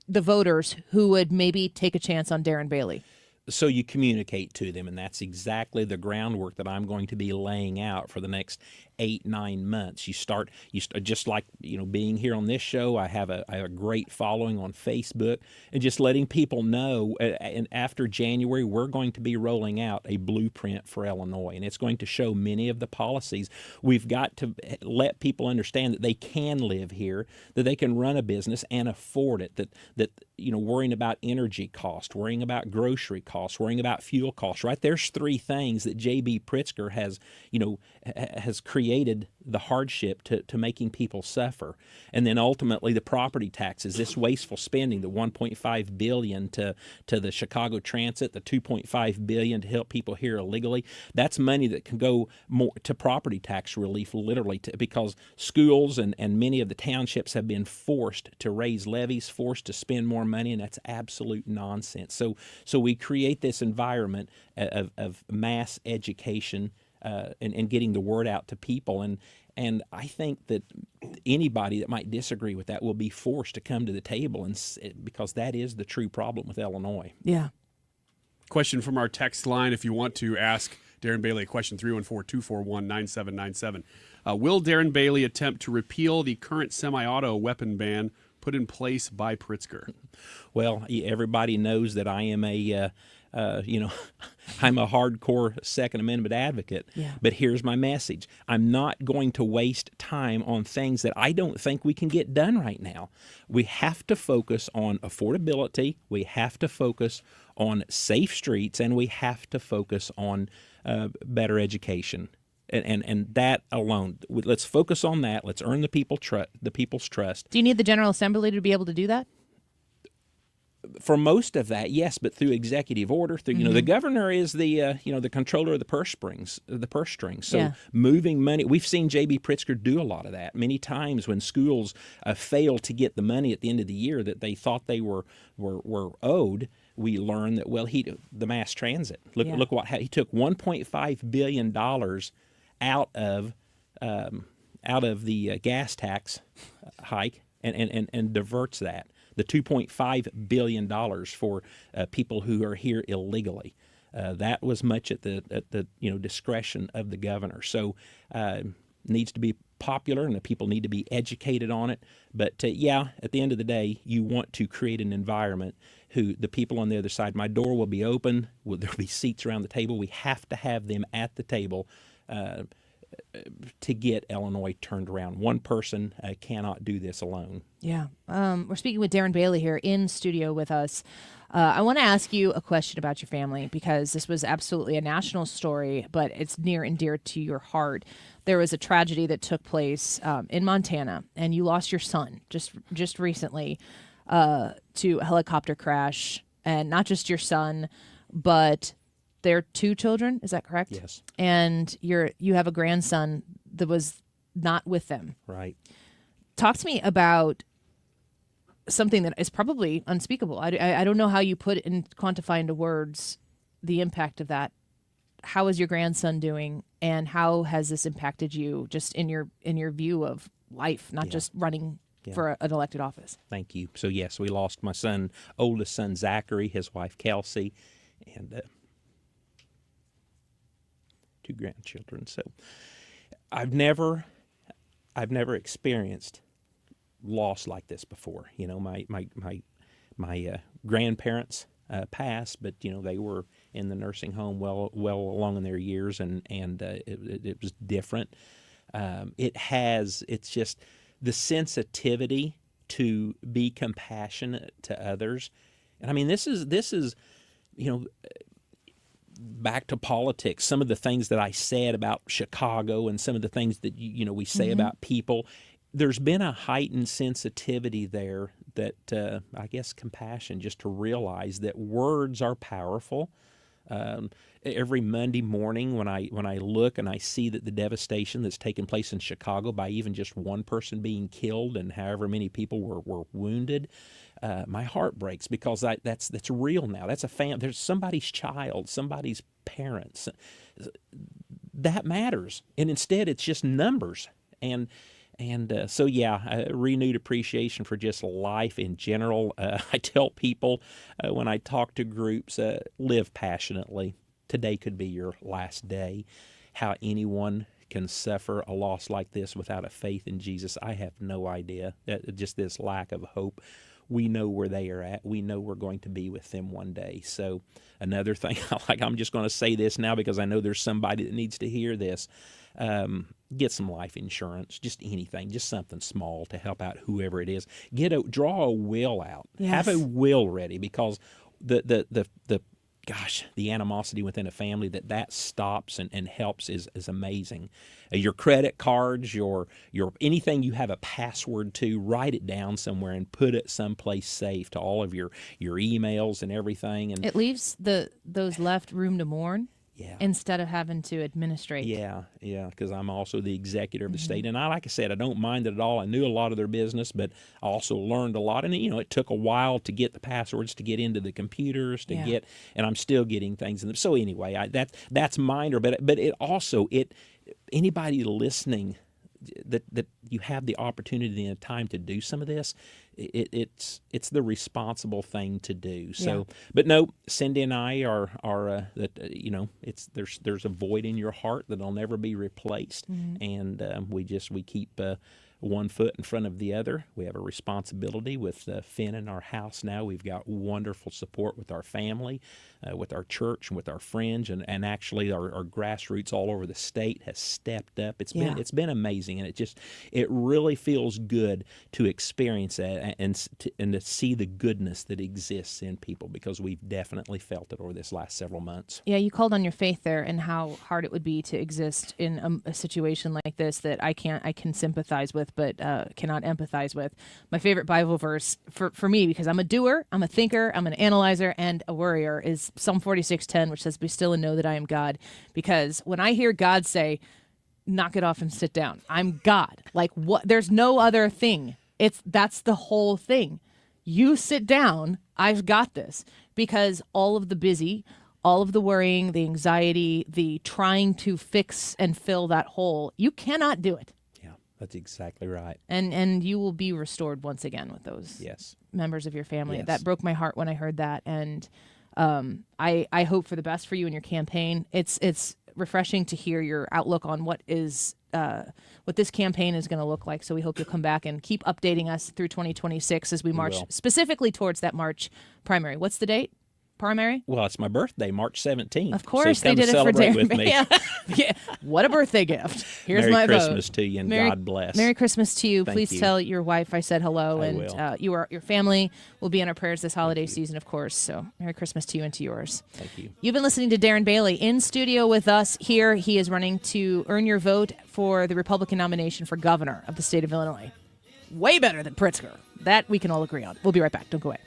the voters who would maybe take a chance on Darren Bailey? So you communicate to them, and that's exactly the groundwork that I'm going to be laying out for the next 8-9 months. You start just like being here on this show. I have a great following on Facebook, and just letting people know. And after January, we're going to be rolling out a blueprint for Illinois, and it's going to show many of the policies. We've got to let people understand that they can live here, that they can run a business and afford it. That worrying about energy cost, worrying about grocery costs, worrying about fuel costs. Right, there's 3 things that J.B. Pritzker has created the hardship to making people suffer. And then ultimately the property taxes, this wasteful spending, the $1.5 billion to the Chicago Transit, the $2.5 billion to help people here illegally. That's money that can go more to property tax relief, literally, because schools and many of the townships have been forced to raise levies, forced to spend more money, and that's absolute nonsense. So we create this environment of mass education and getting the word out to people. And I think that anybody that might disagree with that will be forced to come to the table, because that is the true problem with Illinois. Yeah. Question from our text line, if you want to ask Darren Bailey a question, 314-241-9797. Will Darren Bailey attempt to repeal the current semi-auto weapon ban put in place by Pritzker? Well, everybody knows that I am I'm a hardcore Second Amendment advocate. Yeah. But here's my message. I'm not going to waste time on things that I don't think we can get done right now. We have to focus on affordability. We have to focus on safe streets, and we have to focus on better education. And that alone, let's focus on that. Let's earn the people's trust. Do you need the General Assembly to be able to do that? For most of that, yes, but through executive order, through the governor is the the controller of the purse strings. So moving money, we've seen J.B. Pritzker do a lot of that many times when schools fail to get the money at the end of the year that they thought they were owed. We learned that the mass transit. Look what he took $1.5 billion out of the gas tax hike and diverts that. The $2.5 billion for people who are here illegally. That was much at the discretion of the governor. So needs to be popular, and the people need to be educated on it. But at the end of the day, you want to create an environment the people on the other side. My door will be open. There'll be seats around the table. We have to have them at the table to get Illinois turned around. One person cannot do this alone. Yeah. We're speaking with Darren Bailey here in studio with us. I want to ask you a question about your family, because this was absolutely a national story, but it's near and dear to your heart. There was a tragedy that took place in Montana, and you lost your son just recently to a helicopter crash. And not just your son, but their two children. Is that correct? Yes. And you have a grandson that was not with them. Right. Talk to me about something that is probably unspeakable. I don't know how you put it and quantify into words the impact of that. How is your grandson doing, and how has this impacted you just in your view of life, not just running for an elected office? Thank you. So yes, we lost my oldest son Zachary, his wife Kelsey, and two grandchildren. So I've never experienced loss like this before. My grandparents passed, but they were in the nursing home well along in their years, and it was different. It's just the sensitivity to be compassionate to others, and I mean this is back to politics. Some of the things that I said about Chicago and some of the things that we say about people. There's been a heightened sensitivity there that I guess compassion, just to realize that words are powerful. Every Monday morning when I look and I see that the devastation that's taken place in Chicago by even just one person being killed and however many people were wounded, my heart breaks, because that's real now. That's there's somebody's child, somebody's parents. That matters, and instead it's just numbers. And so, a renewed appreciation for just life in general. I tell people when I talk to groups, live passionately. Today could be your last day. How anyone can suffer a loss like this without a faith in Jesus, I have no idea. Just this lack of hope. We know where they are at. We know we're going to be with them one day. So another thing, I'm just going to say this now because I know there's somebody that needs to hear this. Get some life insurance, just anything, just something small to help out whoever it is. Draw a will out. Yes. Have a will ready, because the animosity within a family that stops and helps is amazing. Your credit cards, your anything you have a password to, write it down somewhere and put it someplace safe to all of your emails and everything. And it leaves those left room to mourn. Yeah. Instead of having to administrate. Yeah, because I'm also the executor of the state. And like I said, I don't mind it at all. I knew a lot of their business, but I also learned a lot. And, it took a while to get the passwords, to get into the computers, and I'm still getting things in them. So anyway, that's minor, but it also, anybody listening that you have the opportunity and the time to do some of this, it's the responsible thing to do. So, but no, Cindy and I are there's a void in your heart that'll never be replaced, and we keep one foot in front of the other. We have a responsibility with Finn in our house now. We've got wonderful support with our family, with our church, and with our friends, and actually our grassroots all over the state has stepped up. It's been amazing, and it really feels good to experience that and to see the goodness that exists in people, because we've definitely felt it over this last several months. Yeah, you called on your faith there, and how hard it would be to exist in a situation like this that I can sympathize with with, but cannot empathize with. My favorite Bible verse for me, because I'm a doer, I'm a thinker, I'm an analyzer, and a worrier, is Psalm 46:10, which says, "Be still and know that I am God." Because when I hear God say, "Knock it off and sit down," I'm God. Like, what? There's no other thing. That's the whole thing. You sit down, I've got this. Because all of the busy, all of the worrying, the anxiety, the trying to fix and fill that hole, you cannot do it. Yeah, that's exactly right. And you will be restored once again with those members of your family. Yes. That broke my heart when I heard that. And I hope for the best for you in your campaign. It's refreshing to hear your outlook on what this campaign is going to look like. So we hope you'll come back and keep updating us through 2026 as we march specifically towards that March primary. What's the date? Primary? Well, it's my birthday, March 17th. Of course, so they did it for Darren Darren. with me. Yeah. What a birthday gift. Here's Merry my Christmas vote. to you, and God bless. Merry Christmas to you. Thank Please you. tell your wife I said hello, I and will. your family will be in our prayers this holiday season, of course. So Merry Christmas to you and to yours. Thank you. You've been listening to Darren Bailey in studio with us here. He is running to earn your vote for the Republican nomination for governor of the state of Illinois. Way better than Pritzker. That we can all agree on. We'll be right back. Don't go away.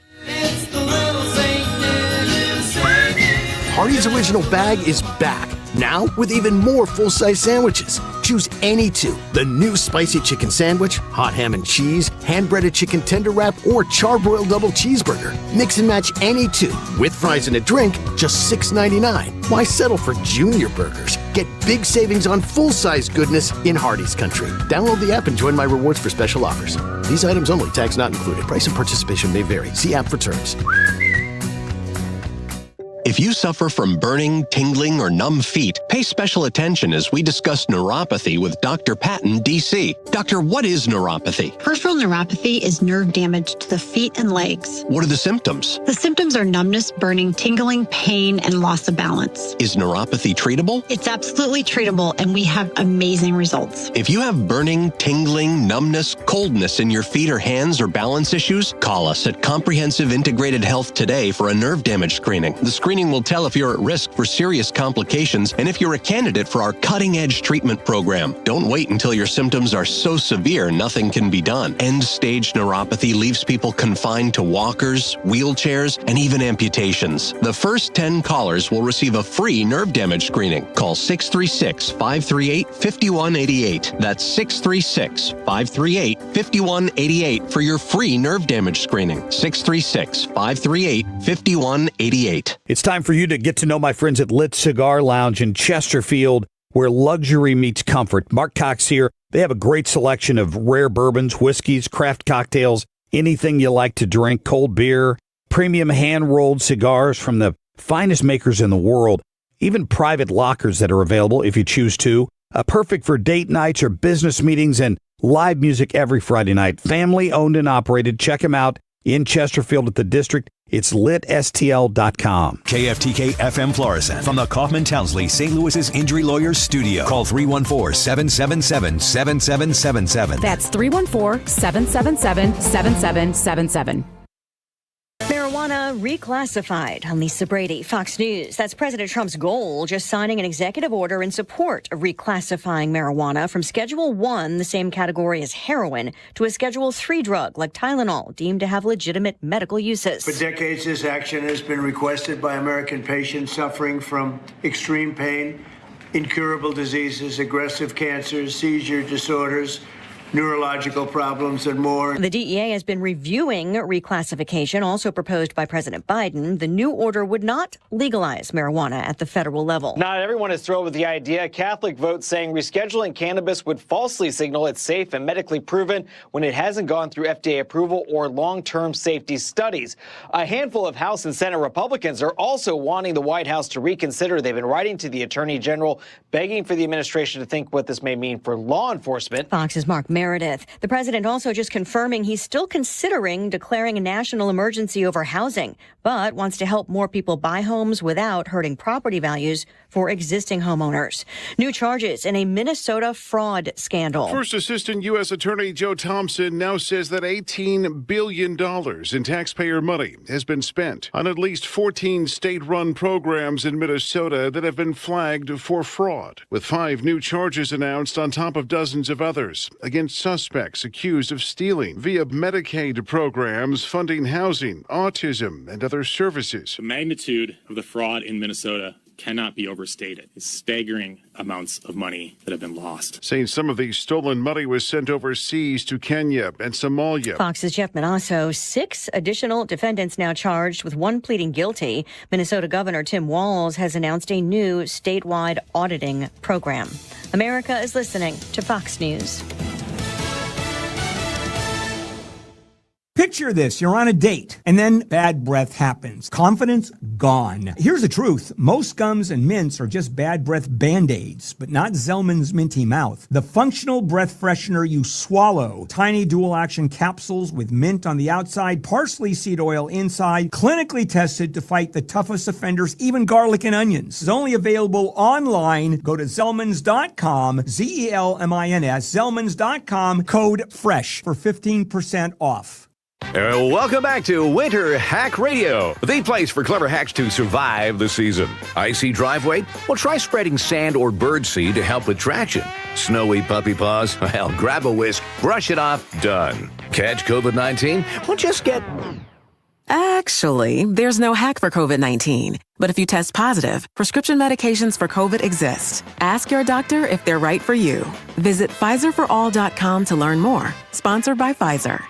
Hardee's Original Bag is back, now with even more full-size sandwiches. Choose any two, the new spicy chicken sandwich, hot ham and cheese, hand-breaded chicken tender wrap, or charbroiled double cheeseburger. Mix and match any two, with fries and a drink, just $6.99. Why settle for junior burgers? Get big savings on full-size goodness in Hardee's country. Download the app and join my rewards for special offers. These items only, tax not included. Price and participation may vary. See app for terms. If you suffer from burning, tingling, or numb feet, pay special attention as we discuss neuropathy with Dr. Patton, D.C. Doctor, what is neuropathy? Peripheral neuropathy is nerve damage to the feet and legs. What are the symptoms? The symptoms are numbness, burning, tingling, pain, and loss of balance. Is neuropathy treatable? It's absolutely treatable, and we have amazing results. If you have burning, tingling, numbness, coldness in your feet or hands or balance issues, call us at Comprehensive Integrated Health today for a nerve damage screening. The screening will tell if you're at risk for serious complications and if you're a candidate for our cutting-edge treatment program. Don't wait until your symptoms are so severe nothing can be done. End-stage neuropathy leaves people confined to walkers, wheelchairs, and even amputations. The first 10 callers will receive a free nerve damage screening. Call 636-538-5188. That's 636-538-5188 for your free nerve damage screening. 636-538-5188. It's time for you to get to know my friends at Lit Cigar Lounge in Chesterfield, where luxury meets comfort. Mark Cox here. They have a great selection of rare bourbons, whiskeys, craft cocktails, anything you like to drink, cold beer, premium hand-rolled cigars from the finest makers in the world, even private lockers that are available if you choose to. Perfect for date nights or business meetings, and live music every Friday night. Family owned and operated. Check them out in Chesterfield at the District. It's litstl.com. KFTK FM Florissant from the Kaufman Townsley St. Louis's Injury Lawyers Studio. Call 314-777-7777. That's 314-777-7777. Marijuana reclassified. I'm Lisa Brady, Fox News. That's President Trump's goal, just signing an executive order in support of reclassifying marijuana from Schedule 1, the same category as heroin, to a Schedule 3 drug like Tylenol, deemed to have legitimate medical uses. For decades, this action has been requested by American patients suffering from extreme pain, incurable diseases, aggressive cancers, seizure disorders, neurological problems, and more. The DEA has been reviewing reclassification, also proposed by President Biden. The new order would not legalize marijuana at the federal level. Not everyone is thrilled with the idea. Catholic vote saying rescheduling cannabis would falsely signal it's safe and medically proven when it hasn't gone through FDA approval or long-term safety studies. A handful of House and Senate Republicans are also wanting the White House to reconsider. They've been writing to the Attorney General, begging for the administration to think what this may mean for law enforcement. Fox's Mark Meredith. The president also just confirming he's still considering declaring a national emergency over housing, but wants to help more people buy homes without hurting property values for existing homeowners. New charges in a Minnesota fraud scandal. First Assistant U.S. Attorney Joe Thompson now says that $18 billion in taxpayer money has been spent on at least 14 state-run programs in Minnesota that have been flagged for fraud, with 5 new charges announced on top of dozens of others against suspects accused of stealing via Medicaid programs funding housing, autism, and other services. The magnitude of the fraud in Minnesota cannot be overstated. It's staggering amounts of money that have been lost. Saying some of the stolen money was sent overseas to Kenya and Somalia. Fox's Jeff Manasso, 6 additional defendants now charged with 1 pleading guilty. Minnesota Governor Tim Walz has announced a new statewide auditing program. America is listening to Fox News. Picture this, you're on a date, and then bad breath happens. Confidence gone. Here's the truth. Most gums and mints are just bad breath Band-Aids, but not Zellman's Minty Mouth. The functional breath freshener you swallow. Tiny dual-action capsules with mint on the outside, parsley seed oil inside, clinically tested to fight the toughest offenders, even garlic and onions. It's only available online. Go to Zellmans.com, Zelmins, Zellmans.com, code FRESH for 15% off. Welcome back to Winter Hack Radio, the place for clever hacks to survive the season. Icy driveway? Well, try spreading sand or birdseed to help with traction. Snowy puppy paws? Well, grab a whisk, brush it off, done. Catch COVID-19? Well, just get... Actually, there's no hack for COVID-19. But if you test positive, prescription medications for COVID exist. Ask your doctor if they're right for you. Visit PfizerForAll.com to learn more. Sponsored by Pfizer.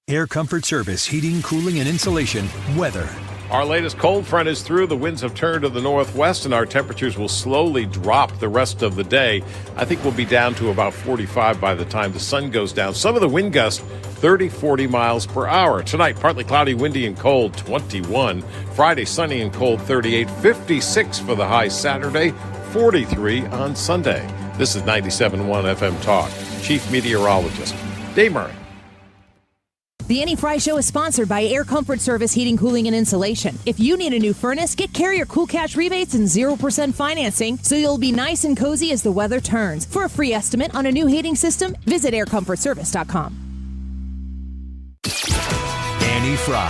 Air Comfort Service, heating, cooling, and insulation, weather. Our latest cold front is through. The winds have turned to the northwest, and our temperatures will slowly drop the rest of the day. I think we'll be down to about 45 by the time the sun goes down. Some of the wind gusts, 30, 40 miles per hour. Tonight, partly cloudy, windy, and cold, 21. Friday, sunny and cold, 38. 56 for the high Saturday, 43 on Sunday. This is 97.1 FM Talk. Chief Meteorologist Dave Murray. The Annie Fry Show is sponsored by Air Comfort Service Heating, Cooling, and Insulation. If you need a new furnace, get Carrier Cool Cash rebates and 0% financing so you'll be nice and cozy as the weather turns. For a free estimate on a new heating system, visit aircomfortservice.com. Annie Fry,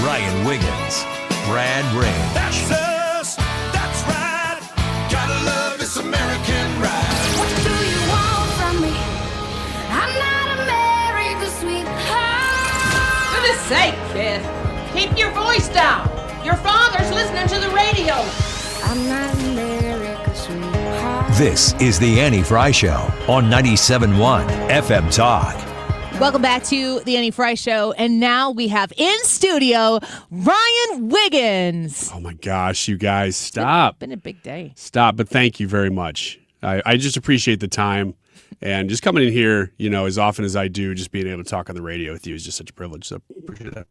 Ryan Wiggins, Brad Rain. That's us. That's right. Gotta love this American ride. What do you want from me? I'm not America's sweetheart. For goodness sake, kid. Keep your voice down. Your father's listening to the radio. I'm not America's sweetheart. This is the Annie Fry Show on 97.1 FM Talk. Welcome back to the Annie Fry Show, and now we have in studio Ryan Wiggins. Oh my gosh, you guys, stop. It's been a big day. Stop, but thank you very much. I just appreciate the time, and just coming in here, you know, as often as I do, just being able to talk on the radio with you is just such a privilege, so appreciate that.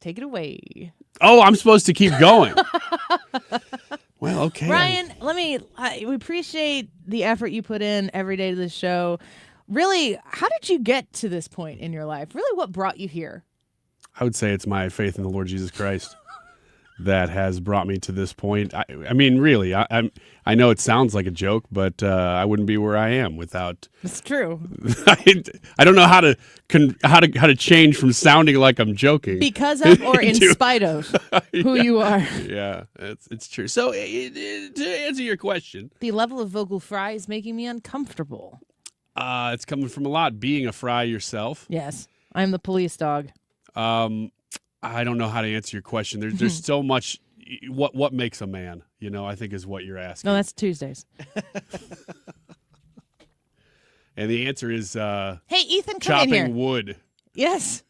Take it away. Oh, I'm supposed to keep going. Well, okay. Ryan, we appreciate the effort you put in every day to this show. Really, how did you get to this point in your life? Really, what brought you here? I would say it's my faith in the Lord Jesus Christ that has brought me to this point. I mean, really, I know it sounds like a joke, but I wouldn't be where I am without. It's true. I don't know how to change from sounding like I'm joking because of or in spite of who you are. Yeah, it's true. So to answer your question, the level of vocal fry is making me uncomfortable. It's coming from a lot. Being a fry yourself. Yes, I'm the police dog. I don't know how to answer your question. There's so much. What makes a man? You know, I think is what you're asking. No, that's Tuesdays. And the answer is hey, Ethan, come in here. Chopping wood. Yes,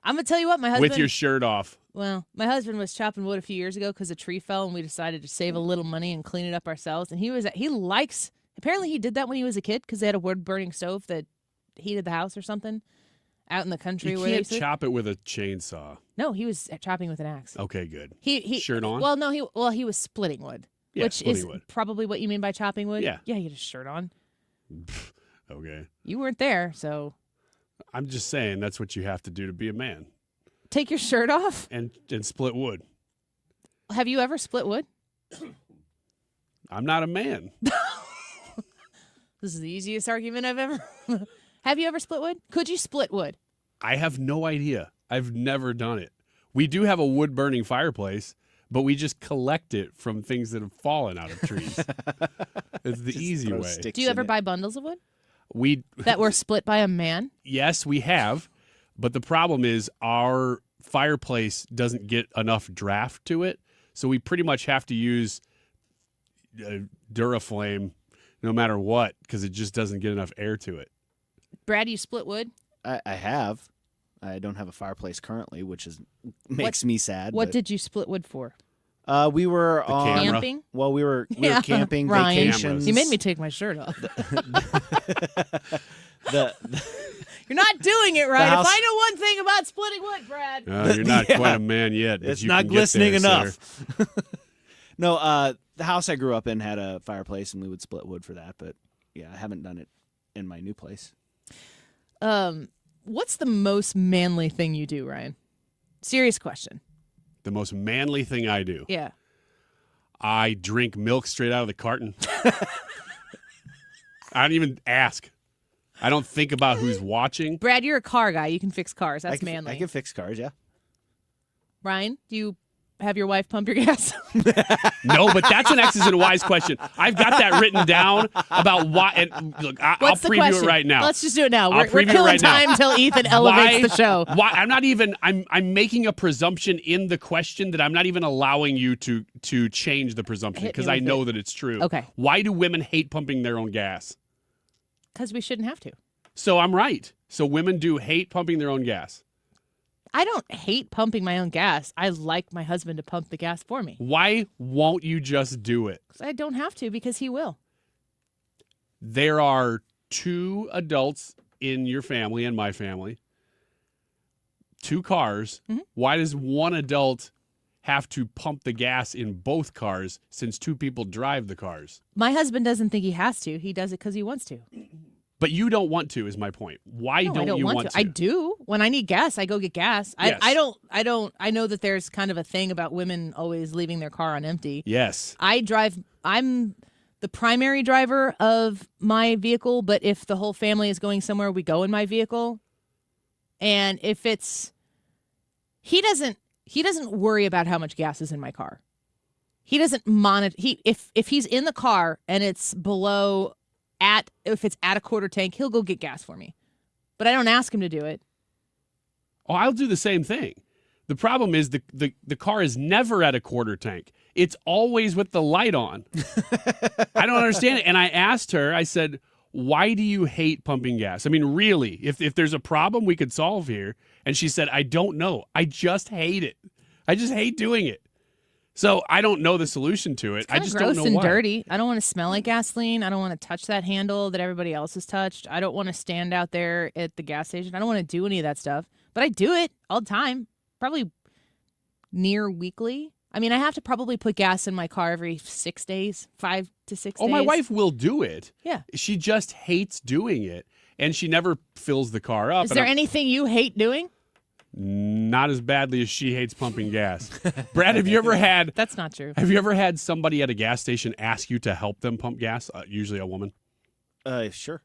I'm gonna tell you what, my husband with your shirt off. Well, my husband was chopping wood a few years ago because a tree fell, and we decided to save a little money and clean it up ourselves. And he likes. Apparently, he did that when he was a kid because they had a wood-burning stove that heated the house or something out in the country. You where can't chop it with a chainsaw. No, he was chopping with an axe. Okay, good. He shirt on? Well, no, he was splitting wood, yeah, which splitting is wood. Probably what you mean by chopping wood. Yeah, he had a shirt on. Okay. You weren't there, so. I'm just saying that's what you have to do to be a man. Take your shirt off and split wood. Have you ever split wood? I'm not a man. This is the easiest argument I've ever. Have you ever split wood? Could you split wood? I have no idea. I've never done it. We do have a wood-burning fireplace, but we just collect it from things that have fallen out of trees. It's the easy way. Do you ever buy bundles of wood We that were split by a man? Yes, we have, but the problem is our fireplace doesn't get enough draft to it, so we pretty much have to use Duraflame no matter what because it just doesn't get enough air to it. Brad, you split wood? I have. I don't have a fireplace currently, which makes me sad. What did you split wood for? We were on camping. Well, we were Yeah, camping, Ryan. vacations. You made me take my shirt off. The You're not doing it right. house- If I know one thing about splitting wood, Brad. You're not quite a man yet. But It's you not can get glistening there, enough. sir. No, the house I grew up in had a fireplace, and we would split wood for that. But yeah, I haven't done it in my new place. What's the most manly thing you do, Ryan? Serious question. The most manly thing I do. Yeah. I drink milk straight out of the carton. I don't even ask. I don't think about who's watching. Brad, you're a car guy. You can fix cars. That's manly. I can fix cars, yeah. Ryan, do you have your wife pump your gas? No, but that's an X's and Y's question. I've got that written down about why. And look, I'll What's the preview question? it right now. Let's just do it now. I'll We're preview it killing right now. time until Ethan elevates the show. Why? I'm not even. I'm making a presumption in the question that I'm not even allowing you to change the presumption Hit me because I with know it. that it's true. Okay. Why do women hate pumping their own gas? Because we shouldn't have to. So I'm right. So women do hate pumping their own gas. I don't hate pumping my own gas. I like my husband to pump the gas for me. Why won't you just do it? 'Cause I don't have to because he will. There are 2 adults in your family and my family. 2 cars. Mm-hmm. Why does one adult have to pump the gas in both cars since 2 people drive the cars? My husband doesn't think he has to. He does it because he wants to. But you don't want to, is my point. Why No, I don't you want to? I do. When I need gas, I go get gas. Yes. I know that there's kind of a thing about women always leaving their car on empty. Yes. I'm the primary driver of my vehicle, but if the whole family is going somewhere, we go in my vehicle. And if it's he doesn't worry about how much gas is in my car. He doesn't monitor if he's in the car and it's below if it's at a quarter tank, he'll go get gas for me. But I don't ask him to do it. Oh, I'll do the same thing. The problem is the car is never at a quarter tank. It's always with the light on. I don't understand it. And I asked her, I said, why do you hate pumping gas? I mean, really, if there's a problem we could solve here. And she said, I don't know. I just hate it. I just hate doing it. So I don't know the solution to it. I just don't know gross and why. dirty. I don't want to smell like gasoline. I don't want to touch that handle that everybody else has touched. I don't want to stand out there at the gas station. I don't want to do any of that stuff. But I do it all the time, probably near weekly. I mean, I have to probably put gas in my car every 6 days, 5 to 6 days. Oh, my wife will do it. Yeah. She just hates doing it. And she never fills the car up. Is there anything you hate doing? Not as badly as she hates pumping gas. Brad, have you ever had... That's not true. Have you ever had somebody at a gas station ask you to help them pump gas? Usually a woman. Sure.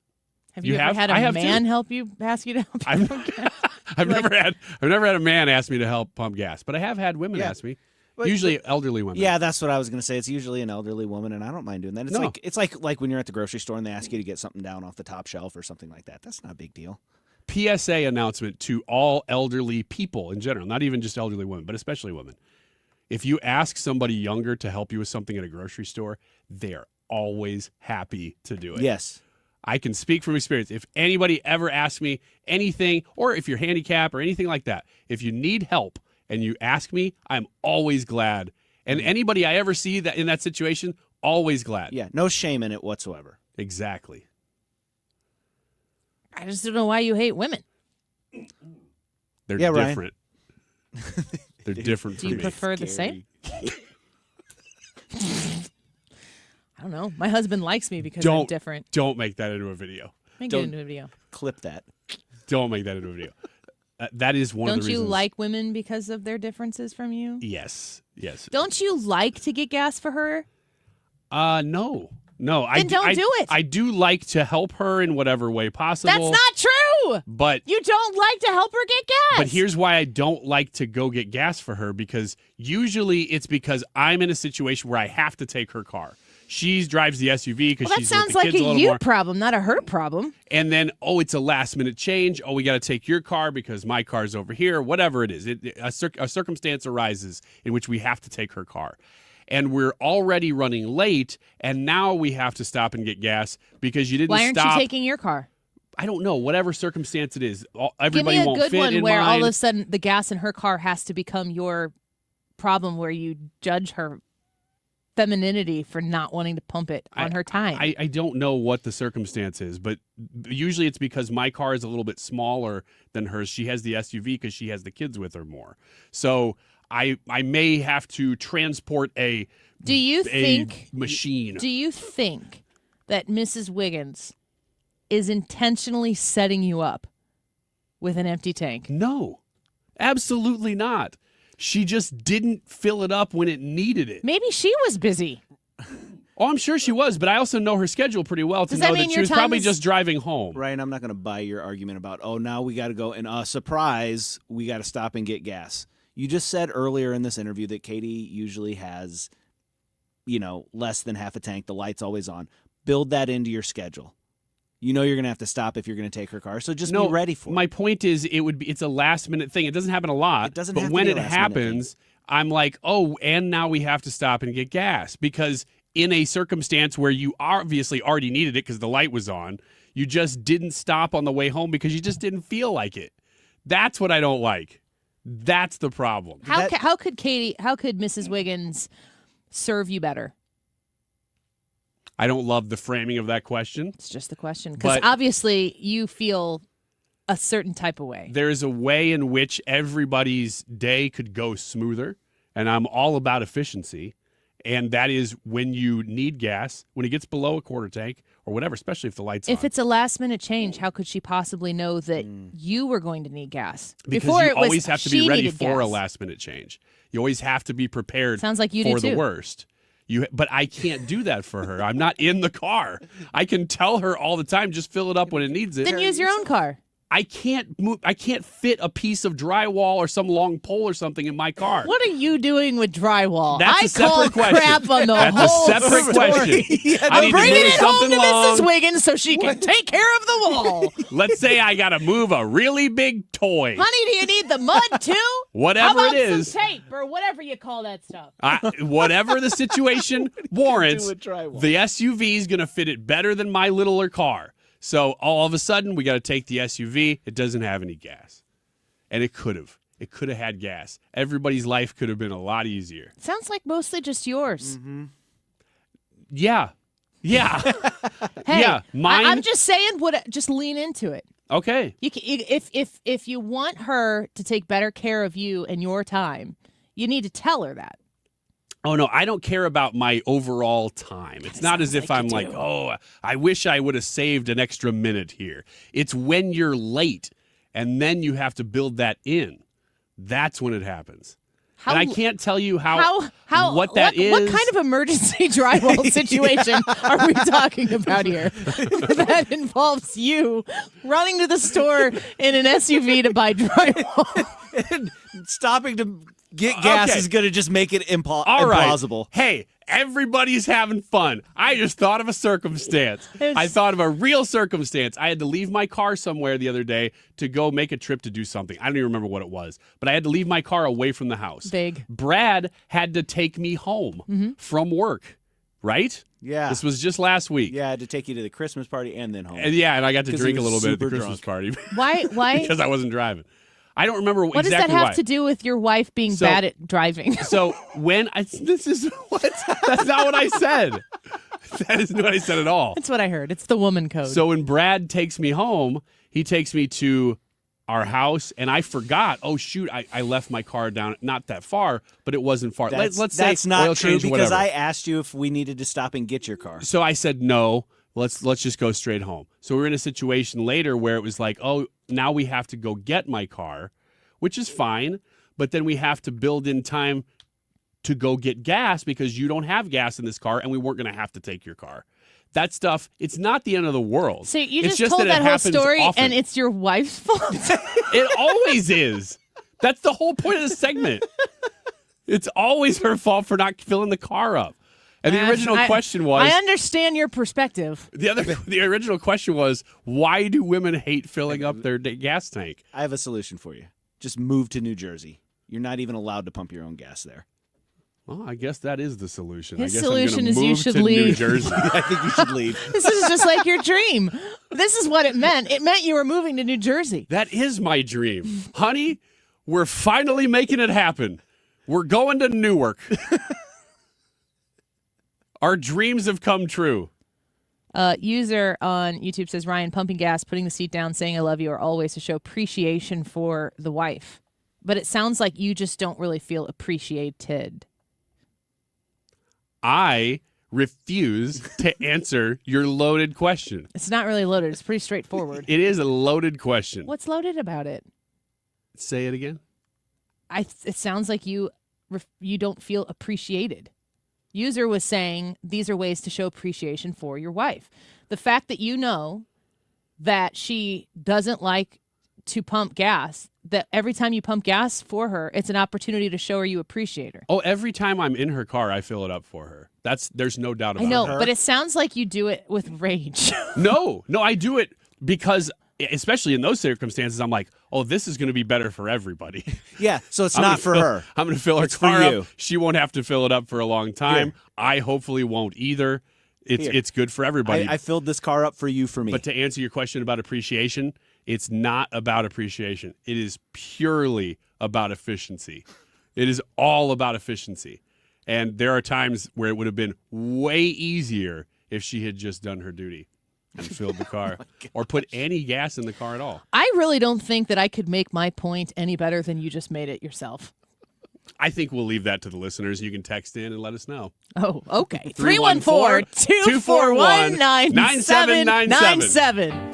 Have you ever had a man ask you to help I've, pump gas? I've never had a man ask me to help pump gas, but I have had women ask me. Usually elderly women. Yeah, that's what I was going to say. It's usually an elderly woman, and I don't mind doing that. It's like when you're at the grocery store and they ask you to get something down off the top shelf or something like that. That's not a big deal. PSA announcement to all elderly people in general, not even just elderly women, but especially women. If you ask somebody younger to help you with something at a grocery store, they're always happy to do it. Yes. I can speak from experience. If anybody ever asks me anything, or if you're handicapped or anything like that, if you need help and you ask me, I'm always glad. And anybody I ever see that in that situation, always glad. Yeah, no shame in it whatsoever. Exactly. I just don't know why you hate women. They're Ryan. different. They're different Do from you me. prefer the same? I don't know. My husband likes me because I'm different. Don't make that into a video. Make it into a video. Clip that. Don't make that into a video. That is one of the reasons. Don't you like women because of their differences from you? Yes. Yes. Don't you like to get gas for her? No. No, Then don't do it. I do like to help her in whatever way possible. That's not true. But you don't like to help her get gas. But here's why I don't like to go get gas for her, because usually it's because I'm in a situation where I have to take her car. She drives the SUV because that she's sounds with the like kids a a little you more. problem, not a her problem. And then, it's a last-minute change. We got to take your car because my car's over here. Whatever it is, a circumstance arises in which we have to take her car. And we're already running late, and now we have to stop and get gas because you didn't stop. Why aren't you taking your car? I don't know. Whatever circumstance it is, everybody Give me a won't good fit one in where mine. all of a sudden the gas in her car has to become your problem, where you judge her femininity for not wanting to pump it on her time. I don't know what the circumstance is, but usually it's because my car is a little bit smaller than hers. She has the SUV because she has the kids with her more. So I may have to transport a machine. Do you think that Mrs. Wiggins is intentionally setting you up with an empty tank? No, absolutely not. She just didn't fill it up when it needed it. Maybe she was busy. Oh, I'm sure she was, but I also know her schedule pretty well to Does know that that mean she your was time probably is- just driving home. Ryan, I'm not going to buy your argument about, now we got to go and surprise, we got to stop and get gas. You just said earlier in this interview that Katie usually has, less than half a tank. The light's always on. Build that into your schedule. You know you're going to have to stop if you're going to take her car, so just be ready for it. My point is, it's a last minute thing. It doesn't happen a lot. It doesn't but have to when be a it last-minute happens, I'm like, and now we have to stop and get gas, because in a circumstance where you obviously already needed it because the light was on, you just didn't stop on the way home because you just didn't feel like it. That's what I don't like. That's the problem. How could Mrs. Wiggins serve you better? I don't love the framing of that question. It's just the question, because But- obviously you feel a certain type of way. There is a way in which everybody's day could go smoother, and I'm all about efficiency. And that is when you need gas, when it gets below a quarter tank or whatever, especially if the light's on. If it's a last-minute change, how could she possibly know that you were going to need gas? Because Before you it was always have to she be ready needed for a gas. last-minute change. You always have to be prepared Sounds like you do for the too. worst. But I can't do that for her. I'm not in the car. I can tell her all the time, just fill it up when it needs it. Then use your own car. I can't move. I can't fit a piece of drywall or some long pole or something in my car. What are you doing with drywall? That's I a separate call question. crap on the That's whole a separate story. question. I I'm need to bringing move it home to something long. Mrs. Wiggins so she can take care of the wall. Let's say I got to move a really big toy. Honey, do you need the mud too? Whatever How about it is. some tape or whatever you call that stuff? Whatever the situation warrants, with drywall? the SUV is going to fit it better than my littler car. So all of a sudden, we got to take the SUV. It doesn't have any gas. And it could have. It could have had gas. Everybody's life could have been a lot easier. Sounds like mostly just yours. Yeah. Yeah. Hey, yeah. Mine. I'm just saying, just lean into it. Okay. If you want her to take better care of you and your time, you need to tell her that. Oh, no, I don't care about my overall time. It's not as if I'm like, I wish I would have saved an extra minute here. It's when you're late and then you have to build that in. That's when it happens. And I can't tell you what that is. What kind of emergency drywall situation are we talking about here? That involves you running to the store in an SUV to buy drywall. And stopping to get gas Okay. is going to just make it All right. implausible. Hey, everybody's having fun. I just thought of a circumstance. I thought of a real circumstance. I had to leave my car somewhere the other day to go make a trip to do something. I don't even remember what it was, but I had to leave my car away from the house. Big. Brad had to take me home from work, right? Yeah. This was just last week. Yeah, I had to take you to the Christmas party and then home. And and I got to 'Cause drink he a was little bit at the super Christmas party. Why? Because I wasn't driving. I don't remember What exactly does that have why. to do with your wife being So- bad at driving? So when this is what? That's not what I said. That isn't what I said at all. That's what I heard. It's the woman code. So when Brad takes me home, he takes me to our house, and I forgot. Oh shoot! I left my car down not that far, but it wasn't far. Let's say that's not oil true change, because whatever. I asked you if we needed to stop and get your car. So I said no. Let's just go straight home. So we're in a situation later where it was like, oh, now we have to go get my car, which is fine, but then we have to build in time to go get gas because you don't have gas in this car, and we weren't going to have to take your car. that stuff, it's not the end of the world. So you It's just told it that whole happens story, often. and it's your wife's fault? It always is. That's the whole point of the segment. It's always her fault for not filling the car up. And the original question was... I understand your perspective. The original question was, why do women hate filling up their gas tank? I have a solution for you. Just move to New Jersey. You're not even allowed to pump your own gas there. Well, I guess that is the solution. His I guess solution I'm is gonna you move should to leave. New Jersey. I think you should leave. This is just like your dream. This is what it meant. It meant you were moving to New Jersey. That is my dream. Honey, we're finally making it happen. We're going to Newark. Our dreams have come true. User on YouTube says, Ryan, pumping gas, putting the seat down, saying I love you are all ways to show appreciation for the wife. But it sounds like you just don't really feel appreciated. I refuse to answer your loaded question. It's not really loaded. It's pretty straightforward. It is a loaded question. What's loaded about it? Say it again. It sounds like you don't feel appreciated. User was saying these are ways to show appreciation for your wife. The fact that you know that she doesn't like to pump gas, that every time you pump gas for her, it's an opportunity to show her you appreciate her. Oh, every time I'm in her car, I fill it up for her. There's no doubt about it. I know, but it sounds like you do it with rage. No, I do it because, especially in those circumstances, I'm like, oh, this is going to be better for everybody. Yeah, so it's not for her. I'm going to fill her It's for car you. up. She won't have to fill it up for a long time. Here. I hopefully won't either. Here. It's good for everybody. I filled this car up for you, for me. But to answer your question about appreciation, it's not about appreciation. It is purely about efficiency. It is all about efficiency. And there are times where it would have been way easier if she had just done her duty and filled the car or put any gas in the car at all. I really don't think that I could make my point any better than you just made it yourself. I think we'll leave that to the listeners. You can text in and let us know. Oh, okay. 314-241-9797.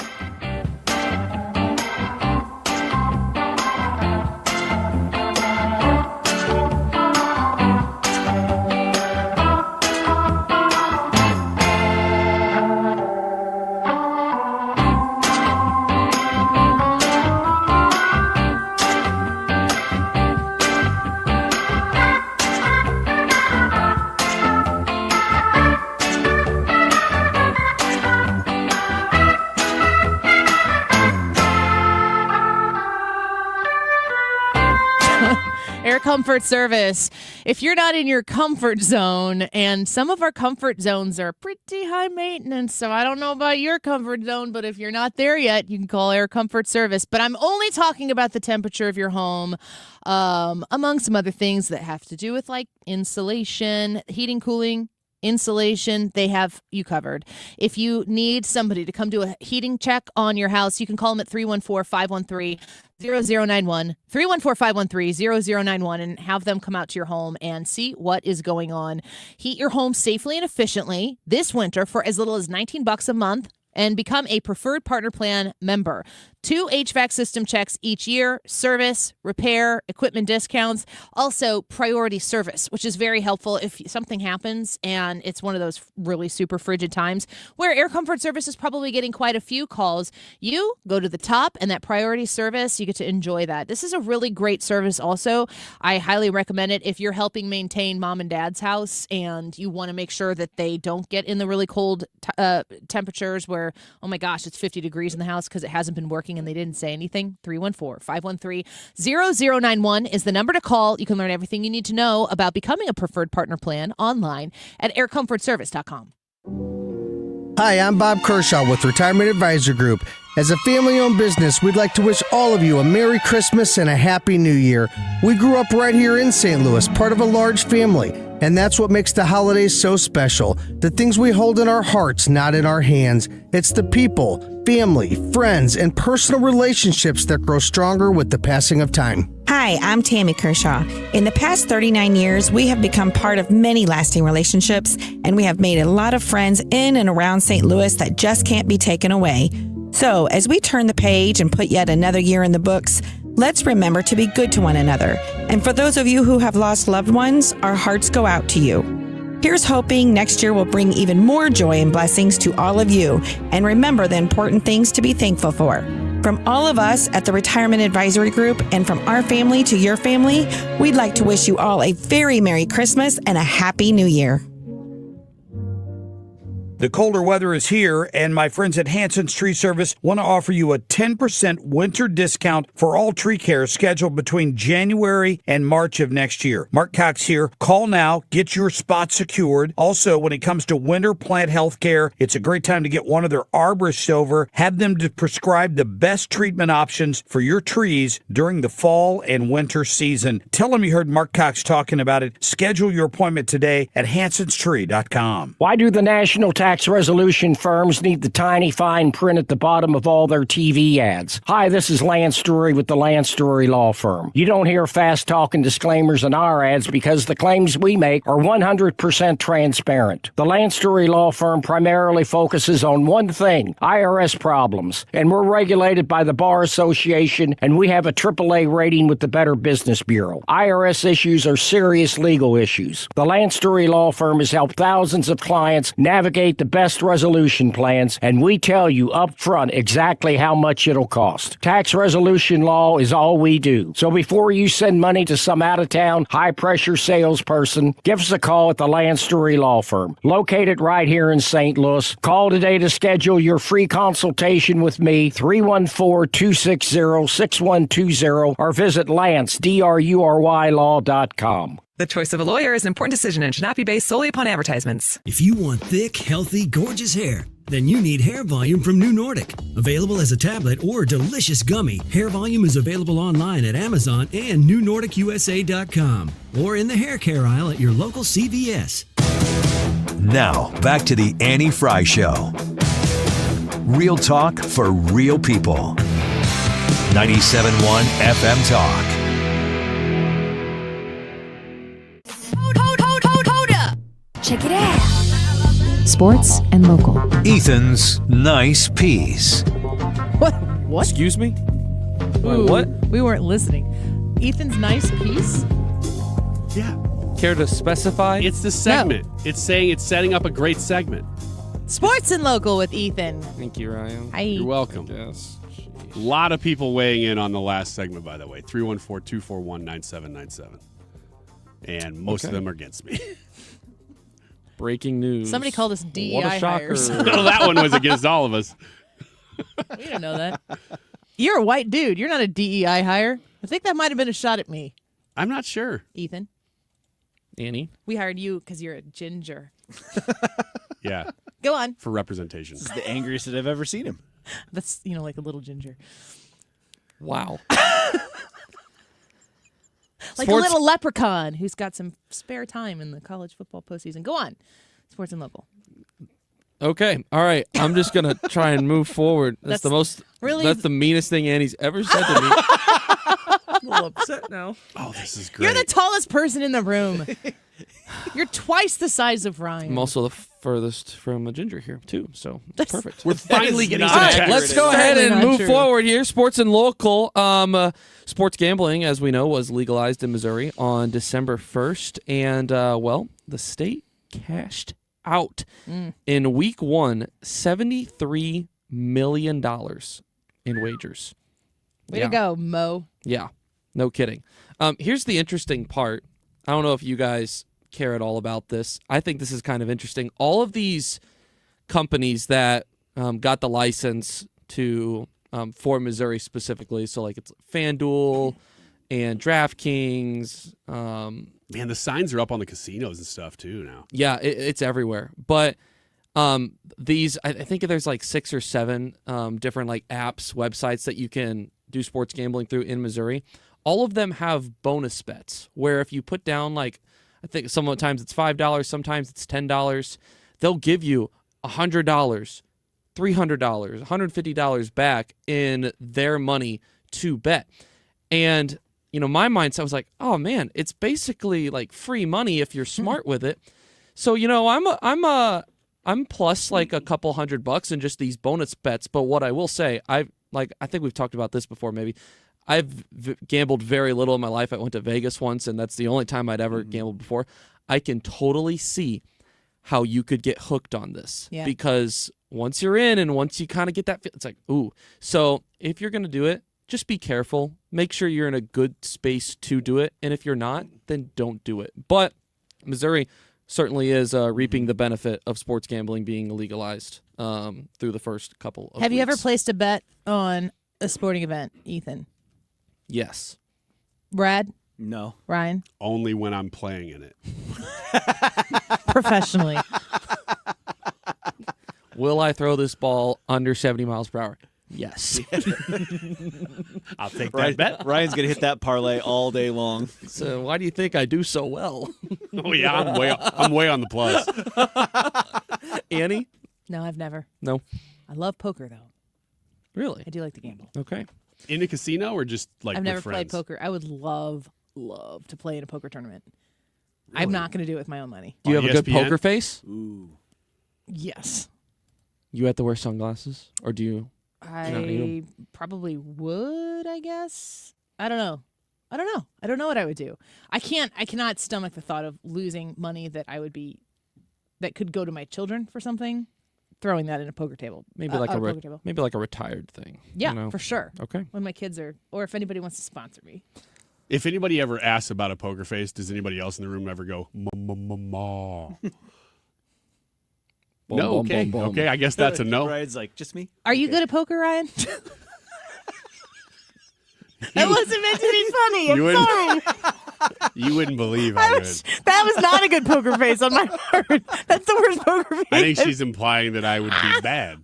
Air Comfort Service. If you're not in your comfort zone, and some of our comfort zones are pretty high maintenance, so I don't know about your comfort zone, but if you're not there yet, you can call Air Comfort Service. But I'm only talking about the temperature of your home, among some other things that have to do with like insulation, heating, cooling, insulation. They have you covered. If you need somebody to come do a heating check on your house, you can call them at 314-513-0091, 314-513-0091, and have them come out to your home and see what is going on. Heat your home safely and efficiently this winter for as little as $19 a month and become a preferred partner plan member. 2 HVAC system checks each year, service, repair, equipment discounts, also priority service, which is very helpful if something happens and it's one of those really super frigid times where Air Comfort Service is probably getting quite a few calls. You go to the top and that priority service, you get to enjoy that. This is a really great service also. I highly recommend it if you're helping maintain mom and dad's house and you want to make sure that they don't get in the really cold temperatures where, oh my gosh, it's 50 degrees in the house because it hasn't been working and they didn't say anything. 314-513-0091 is the number to call. You can learn everything you need to know about becoming a preferred partner plan online at aircomfortservice.com. Hi, I'm Bob Kershaw with Retirement Advisor Group. As a family-owned business, we'd like to wish all of you a Merry Christmas and a Happy New Year. We grew up right here in St. Louis, part of a large family, and that's what makes the holidays so special. The things we hold in our hearts, not in our hands. It's the people, family, friends, and personal relationships that grow stronger with the passing of time. Hi, I'm Tammy Kershaw. In the past 39 years, we have become part of many lasting relationships, and we have made a lot of friends in and around St. Louis that just can't be taken away. So, as we turn the page and put yet another year in the books, let's remember to be good to one another. And for those of you who have lost loved ones, our hearts go out to you. Here's hoping next year will bring even more joy and blessings to all of you. And remember the important things to be thankful for. From all of us at the Retirement Advisory Group and from our family to your family, we'd like to wish you all a very Merry Christmas and a Happy New Year. The colder weather is here, and my friends at Hanson's Tree Service want to offer you a 10% winter discount for all tree care scheduled between January and March of next year. Mark Cox here. Call now. Get your spot secured. Also, when it comes to winter plant health care, it's a great time to get one of their arborists over. Have them to prescribe the best treatment options for your trees during the fall and winter season. Tell them you heard Mark Cox talking about it. Schedule your appointment today at hansonstree.com. Why do the national tax resolution firms need the tiny fine print at the bottom of all their TV ads? Hi, this is Lance Story with the Lance Story Law Firm. You don't hear fast-talking disclaimers in our ads because the claims we make are 100% transparent. The Lance Story Law Firm primarily focuses on one thing, IRS problems, and we're regulated by the Bar Association, and we have a AAA rating with the Better Business Bureau. IRS issues are serious legal issues. The Lance Story Law Firm has helped thousands of clients navigate the best resolution plans, and we tell you up front exactly how much it'll cost. Tax resolution law is all we do. So before you send money to some out-of-town, high-pressure salesperson, give us a call at the Land Story Law Firm, located right here in St. Louis. Call today to schedule your free consultation with me, 314-260-6120, or visit lance.drurylaw.com. The choice of a lawyer is an important decision and should not be based solely upon advertisements. If you want thick, healthy, gorgeous hair, then you need Hair Volume from New Nordic. Available as a tablet or delicious gummy, Hair Volume is available online at Amazon and NewNordicUSA.com or in the hair care aisle at your local CVS. Now, back to the Annie Fry Show. Real talk for real people. 97.1 FM Talk. Check it out. Sports and local. Ethan's nice piece. What? Excuse me? Ooh, What? We weren't listening. Ethan's nice piece? Yeah. Care to specify? It's the segment. It's saying it's setting up a great segment. Sports and local with Ethan. Thank you, Ryan. Hi. You're welcome. Yes. A lot of people weighing in on the last segment, by the way. 314-241-9797. And most of them are against me. Breaking news. Somebody called us DEI What a shocker. hires. No, that one was against all of us. We don't know that. You're a white dude. You're not a DEI hire. I think that might have been a shot at me. I'm not sure. Ethan. Annie. We hired you because you're a ginger. Yeah. Go on. For representation. This is the angriest that I've ever seen him. That's, like a little ginger. Wow. Like a little leprechaun who's got some spare time in the college football postseason. Go on. Sports and local. Okay. All right. I'm just going to try and move forward. That's the most. really- That's the meanest thing Annie's ever said to me. I'm a little upset now. Oh, this is great. You're the tallest person in the room. You're twice the size of Ryan. I'm also the furthest from a ginger here, too. So it's perfect. We're finally getting All some right, text. let's go ahead Certainly and not move true. forward here. Sports and local. Sports gambling, as we know, was legalized in Missouri on December 1st. And, the state cashed out in week one $73 million in wagers. Way to go, Mo. Yeah, no kidding. Here's the interesting part. I don't know if you guys care at all about this. I think this is kind of interesting. All of these companies that got the license to for Missouri specifically, so like it's FanDuel and DraftKings. Man, the signs are up on the casinos and stuff too now. Yeah, it's everywhere. But these, I think there's like 6 or 7 different like apps, websites that you can do sports gambling through in Missouri. All of them have bonus bets where if you put down like, I think sometimes it's $5, sometimes it's $10, they'll give you $100, $300, $150 back in their money to bet. And my mindset was like, oh man, it's basically like free money if you're smart with it. So I'm plus like a couple $100 in just these bonus bets. But what I will say, I think we've talked about this before. Maybe I've gambled very little in my life. I went to Vegas once, and that's the only time I'd ever gambled before. I can totally see how you could get hooked on this. Yeah. Because once you're in and once you kind of get that, it's like, ooh. So if you're going to do it, just be careful. Make sure you're in a good space to do it. And if you're not, then don't do it. But Missouri certainly is reaping the benefit of sports gambling being legalized through the first couple of Have you ever weeks. placed a bet on a sporting event, Ethan? Yes. Brad? No. Ryan? Only when I'm playing in it. Professionally. Will I throw this ball under 70 miles per hour? Yes. I'll take Ryan, that bet. Ryan's going to hit that parlay all day long. So why do you think I do so well? Oh, yeah, I'm way on the plus. Annie? No, I've never. No. I love poker, though. Really? I do like to gamble. Okay. In a casino or just like I've with never friends? played poker. I would love to play in a poker tournament. I'm not going to do it with my own money. Do you have a good ESPN? poker face? Ooh. Yes. You have to wear sunglasses? Or do you? not I you? probably would, I guess. I don't know. I don't know what I would do. I cannot stomach the thought of losing money that could go to my children for something, throwing that in a poker table. Maybe like a poker table. maybe like a retired thing. Yeah, you know? for sure. Okay. When my kids are, or if anybody wants to sponsor me. If anybody ever asks about a poker face, does anybody else in the room ever go, ma? No, okay. boom, boom. Okay, I guess that's a no. Ryan's like, just me? Are you good at poker, Ryan? That wasn't meant to be funny. You I'm sorry. You wouldn't believe how good. That was not a good poker face on my part. That's the worst poker face. I think she's implying that I would be bad.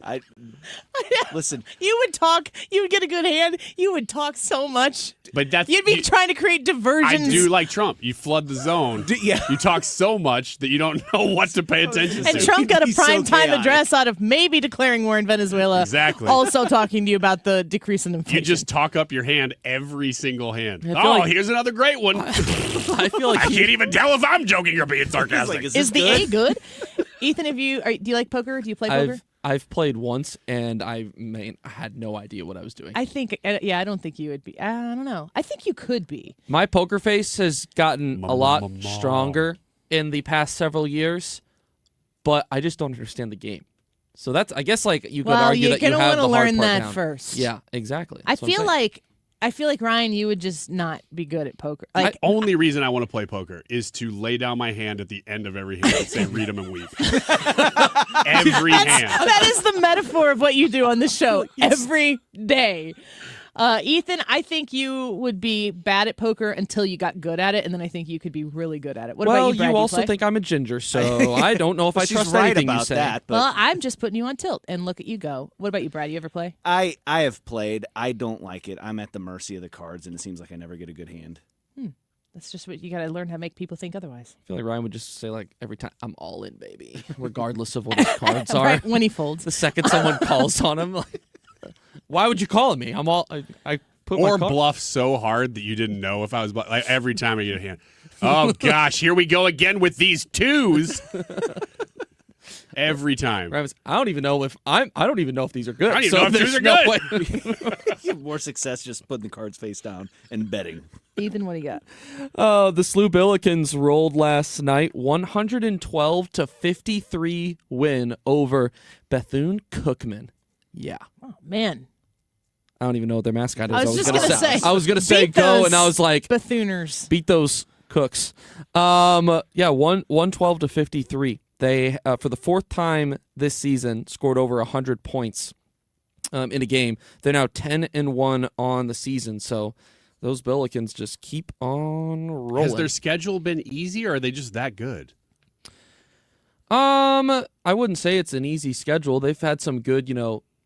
Listen. You would talk. You would get a good hand. You would talk so much. But that's You'd be trying to create diversions. I do like Trump. You flood the zone. Yeah. You talk so much that you don't know what to pay attention And to. Trump got a He's so prime time chaotic. address out of maybe declaring war in Venezuela. Exactly. Also talking to you about the decrease in inflation. You just talk up your hand every single hand. I feel Oh, like- here's another great one. I feel like I can't even tell if I'm joking or being sarcastic. Like, Is the A good? Ethan, do you like poker? Do you play poker? I've played once and I had no idea what I was doing. I think, I don't think you would be. I don't know. I think you could be. My poker face has gotten a lot stronger in the past several years, but I just don't understand the game. So that's, I guess, like you could argue that you have the hard want to learn part that down. first. Yeah, exactly. I That's what I'm feel saying. like Ryan, you would just not be good at poker. The Like only reason I want to play poker is to lay down my hand at the end of every hand and say, read 'em and weep. Every hand. that is the metaphor of what you do on the show every day. Ethan, I think you would be bad at poker until you got good at it, and then I think you could be really good at it. What about you, Brad? you Do also play? think I'm a ginger, so I don't know if I She's trust right anything about you say. that, but Well, I'm just putting you on tilt, and look at you go. What about you, Brad? You ever play? I have played. I don't like it. I'm at the mercy of the cards, and it seems like I never get a good hand. That's just what you got to learn how to make people think otherwise. I feel like Ryan would just say like every time, "I'm all in, baby," regardless of what his cards are. Right, when he folds. The second someone calls on him, like, why would you call on me? I'm all. I put Or my bluff so hard that you didn't know if I was like every time I get a hand. Oh gosh, here we go again with these twos. Every time. Ryan was, I don't even know if these are good. I don't even know if there's these are no good. way- You have more success just putting the cards face down and betting. Ethan, what do you got? The SLU Billikens rolled last night, 112-53 win over Bethune-Cookman. Yeah. Oh man, I don't even know what their mascot is. I was just gonna say. I was gonna say beat go, those and I was like, Bethooners. beat those Cooks. 112-53. They for the fourth time this season scored over 100 points in a game. They're now 10-1 on the season. So those Billikens just keep on rolling. Has their schedule been easy, or are they just that good? I wouldn't say it's an easy schedule. They've had some good,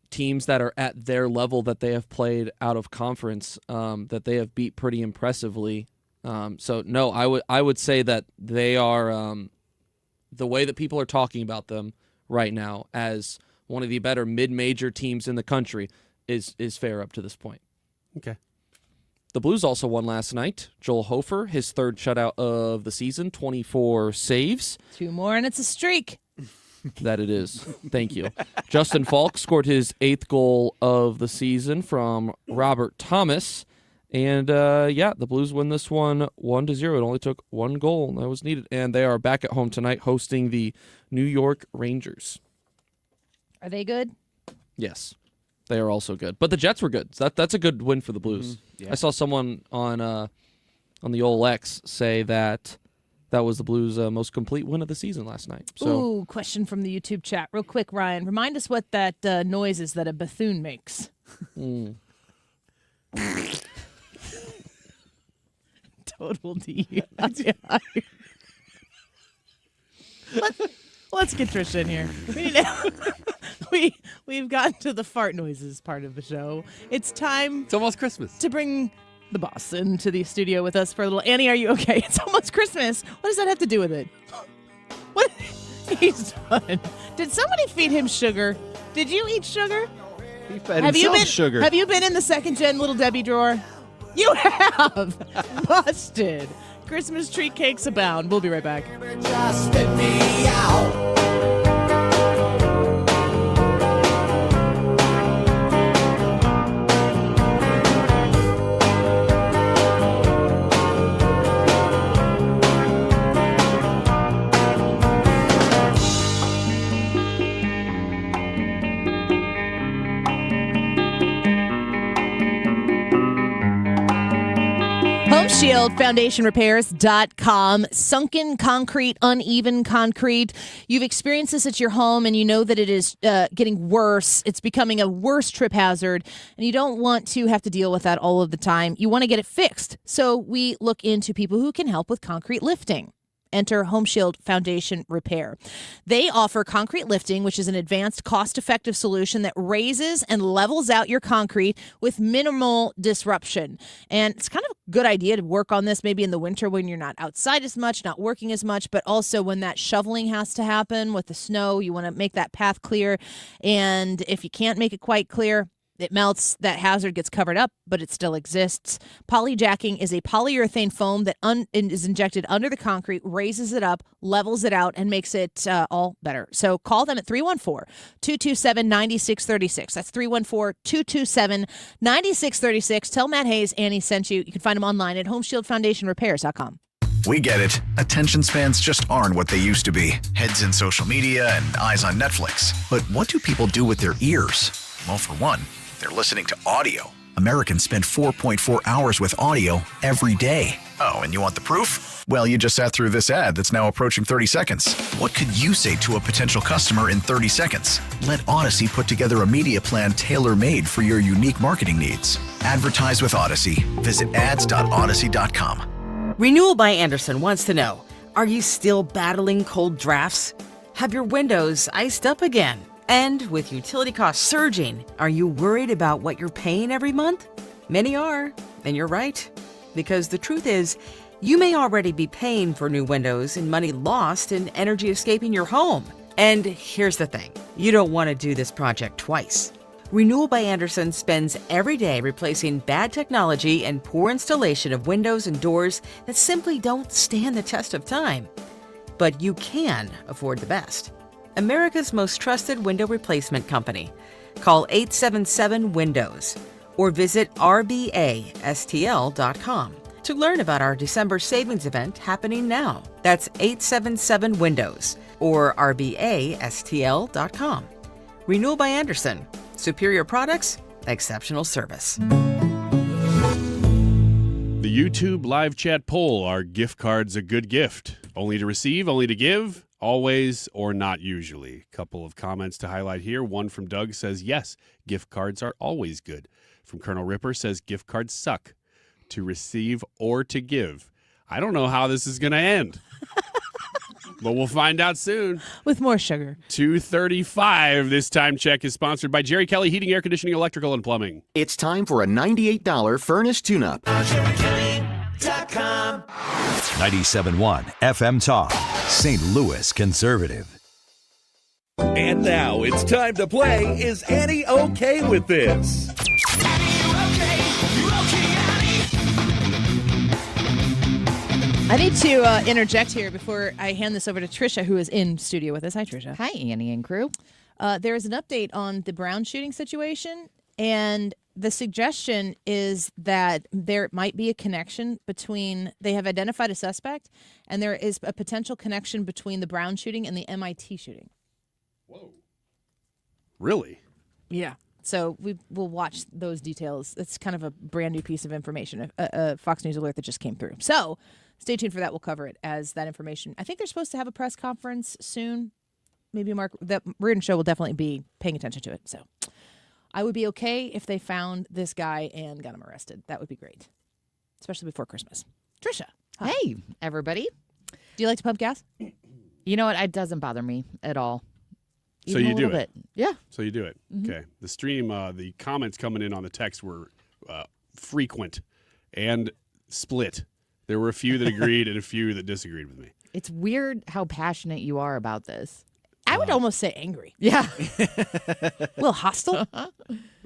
teams that are at their level that they have played out of conference that they have beat pretty impressively. So no, I would say that they are the way that people are talking about them right now as one of the better mid-major teams in the country is fair up to this point. Okay. The Blues also won last night. Joel Hofer, his third shutout of the season, 24 saves. 2 more, and it's a streak. That it is. Thank you. Justin Falk scored his 8th goal of the season from Robert Thomas. And the Blues win this one 1-0. It only took one goal that was needed. And they are back at home tonight hosting the New York Rangers. Are they good? Yes, they are also good. But the Jets were good. So that's a good win for the Blues. Yeah. I saw someone on the old X say that was the Blues' most complete win of the season last night. So, Ooh, question from the YouTube chat. Real quick, Ryan. Remind us what that noise is that a Bethune makes. Total DUI. Let's get Trisha in here. We've gotten to the fart noises part of the show. It's time. It's almost Christmas. To bring the boss into the studio with us for a little. Annie, are you okay? It's almost Christmas. What does that have to do with it? What? He's done. Did somebody feed him sugar? Did you eat sugar? He fed himself sugar. Have you been in the second-gen Little Debbie drawer? You have. Busted. Christmas tree cakes abound. We'll be right back. Just spit me out. HomeShieldFoundationRepairs.com. Sunken concrete, uneven concrete. You've experienced this at your home and you know that it is getting worse. It's becoming a worse trip hazard and you don't want to have to deal with that all of the time. You want to get it fixed. So we look into people who can help with concrete lifting. Enter Home Shield Foundation Repair. They offer concrete lifting, which is an advanced, cost-effective solution that raises and levels out your concrete with minimal disruption. And it's kind of a good idea to work on this maybe in the winter when you're not outside as much, not working as much, but also when that shoveling has to happen with the snow. You want to make that path clear. And if you can't make it quite clear, it melts, that hazard gets covered up, but it still exists. Polyjacking is a polyurethane foam that is injected under the concrete, raises it up, levels it out, and makes it all better. So call them at 314-227-9636. That's 314-227-9636. Tell Matt Hayes Annie sent you. You can find them online at HomeshieldFoundationRepairs.com. We get it. Attention spans just aren't what they used to be. Heads in social media and eyes on Netflix. But what do people do with their ears? Well, for one, they're listening to audio. Americans spend 4.4 hours with audio every day. Oh, and you want the proof? Well, you just sat through this ad that's now approaching 30 seconds. What could you say to a potential customer in 30 seconds? Let Odyssey put together a media plan tailor-made for your unique marketing needs. Advertise with Odyssey. Visit ads.odyssey.com. Renewal by Andersen wants to know, are you still battling cold drafts? Have your windows iced up again? And with utility costs surging, are you worried about what you're paying every month? Many are, and you're right. Because the truth is, you may already be paying for new windows and money lost in energy escaping your home. And here's the thing, you don't want to do this project twice. Renewal by Andersen spends every day replacing bad technology and poor installation of windows and doors that simply don't stand the test of time. But you can afford the best. America's most trusted window replacement company. Call 877-WINDOWS or visit rbastl.com to learn about our December savings event happening now. That's 877-WINDOWS or rbastl.com. Renewal by Andersen. Superior products, exceptional service. The YouTube live chat poll, are gift cards a good gift? Only to receive, only to give? Always or not usually? Couple of comments to highlight here. One from Doug says, yes, gift cards are always good. From Colonel Ripper says, gift cards suck. To receive or to give. I don't know how this is going to end. But we'll find out soon. With more sugar. 2:35. This time check is sponsored by Jerry Kelly Heating, Air Conditioning, Electrical, and Plumbing. It's time for a $98 furnace tune-up. 97.1 FM Talk, St. Louis Conservative. And now it's time to play Is Annie Okay With This? I need to interject here before I hand this over to Trisha, who is in studio with us. Hi, Trisha. Hi, Annie and crew. There is an update on the Brown shooting situation, and the suggestion is that there might be a connection between, they have identified a suspect, and there is a potential connection between the Brown shooting and the MIT shooting. Really? Yeah. So we'll watch those details. It's kind of a brand new piece of information, a Fox News alert that just came through. So stay tuned for that. We'll cover it as that information. I think they're supposed to have a press conference soon. Maybe that Reardon Show will definitely be paying attention to it. So I would be okay if they found this guy and got him arrested. That would be great, especially before Christmas. Trisha. Hi. Hey, everybody. Do you like to pump gas? You know what? It doesn't bother me at all. So Even you a do little it. bit. Yeah. So you do it. Mhm. Okay. The stream, the comments coming in on the text were frequent and split. There were a few that agreed and a few that disagreed with me. It's weird how passionate you are about this. I would almost say angry. Yeah. A little hostile.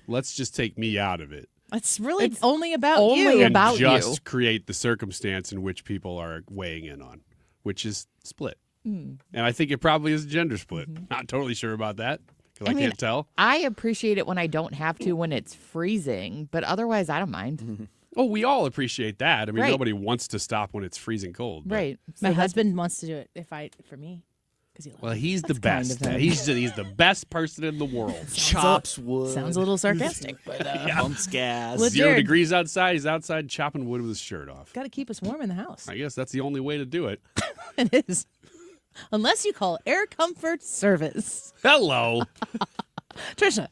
Let's just take me out of it. It's really only about only you. about and just create the circumstance in which people are weighing in on, which is split. Mm. And I think it probably is a gender split. Not totally sure about that because I can't tell. I appreciate it when I don't have to when it's freezing, but otherwise I don't mind. Oh, we all appreciate that. I mean, Right. nobody wants to stop when it's freezing cold. but- Right. My husband wants to do it for me. He Well, he's the kind best. of him. He's the best person in the world. Chops wood. Sounds a little sarcastic, but Pumps gas. Well, 0 Jared- degrees outside. He's outside chopping wood with his shirt off. got to keep us warm in the house. I guess that's the only way to do it. It is. Unless you call Air Comfort Service. Hello. Trisha,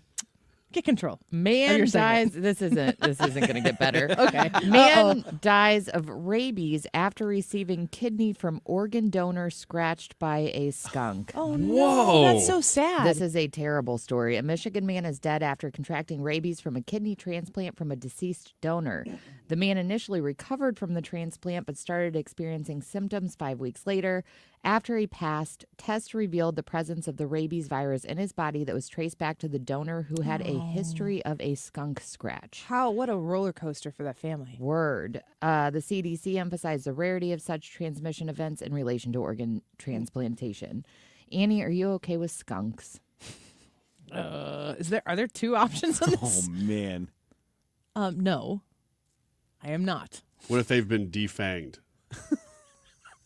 get control. of Man your dies. segment. This isn't going to get better. Okay. Man dies of rabies after receiving kidney from organ donor scratched by a skunk. Oh, no. Whoa. That's so sad. This is a terrible story. A Michigan man is dead after contracting rabies from a kidney transplant from a deceased donor. The man initially recovered from the transplant but started experiencing symptoms 5 weeks later. After he passed, tests revealed the presence of the rabies virus in his body that was traced back to the donor who had a history of a skunk scratch. What a roller coaster for that family. Word. The CDC emphasized the rarity of such transmission events in relation to organ transplantation. Annie, are you okay with skunks? Are there two options on this? Oh, man. No, I am not. What if they've been defanged?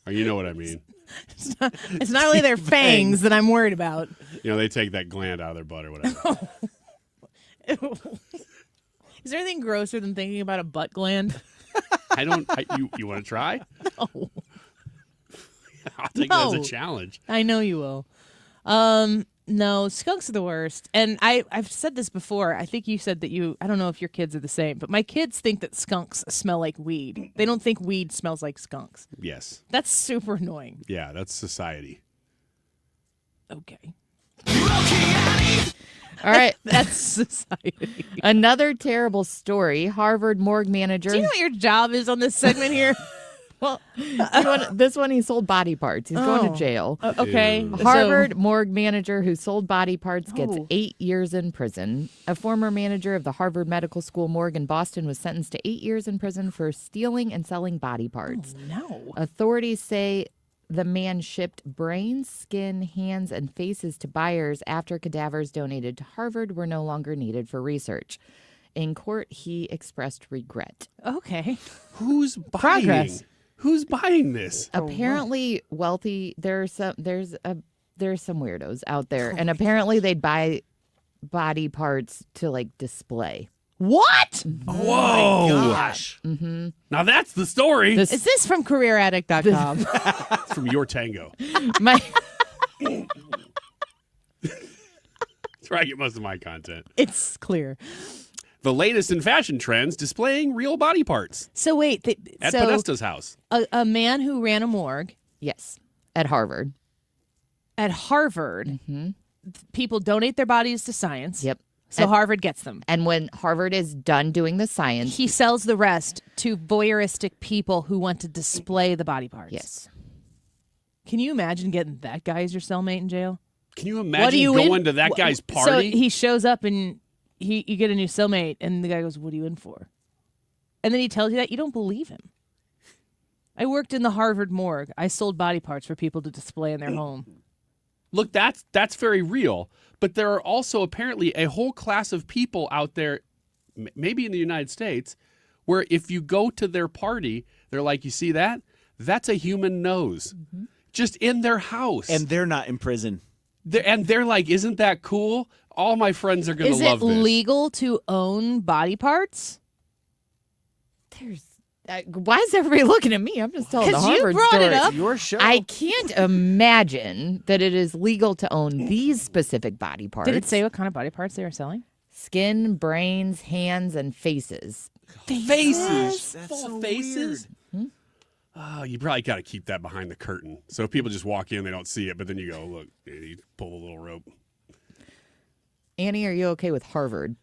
Or you know what I mean. It's not really their fangs that I'm worried about. You know, they take that gland out of their butt or whatever. Is there anything grosser than thinking about a butt gland? You want to try? No. I'll take it as a challenge. I know you will. No, skunks are the worst. And I've said this before. I think you said that I don't know if your kids are the same, but my kids think that skunks smell like weed. They don't think weed smells like skunks. Yes. That's super annoying. Yeah, that's society. Okay. All right. That's society. Another terrible story. Harvard morgue manager. Do you know what your job is on this segment here? Well, this one he sold body parts. He's going to jail. Okay. Ew. Harvard morgue manager who sold body parts gets 8 years in prison. A former manager of the Harvard Medical School morgue in Boston was sentenced to 8 years in prison for stealing and selling body parts. Oh, no. Authorities say the man shipped brains, skin, hands, and faces to buyers after cadavers donated to Harvard were no longer needed for research. In court, he expressed regret. Okay. Who's buying? Progress. Who's buying this? Apparently wealthy. There's some weirdos out there, and apparently they'd buy body parts to like display. What? Whoa! Gosh. Mm-hmm. Now that's the story. Is this from CareerAddict.com? It's from your tango. My That's where I get most of my content. It's clear. The latest in fashion trends displaying real body parts So wait. at Podesta's house. A man who ran a morgue yes, at Harvard. at Harvard, Mm-hmm. people donate their bodies to science. Yep. So And- Harvard gets them. And when Harvard is done doing the science, He sells the rest to voyeuristic people who want to display the body parts. yes. Can you imagine getting that guy as your cellmate in jail? Can you What are imagine you going in? to that Wh- guy's So party? he shows up and you get a new cellmate, and the guy goes, "What are you in for?" And then he tells you that you don't believe him. I worked in the Harvard morgue. I sold body parts for people to display in their home. Look, that's very real. But there are also apparently a whole class of people out there maybe in the United States, where if you go to their party, they're like, you see that? That's a human nose. Just in their house. And they're not in prison. They're like, isn't that cool? All my friends are going to love this. Is it legal to own body parts? Why is everybody looking at me? I'm just telling the Harvard you brought story. it up. Your show. I can't imagine that it is legal to own these specific body parts. Did it say what kind of body parts they were selling? Skin, brains, hands, and faces. Faces. That's Full so faces. Oh, you probably got to keep that behind the curtain. So if people just walk in, they don't see it, but then you go, look, you pull a little rope. Annie, are you okay with Harvard?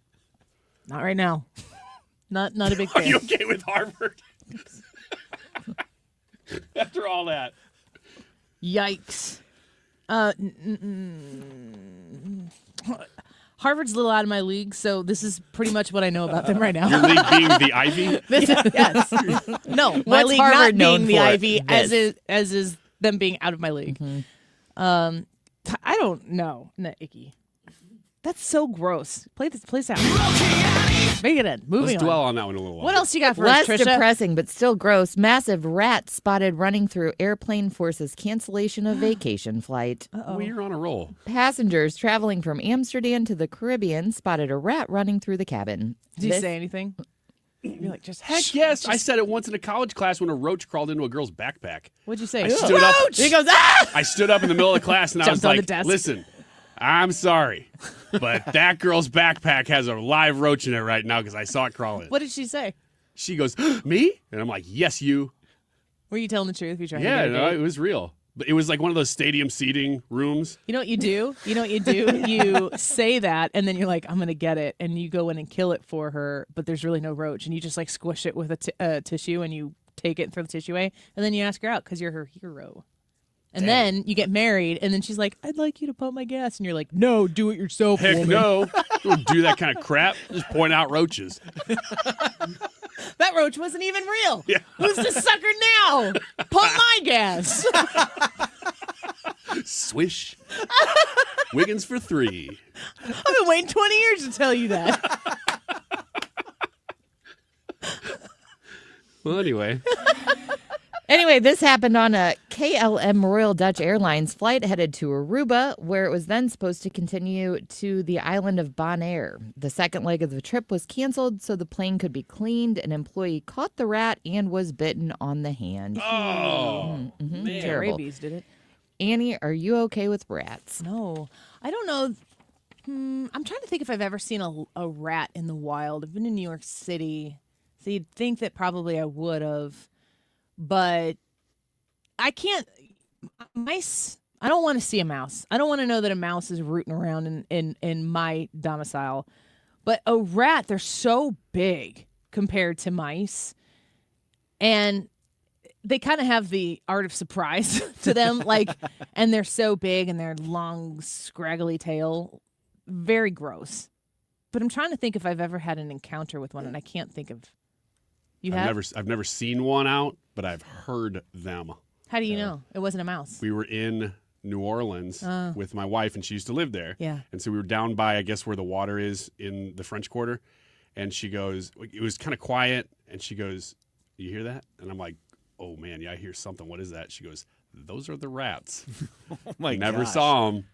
Not right now. Not a big Are fan. you okay with Harvard? After all that. Yikes. Harvard's a little out of my league, so this is pretty much what I know about them right now. Your league being the Ivy? Yes. No, my What's league Harvard not known being the for? Ivy, This. as is them being out of my league. I don't know. Not icky. That's so gross. Play out. Make it in. Moving Let's on. dwell on that one a little longer. What else you got for Less us, Trisha? depressing, but still gross. Massive rat spotted running through airplane forces cancellation of vacation flight. Oh, you're on a roll. Passengers traveling from Amsterdam to the Caribbean spotted a rat running through the cabin. Did you This- say anything? You're like, just Heck yes. I said it once in a college class when a roach crawled into a girl's backpack. What'd you say? I stood up. He goes, ah! I stood up in the middle of the class and I was Jumped on the like, desk. listen, I'm sorry, but that girl's backpack has a live roach in it right now because I saw it crawling. What did she say? She goes, me? And I'm like, yes, you. Were you telling the truth? You trying Yeah, to get a no, date? it was real. But it was like one of those stadium seating rooms. You know what you do? You say that, and then you're like, I'm going to get it. And you go in and kill it for her, but there's really no roach. And you just like squish it with a tissue, and you take it and throw the tissue away. And then you ask her out because you're her hero. And then you get married, and then she's like, I'd like you to pump my gas. And you're like, no, do it yourself, Heck woman. no. Don't do that kind of crap. Just point out roaches. That roach wasn't even real. Yeah. Who's the sucker now? Pump my gas. Swish. Wiggins for 3. I've been waiting 20 years to tell you that. Well, anyway. Anyway, this happened on a KLM Royal Dutch Airlines flight headed to Aruba, where it was then supposed to continue to the island of Bonaire. The second leg of the trip was canceled so the plane could be cleaned. An employee caught the rat and was bitten on the hand. Oh, man. Terrible. Rabies did it. Annie, are you okay with rats? No, I don't know. I'm trying to think if I've ever seen a rat in the wild. I've been in New York City, so you'd think that probably I would have. But I can't. Mice. I don't want to see a mouse. I don't want to know that a mouse is rooting around in my domicile. But a rat, they're so big compared to mice, and they kind of have the art of surprise to them. Like, and they're so big and their long, scraggly tail, very gross. But I'm trying to think if I've ever had an encounter with one, and I can't think of. You have? I've never seen one out, but I've heard them. How do you know it wasn't a mouse? We were in New Orleans with my wife, and she used to live there. Yeah. And so we were down by, I guess, where the water is in the French Quarter. And she goes, it was kind of quiet. And she goes, you hear that? And I'm like, oh, man, yeah, I hear something. What is that? She goes, those are the rats. Oh, my Never gosh. saw them,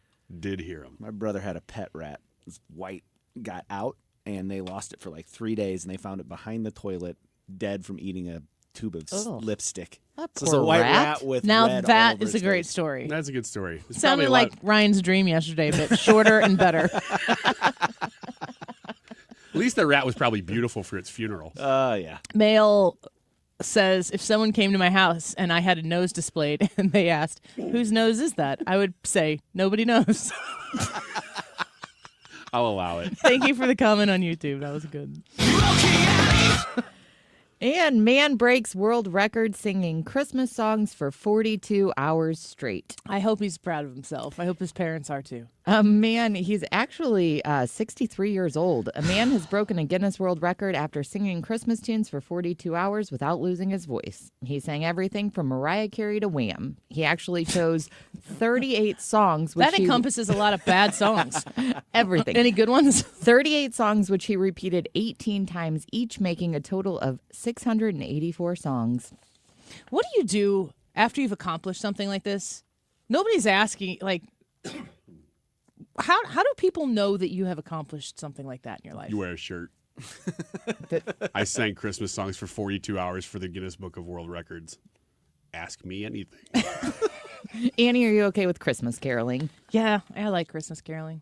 did hear them. My brother had a pet rat. This white got out, and they lost it for like 3 days, and they found it behind the toilet, dead from eating a tube of lipstick. That So it's a white rat with now red all that over is a its great face. story. That's a good story. It's Sounded probably a like lot- Ryan's dream yesterday, but shorter and better. At least the rat was probably beautiful for its funeral. Yeah. Mail says if someone came to my house and I had a nose displayed and they asked, whose nose is that? I would say, nobody knows. I'll allow it. Thank you for the comment on YouTube. That was good. And man breaks world record singing Christmas songs for 42 hours straight. I hope he's proud of himself. I hope his parents are too. A man, he's actually 63 years old. A man has broken a Guinness World Record after singing Christmas tunes for 42 hours without losing his voice. He sang everything from Mariah Carey to Wham. He actually chose 38 songs. Which That encompasses a lot of bad songs. Everything. Any good ones? 38 songs, which he repeated 18 times, each making a total of 684 songs. What do you do after you've accomplished something like this? Nobody's asking, like... How do people know that you have accomplished something like that in your life? You wear a shirt. I sang Christmas songs for 42 hours for the Guinness Book of World Records. Ask me anything. Annie, are you okay with Christmas caroling? Yeah, I like Christmas caroling.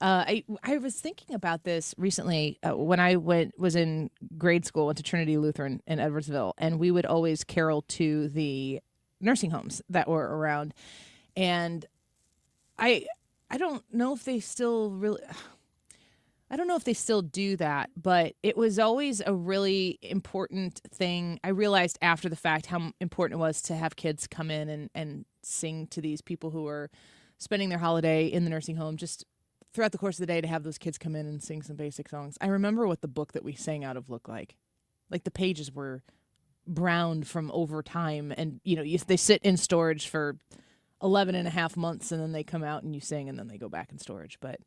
I was thinking about this recently when I was in grade school, went to Trinity Lutheran in Edwardsville, and we would always carol to the nursing homes that were around. And I don't know if they still do that, but it was always a really important thing. I realized after the fact how important it was to have kids come in and sing to these people who are spending their holiday in the nursing home, just throughout the course of the day, to have those kids come in and sing some basic songs. I remember what the book that we sang out of looked like. Like the pages were browned from over time, and they sit in storage for 11 and a half months, and then they come out and you sing, and then they go back in storage. But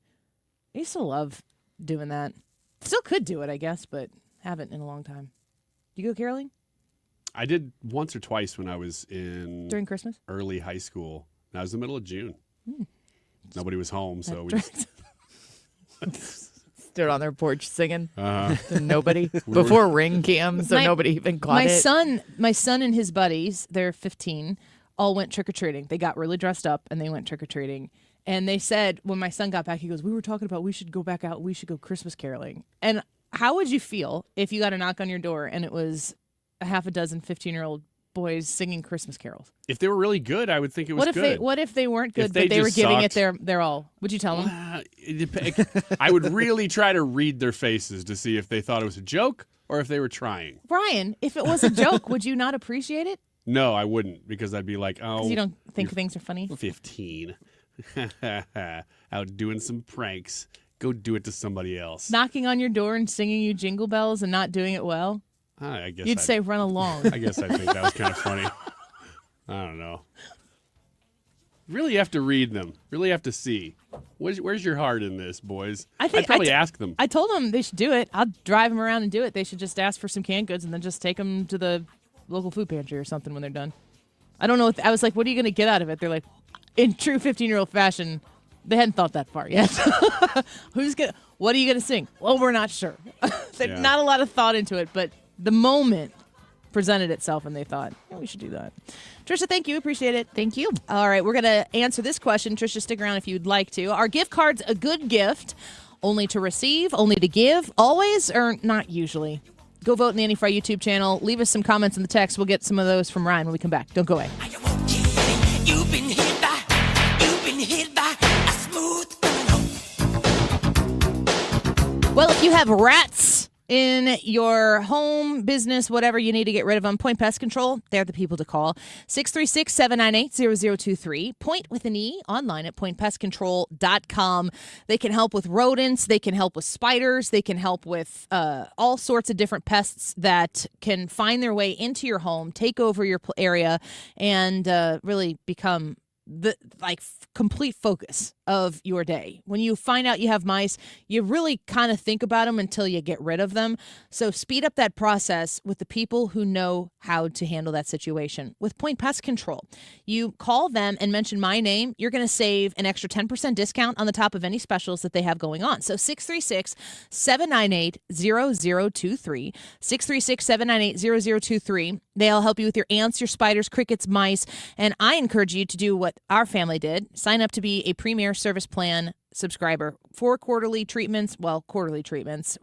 I used to love doing that. Still could do it, I guess, but haven't in a long time. Do you go caroling? I did once or twice when I was in... During Christmas? Early high school. That was the middle of June. Nobody was home, so we just... Stood on their porch singing Uh-huh. to nobody before ring cam, so nobody even caught it. My son and his buddies, they're 15, all went trick-or-treating. They got really dressed up, and they went trick-or-treating. And they said, when my son got back, he goes, we were talking about we should go back out, we should go Christmas caroling. And how would you feel if you got a knock on your door and it was a half a dozen 15-year-old boys singing Christmas carols? If they were really good, I would think it was good. What if they weren't good, If they but they were just giving sucked. it their all? Would you tell them? I would really try to read their faces to see if they thought it was a joke or if they were trying. Brian, if it was a joke, would you not appreciate it? No, I wouldn't, because I'd be like, oh. Because you don't think you're things are funny? 15. Out doing some pranks. Go do it to somebody else. Knocking on your door and singing you jingle bells and not doing it well? I guess You'd say run along. I guess I think that was kind of funny. I don't know. Really have to read them. Really have to see. Where's your heart in this, boys? I'd probably ask them. I told them they should do it. I'll drive them around and do it. They should just ask for some canned goods and then just take them to the local food pantry or something when they're done. I don't know. I was like, what are you going to get out of it? They're like, in true 15-year-old fashion, they hadn't thought that far yet. What are you going to sing? Well, we're not sure. There's not a lot of thought into it, but the moment presented itself and they thought, yeah, we should do that. Trisha, thank you. Appreciate it. Thank you. All right, we're going to answer this question. Trisha, stick around if you'd like to. Are gift cards a good gift? Only to receive? Only to give? Always or not usually? Go vote in the Annie Fry YouTube channel. Leave us some comments in the text. We'll get some of those from Ryan when we come back. Don't go away. You've been hit by a smooth criminal. Well, if you have rats in your home, business, whatever, you need to get rid of them. Point Pest Control, they're the people to call. 636-798-0023. Point with an E, online at pointpestcontrol.com. They can help with rodents. They can help with spiders. They can help with all sorts of different pests that can find their way into your home, take over your area, and really become the complete focus of your day. When you find out you have mice, you really kind of think about them until you get rid of them. So speed up that process with the people who know how to handle that situation. With Point Pest Control, you call them and mention my name. You're going to save an extra 10% discount on the top of any specials that they have going on. So 636-798-0023. 636-798-0023. They'll help you with your ants, your spiders, crickets, mice. And I encourage you to do what our family did. Sign up to be a Premier Service Plan subscriber for quarterly treatments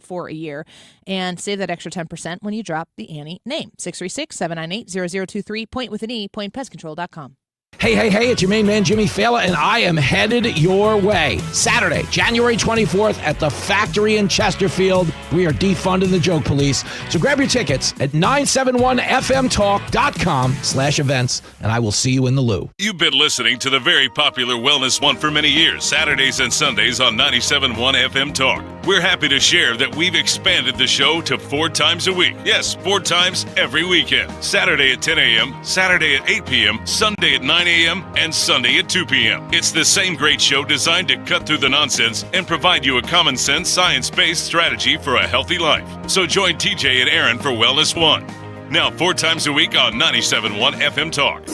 for a year, and save that extra 10% when you drop the Annie name. 636-798-0023. Point with an E, pointpestcontrol.com. Hey, it's your main man, Jimmy Fallon, and I am headed your way. Saturday, January 24th at the Factory in Chesterfield. We are defunding the joke police. So grab your tickets at 971fmtalk.com/events, and I will see you in the loo. You've been listening to the very popular Wellness One for many years, Saturdays and Sundays on 97.1 FM Talk. We're happy to share that we've expanded the show to 4 times a week. Yes, 4 times every weekend. Saturday at 10 a.m., Saturday at 8 p.m., Sunday at 9 a.m., and Sunday at 2 p.m. It's the same great show designed to cut through the nonsense and provide you a common sense, science-based strategy for a healthy life. So join TJ and Aaron for Wellness One. Now 4 times a week on 97.1 FM Talk.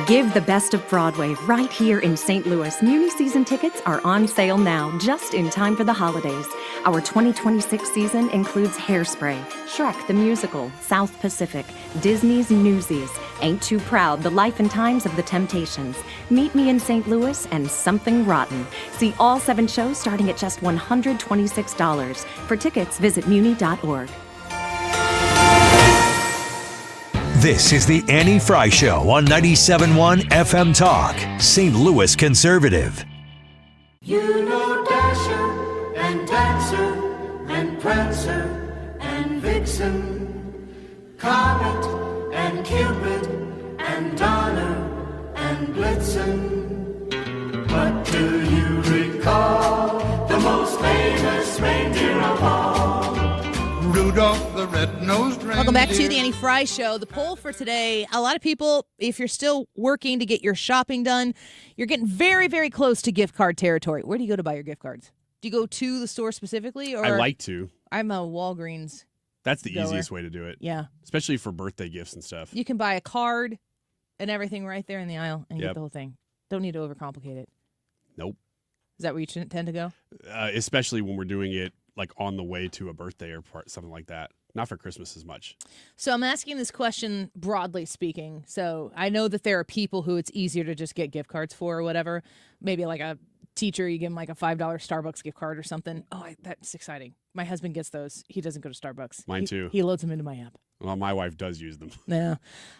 Give the best of Broadway right here in St. Louis. Muni season tickets are on sale now, just in time for the holidays. Our 2026 season includes Hairspray, Shrek the Musical, South Pacific, Disney's Newsies, Ain't Too Proud, The Life and Times of the Temptations, Meet Me in St. Louis, and Something Rotten. See all 7 shows starting at just $126. For tickets, visit muni.org. This is the Annie Fry Show on 97.1 FM Talk, St. Louis Conservative. You know Dasher and Dancer and Prancer and Vixen, Comet and Cupid and Donner and Blitzen. But do you recall the most famous reindeer of all? Rudolph the red-nosed reindeer. Welcome back to the Annie Fry Show. The poll for today, a lot of people, if you're still working to get your shopping done, you're getting very, very close to gift card territory. Where do you go to buy your gift cards? Do you go to the store specifically? Or I like to. I'm a Walgreens. That's the goer. easiest way to do it. Yeah. Especially for birthday gifts and stuff. You can buy a card and everything right there in the aisle and Yep. get the whole thing. Don't need to overcomplicate it. Nope. Is that where you tend to go? Especially when we're doing it like on the way to a birthday or something like that. Not for Christmas as much. So I'm asking this question broadly speaking. So I know that there are people who it's easier to just get gift cards for or whatever. Maybe like a teacher, you give them like a $5 Starbucks gift card or something. Oh, that's exciting. My husband gets those. He doesn't go to Starbucks. Mine too. He loads them into my app. Well, my wife does use them. Yeah.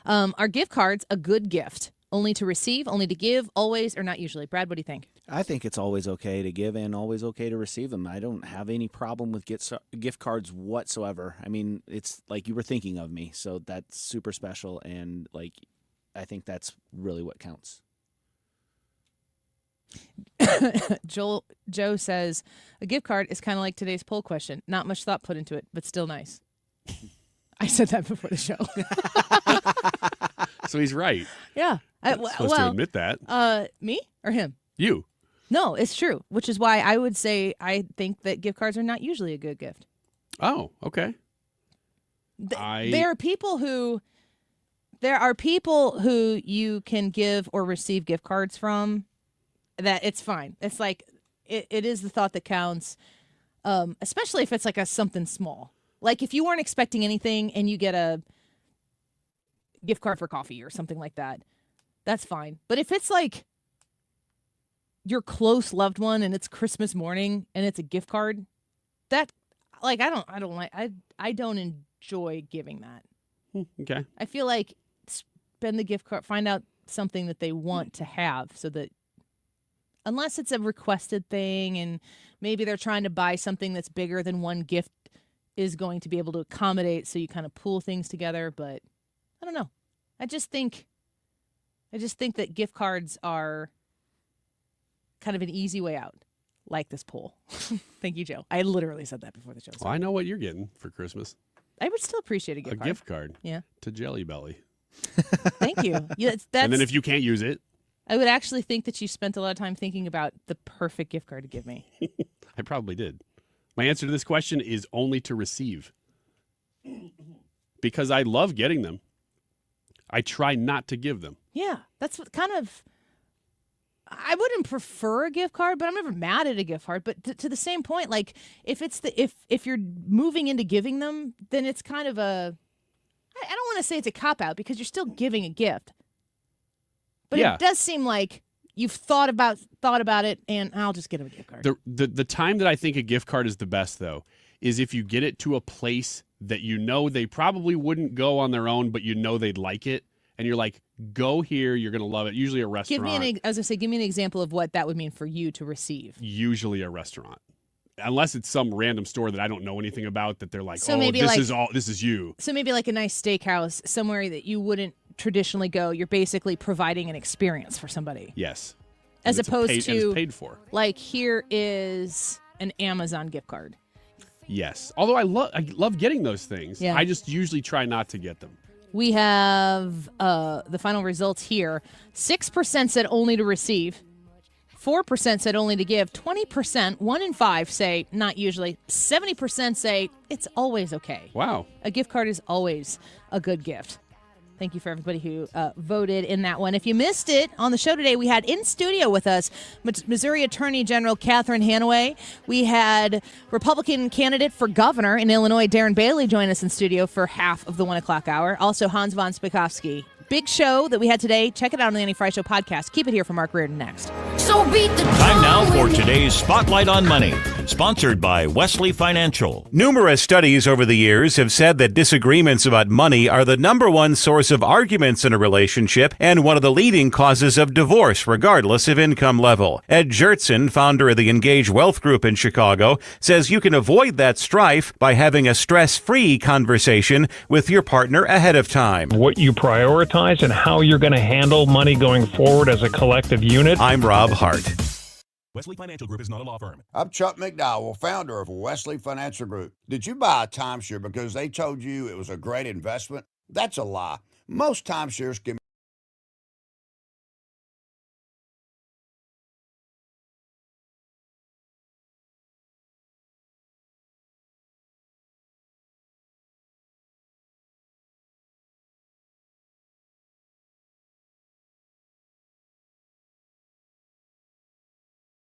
Are gift cards a good gift? Only to receive, only to give, always, or not usually? Brad, what do you think? I think it's always okay to give and always okay to receive them. I don't have any problem with gift cards whatsoever. I mean, it's like you were thinking of me, so that's super special, and like I think that's really what counts. Joe says, a gift card is kind of like today's poll question. Not much thought put into it, but still nice. I said that before the show. So he's right. Yeah. Supposed to admit that. Me or him? You. No, it's true, which is why I would say I think that gift cards are not usually a good gift. Oh, okay. There are people who you can give or receive gift cards from that it's fine. It's like it is the thought that counts, especially if it's like something small. Like if you weren't expecting anything and you get a gift card for coffee or something like that, that's fine. But if it's like your close loved one and it's Christmas morning and it's a gift card, that like I don't enjoy giving that. Okay. I feel like spend the gift card, find out something that they want to have, so that unless it's a requested thing and maybe they're trying to buy something that's bigger than one gift is going to be able to accommodate, so you kind of pool things together. But I don't know. I just think that gift cards are kind of an easy way out, like this poll. Thank you, Joe. I literally said that before the show. Well, I know what you're getting for Christmas. I would still appreciate a gift card. A gift card. Yeah. To Jelly Belly. Thank you. Yeah, And then if you can't use it. I would actually think that you spent a lot of time thinking about the perfect gift card to give me. I probably did. My answer to this question is only to receive. Because I love getting them. I try not to give them. Yeah, that's what kind of. I wouldn't prefer a gift card, but I'm never mad at a gift card. But to the same point, like if it's if you're moving into giving them, then it's kind of a. I don't want to say it's a cop out because you're still giving a gift. But yeah. It does seem like you've thought about it, and I'll just get them a gift card. The time that I think a gift card is the best, though, is if you get it to a place that you know they probably wouldn't go on their own, but you know they'd like it. And you're like, go here, you're going to love it. Usually a restaurant. Give me an example of what that would mean for you to receive. Usually a restaurant. unless it's some random store that I don't know anything about, that they're like, So oh, maybe this is you. So maybe like a nice steakhouse somewhere that you wouldn't traditionally go. You're basically providing an experience for somebody. Yes. As And opposed and to it's paid for. like here is an Amazon gift card. Yes. Although I love getting those things. Yeah. I just usually try not to get them. We have the final results here. 6% said only to receive. 4% said only to give. 20%, 1 in 5 say not usually. 70% say it's always okay. Wow. A gift card is always a good gift. Thank you for everybody who voted in that one. If you missed it, on the show today, we had in studio with us Missouri Attorney General Catherine Hanaway. We had Republican candidate for governor in Illinois, Darren Bailey, join us in studio for half of the 1 o'clock hour. Also, Hans von Spakovsky. Big show that we had today. Check it out on the Annie Fry Show podcast. Keep it here for Mark Reardon next. So beat the Time now for today's Spotlight on Money, sponsored by Wesley Financial. Numerous studies over the years have said that disagreements about money are the number one source of arguments in a relationship and one of the leading causes of divorce, regardless of income level. Ed Jertson, founder of the Engage Wealth Group in Chicago, says you can avoid that strife by having a stress-free conversation with your partner ahead of time. What you prioritize and how you're going to handle money going forward as a collective unit. I'm Rob Hart. Wesley Financial Group is not a law firm. I'm Chuck McDowell, founder of Wesley Financial Group. Did you buy a timeshare because they told you it was a great investment? That's a lie. Most timeshares can